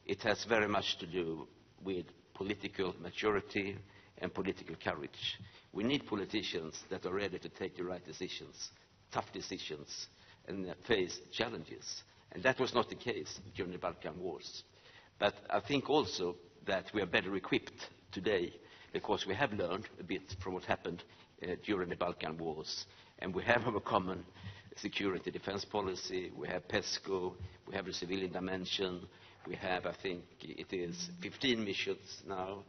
it has very much to do with political maturity and political courage. We need politicians that are ready to take the right decisions, tough decisions, and face challenges. And that was not the case during the Balkan Wars. But I think also that we are better equipped today because we have learned a bit from what happened during the Balkan Wars. And we have our common security defense policy, we have PESCO, we have the civilian dimension, we have, I think it is 15 missions now,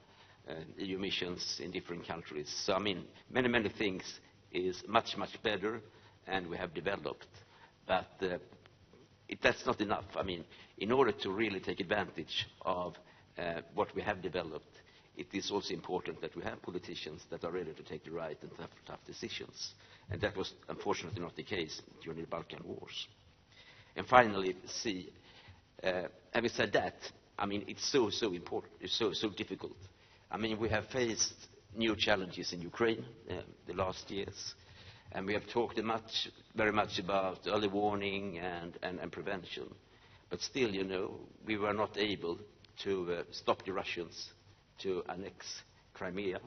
EU missions in different countries. So, I mean, many things is much better, and we have developed. But that's not enough. I mean, in order to really take advantage of what we have developed, it is also important that we have politicians that are ready to take the right and tough decisions. And that was unfortunately not the case during the Balkan Wars. And finally, having said that, I mean, it's so important, it's so difficult. I mean, we have faced new challenges in Ukraine the last years, and we have talked very much about early warning and prevention. But still, you know, we were not able to stop the Russians to annex Crimea.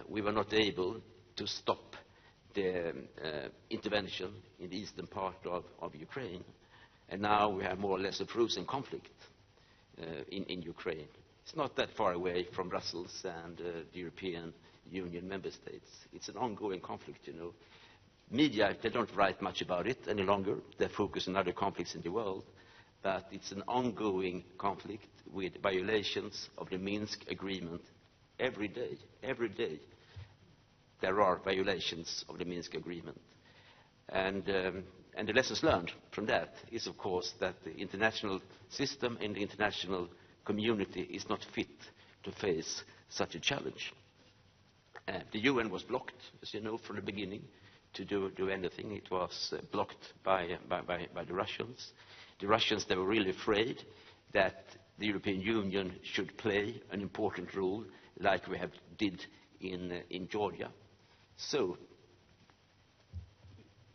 We were not able to stop the intervention in the eastern part of Ukraine. And now we have more or less a frozen conflict in Ukraine. It's not that far away from Brussels and the European Union member states. It's an ongoing conflict, you know. Media, they don't write much about it any longer. They focus on other conflicts in the world. But it's an ongoing conflict with violations of the Minsk agreement every day. Every day there are violations of the Minsk agreement. And the lessons learned from that is, of course, that the international system and the international community is not fit to face such a challenge. The UN was blocked, as you know, from the beginning to do anything. It was blocked by the Russians. The Russians, they were really afraid that the European Union should play an important role like we did in Georgia. So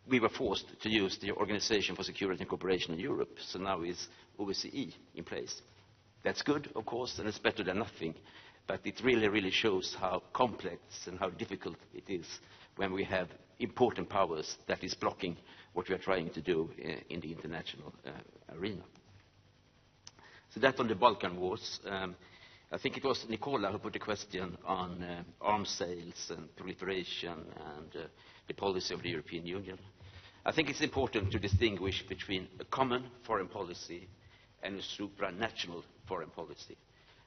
we were forced to use the Organization for Security and Cooperation in Europe, so now is OSCE in place. That's good, of course, and it's better than nothing, but it really shows how complex and how difficult it is when we have important powers that is blocking what we are trying to do in the international arena. So that on the Balkan Wars. I think it was Nicola who put a question on arms sales and proliferation and the policy of the European Union. I think it's important to distinguish between a common foreign policy and a supranational foreign policy.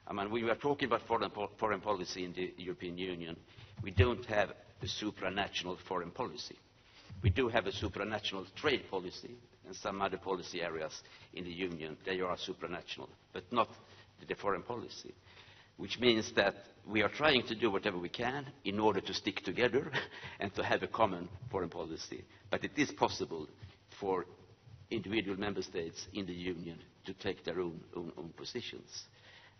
I mean, when we are talking about foreign policy in the European Union, we don't have a supranational foreign policy. We do have a supranational trade policy and some other policy areas in the Union. They are supranational, but not the foreign policy, which means that we are trying to do whatever we can in order to stick together and to have a common foreign policy. But it is possible for individual member states in the Union to take their own positions.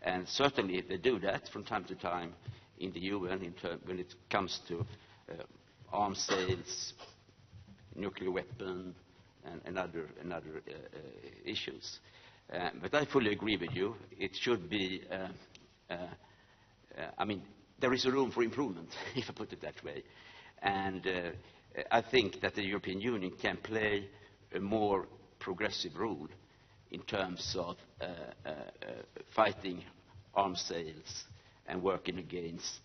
And certainly they do that from time to time in the UN when it comes to arms sales, nuclear weapon, and other issues. But I fully agree with you. It should be, I mean, there is a room for improvement, if I put it that way. And I think that the European Union can play a more progressive role in terms of fighting arms sales and working against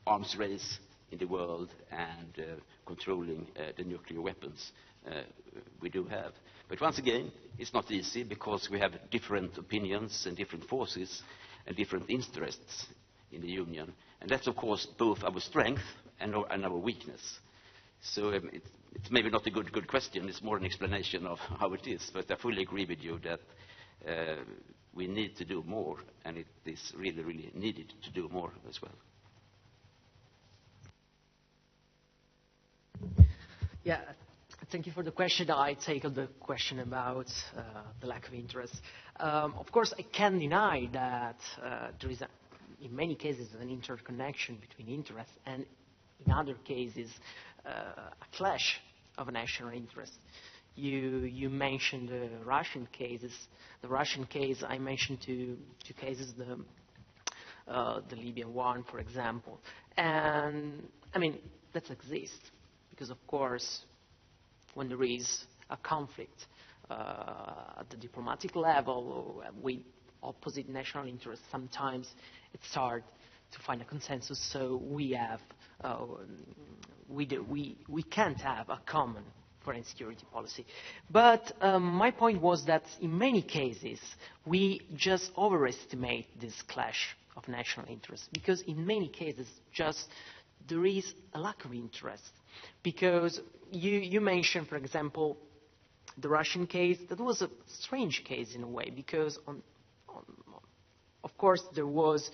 arms race in the world and controlling the nuclear weapons we do have. But once again, it's not easy because we have different opinions and different forces and different interests in the Union. And that's, of course, both our strength and our weakness. So it's maybe not a good question. It's more an explanation of how it is. But I fully agree with you that we need to do more, and it is really, really needed to do more as well. Yeah, thank you for the question. I take up the question about the lack of interest. Of course, I can't deny that there is, in many cases, an interconnection between interests, and in other cases, a clash of national interests. You mentioned the Russian cases. The Russian case, I mentioned two cases, the Libyan one, for example. And, I mean, that exists. Because, of course, when there is a conflict at the diplomatic level or with opposite national interests, sometimes it's hard to find a consensus. So we can't have a common foreign security policy. But my point was that in many cases we just overestimate this clash of national interests, because in many cases just there is a lack of interest. Because you mentioned, for example, the Russian case. That was a strange case in a way, because of course there was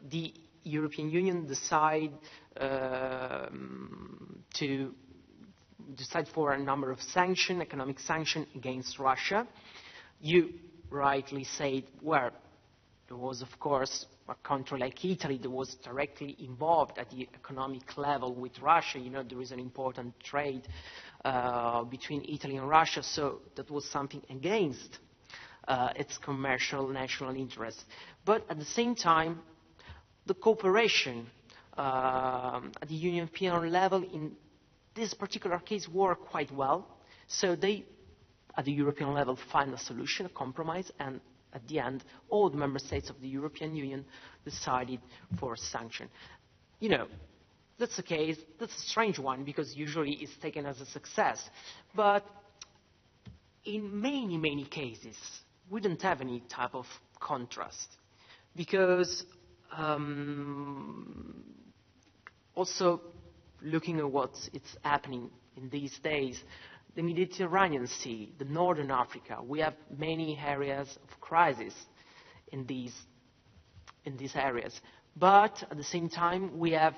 the European Union decide for a number of sanctions, economic sanctions against Russia. You rightly said, well, there was, of course, a country like Italy that was directly involved at the economic level with Russia. You know, there is an important trade between Italy and Russia, so that was something against its commercial national interests. But at the same time, the cooperation at the European level in this particular case worked quite well. So they, at the European level, find a solution, a compromise, and at the end, all the member states of the European Union decided for sanction. You know, that's a case, that's a strange one, because usually it's taken as a success. But in many, many cases, we don't have any type of contrast. Because also looking at what's happening in these days, the Mediterranean Sea, the Northern Africa, we have many areas of crisis in these areas. But at the same time, we have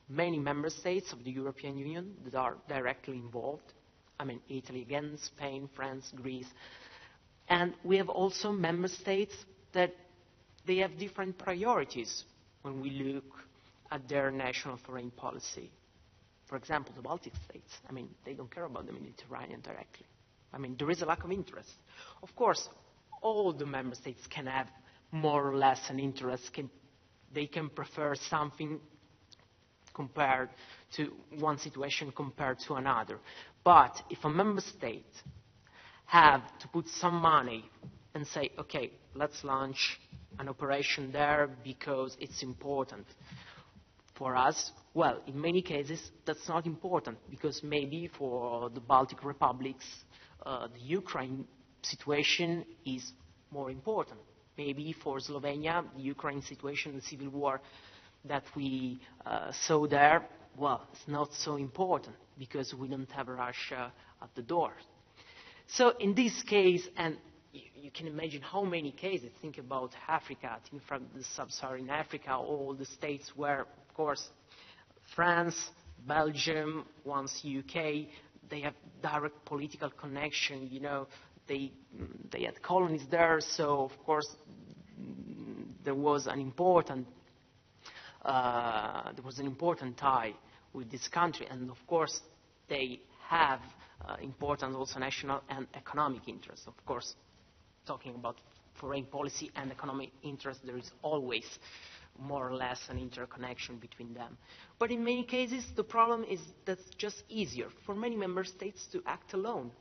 many member states of the European Union that are directly involved. I mean, Italy again, Spain, France, Greece. And we have also member states that they have different priorities when we look at their national foreign policy. For example, the Baltic states, I mean, they don't care about the Mediterranean directly. I mean, there is a lack of interest. Of course, all the member states can have more or less an interest. They can prefer something compared to one situation compared to another. But if a member state have to put some money and say, okay, let's launch an operation there because it's important for us, well, in many cases, that's not important, because maybe for the Baltic republics, the Ukraine situation is more important. Maybe for Slovenia, the Ukraine situation, the civil war that we saw there, well, it's not so important, because we don't have Russia at the door. So in this case, and you can imagine how many cases, think about Africa, think from the sub-Saharan Africa, all the states where, of course, France, Belgium, once UK, they have direct political connection, you know, they had colonies there, so of course there was an important tie with this country, and of course they have important also national and economic interests. Of course, talking about foreign policy and economic interest, there is always more or less an interconnection between them. But in many cases, the problem is that it's just easier for many member states to act alone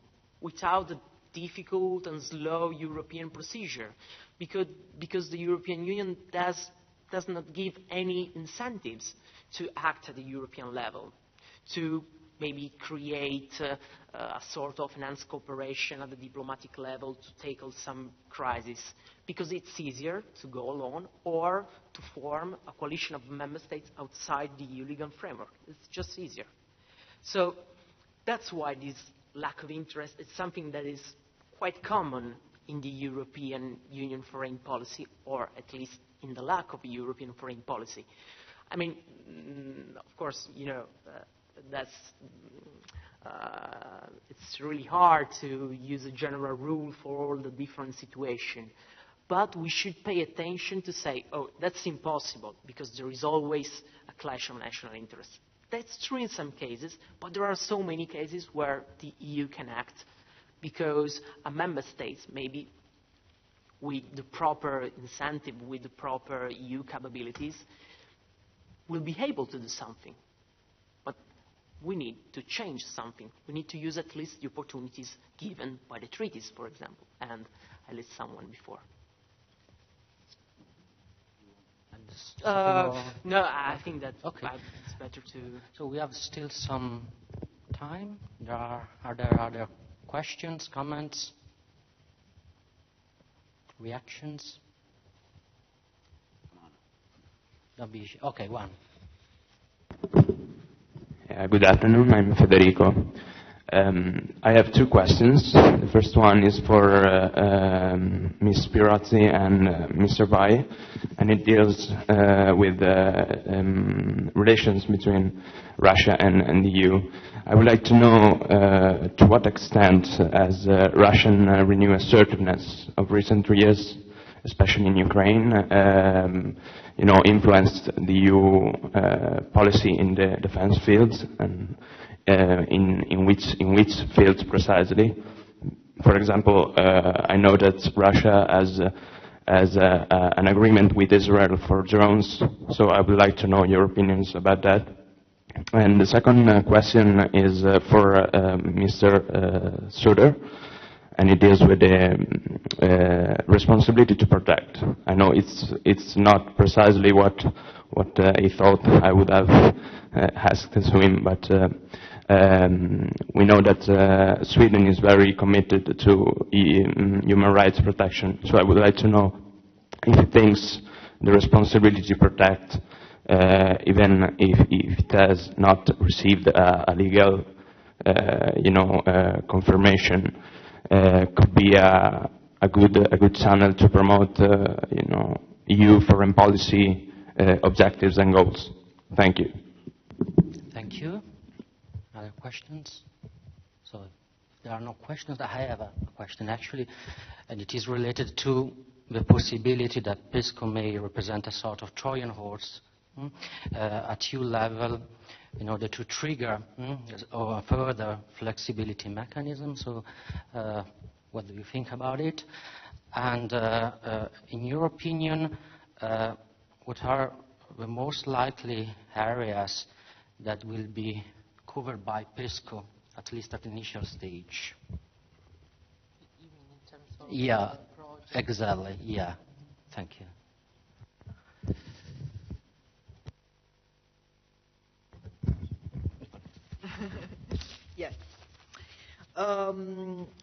without the difficult and slow European procedure, because the European Union does not give any incentives to act at the European level, to maybe create a sort of enhanced cooperation at the diplomatic level to tackle some crisis, because it's easier to go alone or to form a coalition of member states outside the EU legal framework. It's just easier. So that's why this lack of interest is something that is quite common in the European Union foreign policy, or at least in the lack of a European foreign policy. I mean, of course, you know, it's really hard to use a general rule for all the different situations. But we should pay attention to say, oh, that's impossible, because there is always a clash of national interests. That's true in some cases, but there are so many cases where the EU can act, because a member state, maybe with the proper incentive, with the proper EU capabilities, will be able to do something. But we need to change something. We need to use at least the opportunities given by the treaties, for example, and I listed someone before. No, I think that it's better to... So we have still some time. Are there other questions, comments, reactions? Okay, one. Good afternoon, I'm Federico. I have two questions. The first one is for Ms. Pirozzi and Mr. Vai, and it deals with relations between Russia and the EU. I would like to know to what extent has Russian renewed assertiveness of recent years, especially in Ukraine, influenced the EU policy in the defense fields, and in which fields precisely. For example, I know that Russia has an agreement with Israel for drones, so I would like to know your opinions about that. And the second question is for Mr. Suder, and it deals with the responsibility to protect. I know it's not precisely what he thought I would have asked to him, but we know that Sweden is very committed to human rights protection. So I would like to know if he thinks the responsibility to protect, even if it has not received a legal, confirmation, could be a good channel to promote, EU foreign policy objectives and goals. Thank you. Thank you. Other questions? So if there are no questions, I have a question actually, and it is related to the possibility that PESCO may represent a sort of Trojan horse at EU level in order to trigger a further flexibility mechanism. So what do you think about it? And in your opinion, what are the most likely areas that will be covered by PESCO, at least at the initial stage? You mean in terms of yeah, exactly. Yeah. Thank you. Yes.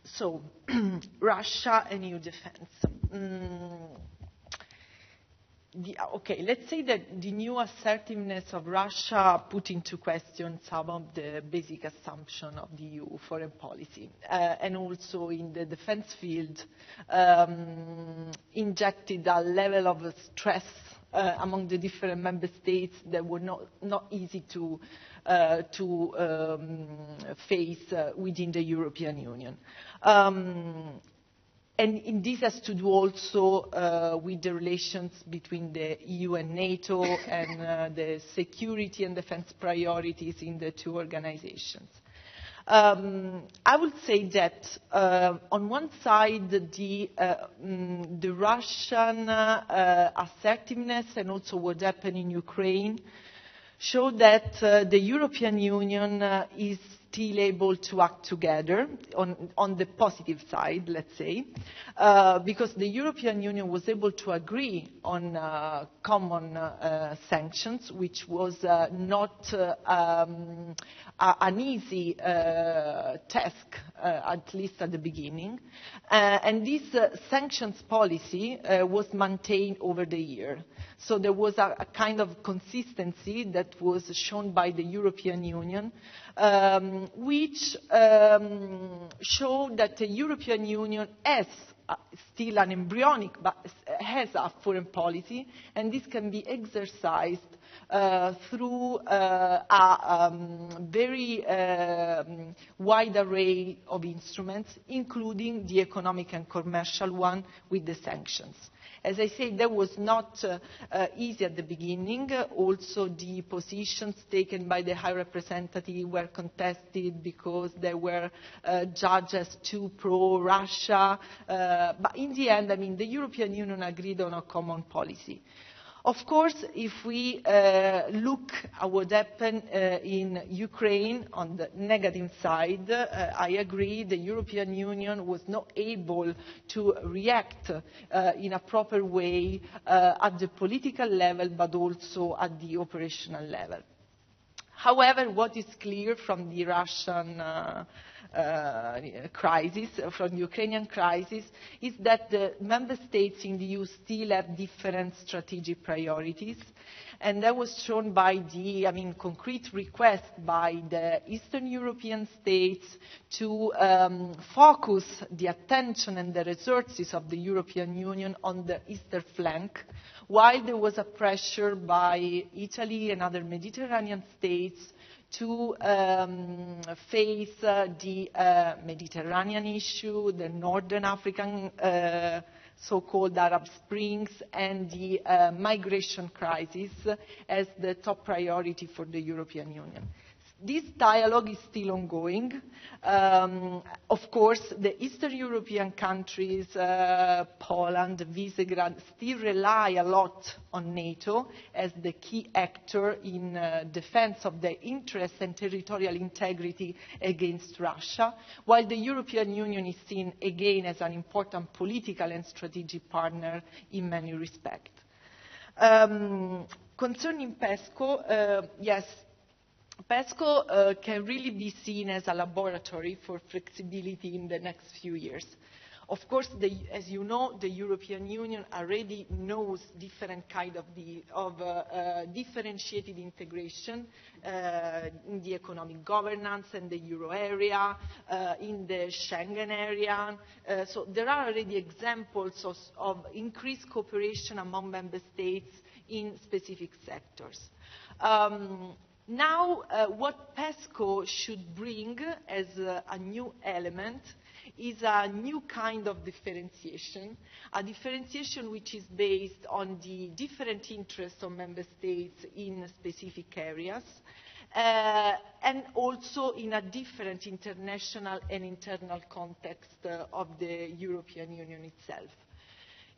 So, Russia and EU defense. Okay, let's say that the new assertiveness of Russia put into question some of the basic assumptions of the EU foreign policy, and also in the defense field injected a level of stress among the different member states that were not easy to face within the European Union. And this has to do also with the relations between the EU and NATO and the security and defense priorities in the two organizations. I would say that on one side, the Russian assertiveness and also what happened in Ukraine show that the European Union is still able to act together on the positive side, let's say, because the European Union was able to agree on common sanctions, which was not an easy task, at least at the beginning. And this sanctions policy was maintained over the year. So there was a kind of consistency that was shown by the European Union, which showed that the European Union has still an embryonic, but has a foreign policy, and this can be exercised through a very wide array of instruments, including the economic and commercial one with the sanctions. As I said, that was not easy at the beginning. Also, the positions taken by the High Representative were contested because they were judged as too pro-Russia. But in the end, I mean, the European Union agreed on a common policy. Of course, if we look at what happened in Ukraine on the negative side, I agree the European Union was not able to react in a proper way at the political level, but also at the operational level. However, what is clear from the Russian crisis, from the Ukrainian crisis, is that the member states in the EU still have different strategic priorities, and that was shown by the, concrete request by the Eastern European states to focus the attention and the resources of the European Union on the eastern flank, while there was a pressure by Italy and other Mediterranean states to face the Mediterranean issue, the Northern African so-called Arab Springs, and the migration crisis as the top priority for the European Union. This dialogue is still ongoing. Of course, the Eastern European countries, Poland, Visegrad, still rely a lot on NATO as the key actor in defense of their interests and territorial integrity against Russia, while the European Union is seen again as an important political and strategic partner in many respects. Concerning PESCO, yes, PESCO can really be seen as a laboratory for flexibility in the next few years. Of course, as you know, the European Union already knows different kind of differentiated integration in the economic governance and the euro area, in the Schengen area. So there are already examples of increased cooperation among member states in specific sectors. Now, what PESCO should bring as a new element is a new kind of differentiation, a differentiation which is based on the different interests of member states in specific areas, and also in a different international and internal context of the European Union itself.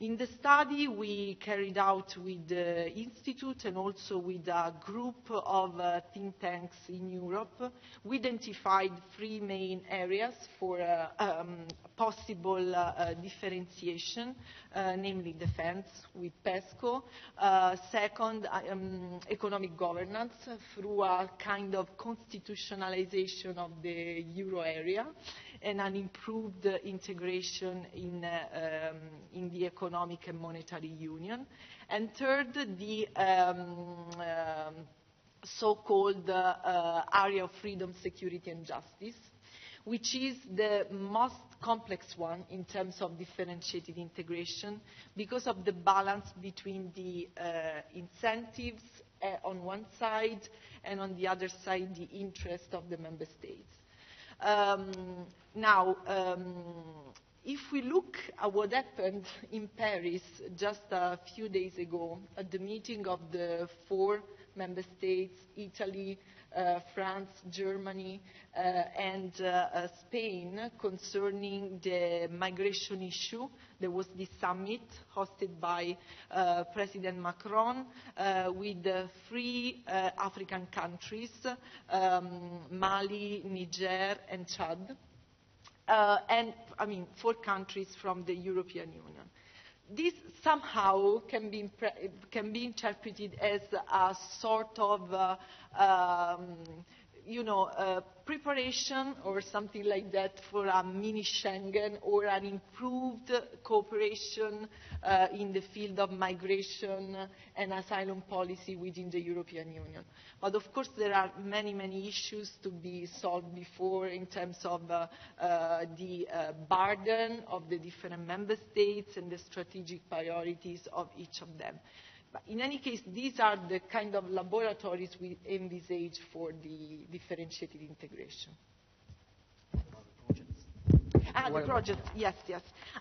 In the study we carried out with the Institute and also with a group of think tanks in Europe, we identified three main areas for possible differentiation, namely defense with PESCO, second, economic governance through a kind of constitutionalization of the euro area, and an improved integration in the economic and monetary union. And third, the so-called area of freedom, security and justice, which is the most complex one in terms of differentiated integration because of the balance between the incentives on one side and on the other side the interest of the member states. Now, if we look at what happened in Paris just a few days ago at the meeting of the four member states, Italy, France, Germany, and Spain, concerning the migration issue, there was this summit hosted by President Macron with three African countries, Mali, Niger, and Chad, and four countries from the European Union. This somehow can be interpreted as a sort of preparation or something like that for a mini Schengen or an improved cooperation in the field of migration and asylum policy within the European Union. But of course there are many, many issues to be solved before in terms of the burden of the different member states and the strategic priorities of each of them. But in any case, these are the kind of laboratories we envisage for the differentiated integration. The project, yes.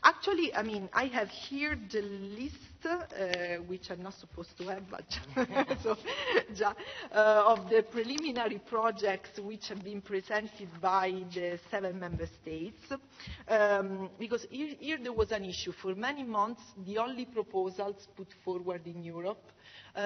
Actually, I mean, I have here the list, which I'm not supposed to have, but of the preliminary projects which have been presented by the 7 member states. Because here there was an issue. For many months, the only proposals put forward in Europe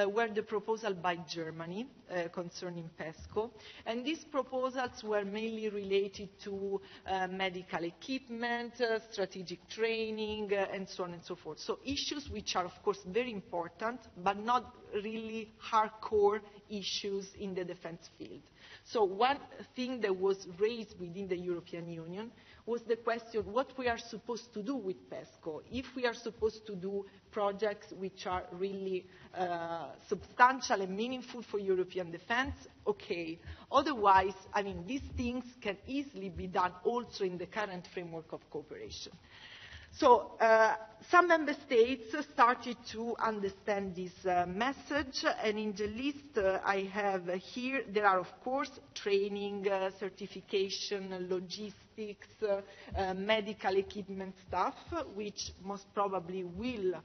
were the proposal by Germany concerning PESCO. And these proposals were mainly related to medical equipment, strategic training, and so on and so forth. So issues which are, of course, very important, but not really hardcore issues in the defense field. So one thing that was raised within the European Union was the question what we are supposed to do with PESCO. If we are supposed to do projects which are really substantial and meaningful for European defense, okay. Otherwise, I mean, these things can easily be done also in the current framework of cooperation. So some member states started to understand this message, and in the list I have here, there are, of course, training, certification, logistics, medical equipment stuff, which most probably will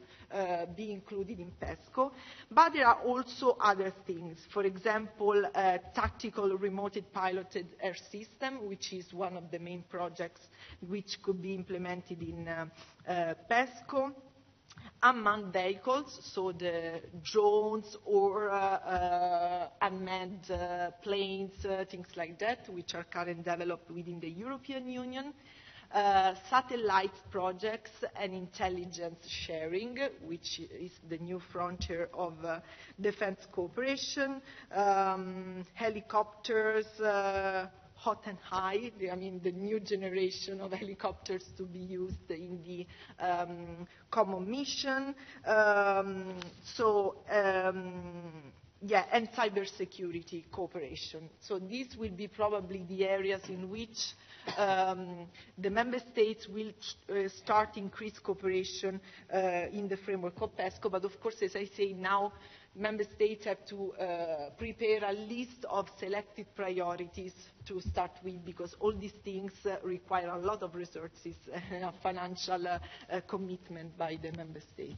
be included in PESCO. But there are also other things. For example, tactical remote piloted air system, which is one of the main projects which could be implemented in PESCO. Unmanned vehicles, so the drones or unmanned planes, things like that, which are currently developed within the European Union. Satellite projects and intelligence sharing, which is the new frontier of defense cooperation. Helicopters, hot and high, I mean the new generation of helicopters to be used in the common mission. And cybersecurity cooperation. So these will be probably the areas in which the member states will start increased cooperation in the framework of PESCO. But of course, as I say now, member states have to prepare a list of selected priorities to start with, because all these things require a lot of resources and financial commitment by the member states.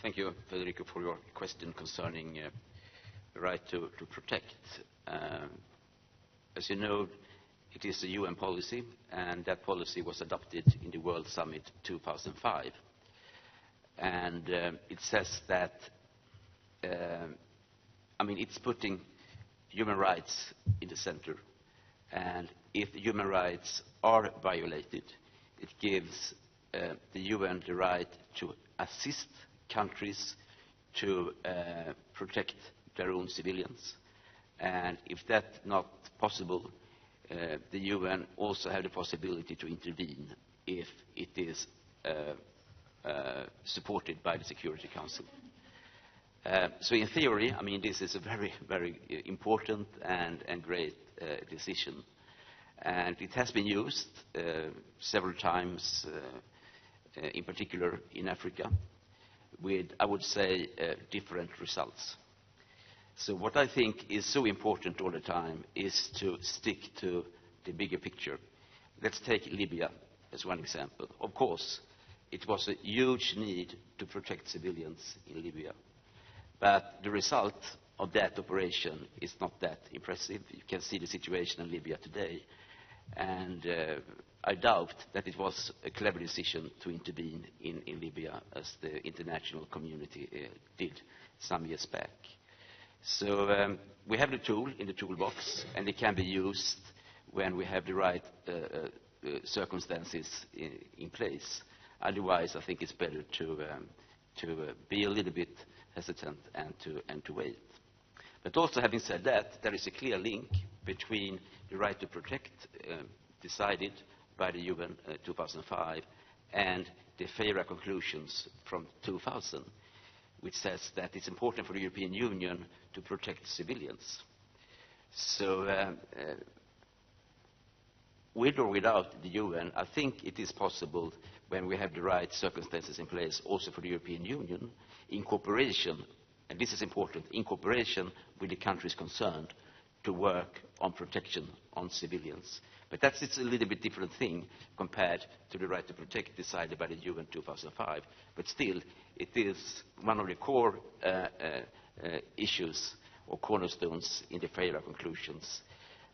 Thank you, Federico, for your question concerning the right to protect. As you know, it is a UN policy, and that policy was adopted in the World Summit 2005. And it says that, it's putting human rights in the center. And if human rights are violated, it gives the UN the right to assist countries to protect their own civilians. And if that's not possible, the UN also have the possibility to intervene if it is supported by the Security Council. So in theory, this is a very, very important and great decision. And it has been used several times, in particular in Africa, with, I would say, different results. So what I think is so important all the time is to stick to the bigger picture. Let's take Libya as one example. Of course, it was a huge need to protect civilians in Libya. But the result of that operation is not that impressive. You can see the situation in Libya today. And I doubt that it was a clever decision to intervene in Libya as the international community did some years back. So we have the tool in the toolbox, and it can be used when we have the right circumstances in place. Otherwise, I think it's better to to be a little bit hesitant and to wait. But also, having said that, there is a clear link between the right to protect decided by the UN 2005 and the FEIRA conclusions from 2000, which says that it's important for the European Union to protect civilians. So with or without the UN, I think it is possible, when we have the right circumstances in place, also for the European Union, in cooperation, and this is important, in cooperation with the countries concerned, to work on protection on civilians. But it's a little bit different thing compared to the right to protect decided by the UN 2005. But still, it is one of the core issues or cornerstones in the FEIRA conclusions.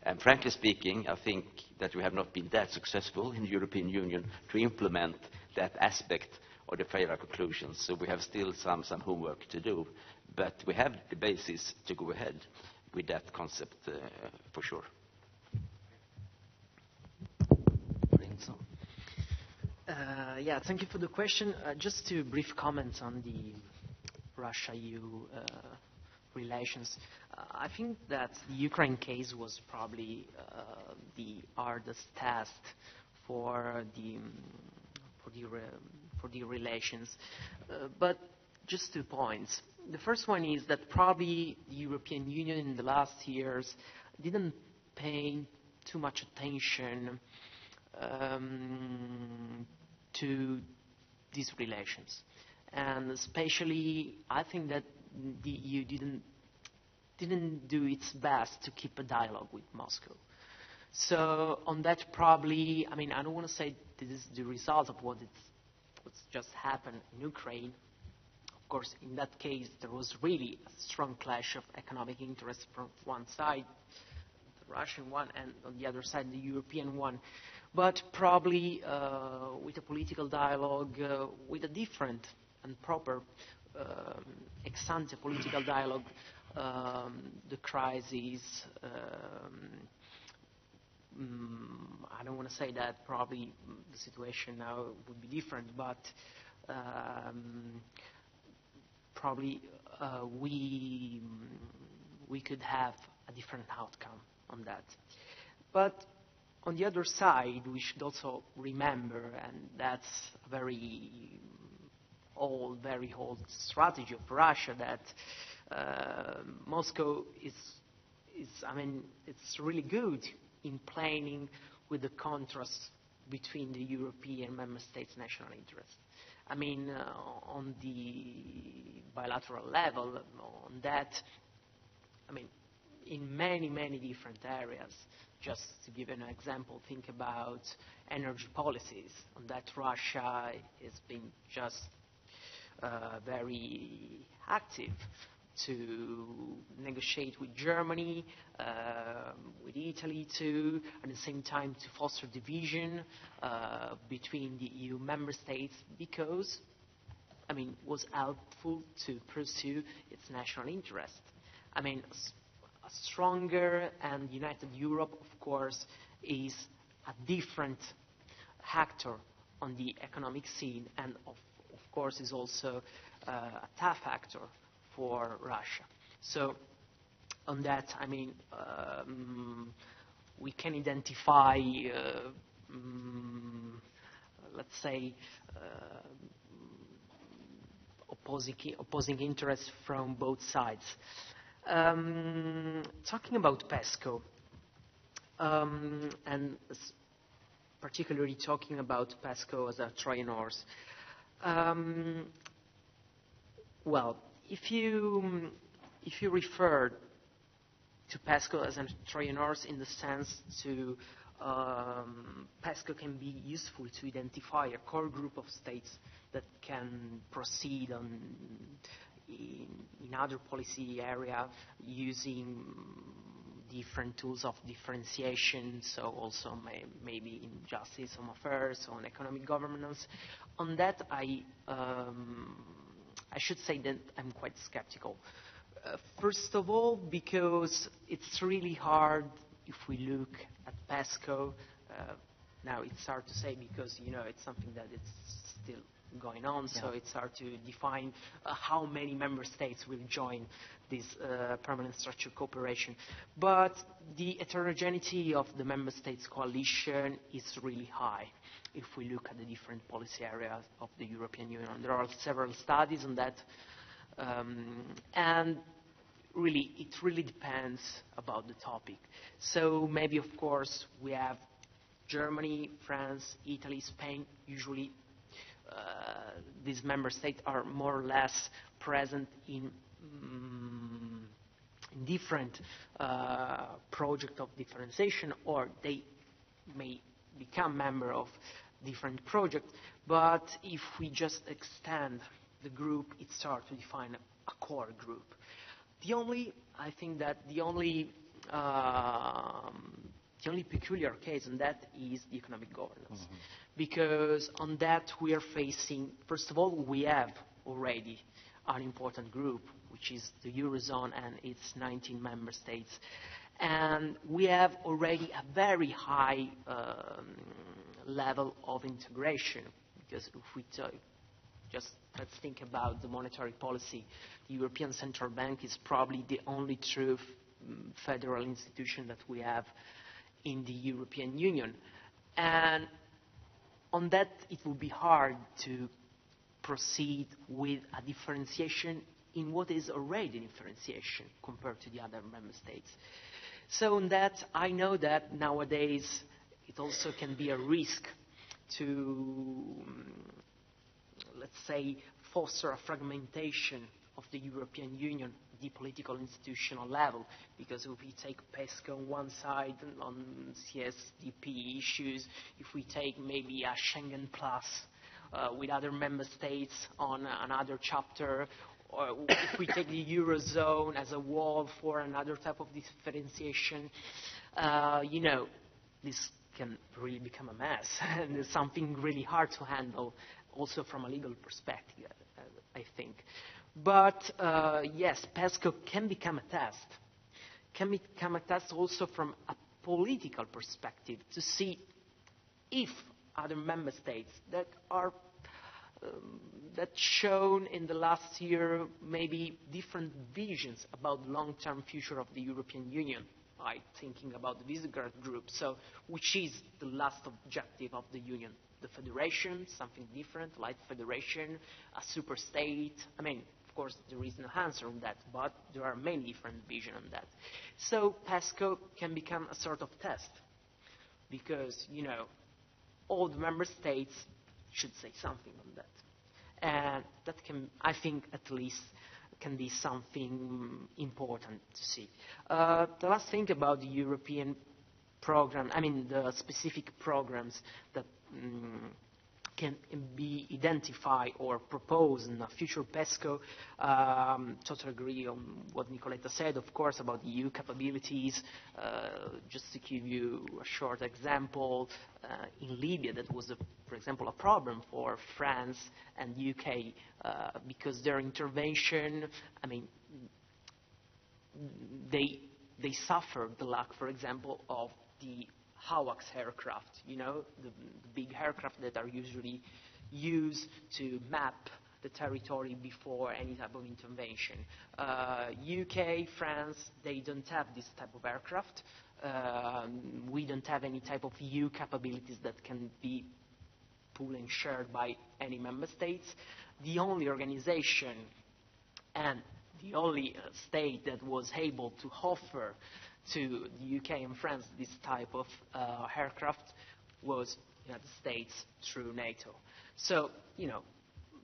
And frankly speaking, I think that we have not been that successful in the European Union to implement that aspect of the FEIRA conclusions. So we have still some homework to do. But we have the basis to go ahead with that concept for sure. Yeah, thank you for the question. Just to brief comment on the Russia-EU relations. I think that the Ukraine case was probably the hardest test for the relations. But just 2 points. The first one is that probably the European Union in the last years didn't pay too much attention to these relations. And especially, I think that the EU didn't do its best to keep a dialogue with Moscow. So on that, probably, I mean, I don't want to say this is the result of what's just happened in Ukraine. Of course, in that case, there was really a strong clash of economic interests from one side, the Russian one, and on the other side, the European one. But probably with a political dialogue, with a different and proper ex-ante political dialogue, the crisis, I don't want to say that probably the situation now would be different, but probably we could have a different outcome on that. But on the other side, we should also remember, and that's a very old strategy of Russia, that Moscow is, I mean, it's really good in planning with the contrast between the European member states' national interests. I mean, on the bilateral level, on that, I mean, in many, many different areas. Just to give an example, think about energy policies. On that, Russia has been just very active to negotiate with Germany, with Italy too, at the same time to foster division between the EU member states, because, I mean, it was helpful to pursue its national interest. I mean, a stronger and united Europe, of course, is a different actor on the economic scene, and of course is also a tough actor for Russia. So on that, I mean, we can identify, let's say, opposing interests from both sides. Talking about PESCO, and particularly talking about PESCO as a Trojan horse. Well, if you refer to PESCO as a Trojan horse in the sense to PESCO can be useful to identify a core group of states that can proceed in other policy area using different tools of differentiation, so also maybe in justice, home affairs, on economic governance. On that, I should say that I'm quite skeptical. First of all, because it's really hard if we look at PESCO. Now, it's hard to say because, you know, it's something that it's still going on, so it's hard to define how many member states will join this permanent structured cooperation. But the heterogeneity of the member states coalition is really high if we look at the different policy areas of the European Union. There are several studies on that, and really, it really depends about the topic. So maybe, of course, we have Germany, France, Italy, Spain. Usually, these member states are more or less present in different projects of differentiation, or they may become member of different projects. But if we just extend the group, it starts to define a core group. I think that the only peculiar case on that is the economic governance. Because on that we are facing, first of all, we have already an important group, which is the Eurozone and its 19 member states. And we have already a very high level of integration, because if we just let's think about the monetary policy. The European Central Bank is probably the only true federal institution that we have in the European Union. And on that, it will be hard to proceed with a differentiation in what is already differentiation compared to the other member states. So on that, I know that nowadays it also can be a risk to, let's say, foster a fragmentation of the European Union at the political institutional level, because if we take PESCO on one side on CSDP issues, if we take maybe a Schengen Plus with other member states on another chapter, or if we take the Eurozone as a wall for another type of differentiation, this can really become a mess, and it's something really hard to handle, also from a legal perspective, I think. But yes, PESCO can become a test also from a political perspective, to see if other member states that are that shown in the last year maybe different visions about the long-term future of the European Union, like thinking about the Visegrad Group, so which is the last objective of the Union. The federation, something different, like federation, a super state. I mean, of course, there is no answer on that, but there are many different visions on that. So PESCO can become a sort of test, because, all the member states should say something on that. And that can, I think, at least, can be something important to see. The last thing about the European program, I mean the specific programs that can be identified or proposed in a future PESCO. Totally agree on what Nicoletta said, of course, about the EU capabilities. Just to give you a short example, in Libya, that was, for example, a problem for France and UK because their intervention, I mean, they suffered the lack, for example, of the HAWACS aircraft, the big aircraft that are usually used to map the territory before any type of intervention. UK, France, they don't have this type of aircraft. We don't have any type of EU capabilities that can be pooled and shared by any member states. The only organization and the only state that was able to offer to the UK and France this type of aircraft was the United States through NATO. So,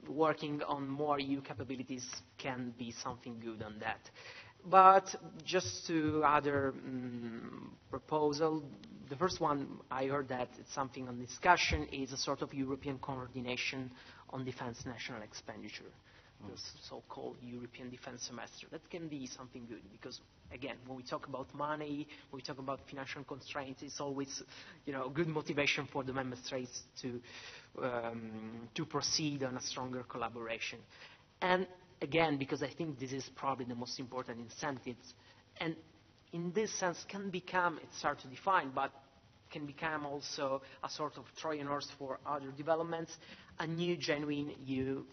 working on more EU capabilities can be something good on that. But just to other proposal, the first one I heard that it's something on discussion is a sort of European coordination on defense national expenditure. The so-called European defense semester. That can be something good because, again, when we talk about money, when we talk about financial constraints, it's always, good motivation for the member states to proceed on a stronger collaboration. And again, because I think this is probably the most important incentives, and in this sense can become, it's hard to define, but can become also a sort of Trojan horse for other developments. a new genuine EU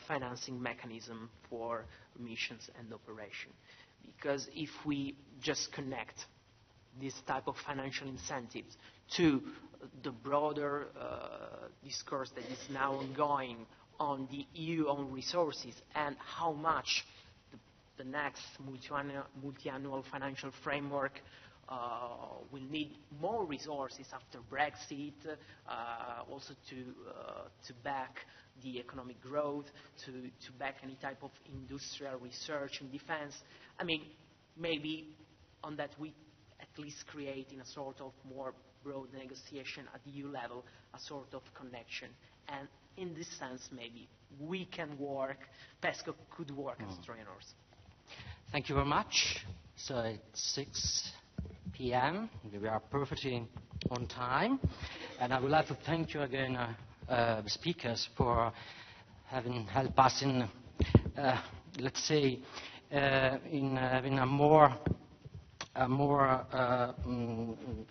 financing mechanism for missions and operation. Because if we just connect this type of financial incentives to the broader discourse that is now ongoing on the EU own resources and how much the next multi-annual financial framework will need more resources after Brexit, also to back the economic growth, to back any type of industrial research in defense. I mean, maybe on that we at least create in a sort of more broad negotiation at the EU level a sort of connection. And in this sense, maybe we can work, PESCO could work as trainers. Thank you very much. So it's 6 p.m. We are perfectly on time. And I would like to thank you again, the speakers, for having helped us in, let's say, in having a more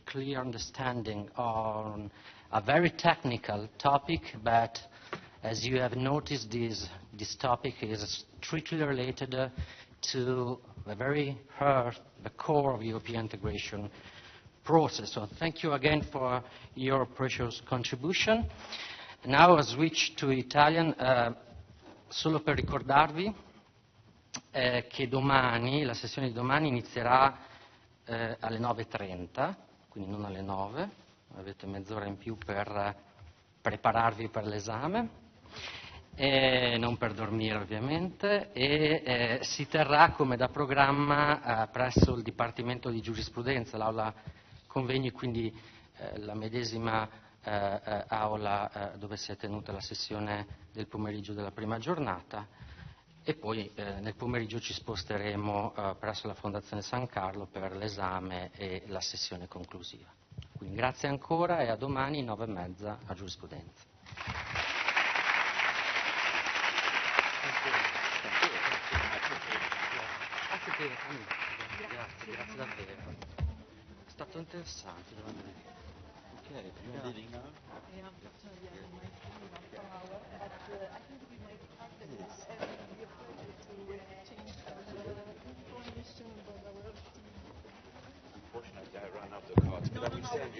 clear understanding on a very technical topic, but as you have noticed, this topic is strictly related to the very heart, the core of European integration process. So thank you again for your precious contribution. Now I switch to Italian, solo per ricordarvi che domani, la sessione di domani inizierà alle 9:30, quindi non alle 9, avete mezz'ora in più per prepararvi per l'esame, non per dormire ovviamente, e si terrà come da programma presso il Dipartimento di Giurisprudenza, l'aula convegni, quindi la medesima aula dove si è tenuta la sessione del pomeriggio della prima giornata, e poi nel pomeriggio ci sposteremo presso la Fondazione San Carlo per l'esame e la sessione conclusiva. Quindi grazie ancora e a domani 9:30 a Giurisprudenza. Grazie davvero. È stato interessante, devo dire. Okay, Unfortunately, I ran out of cards, but I will send you.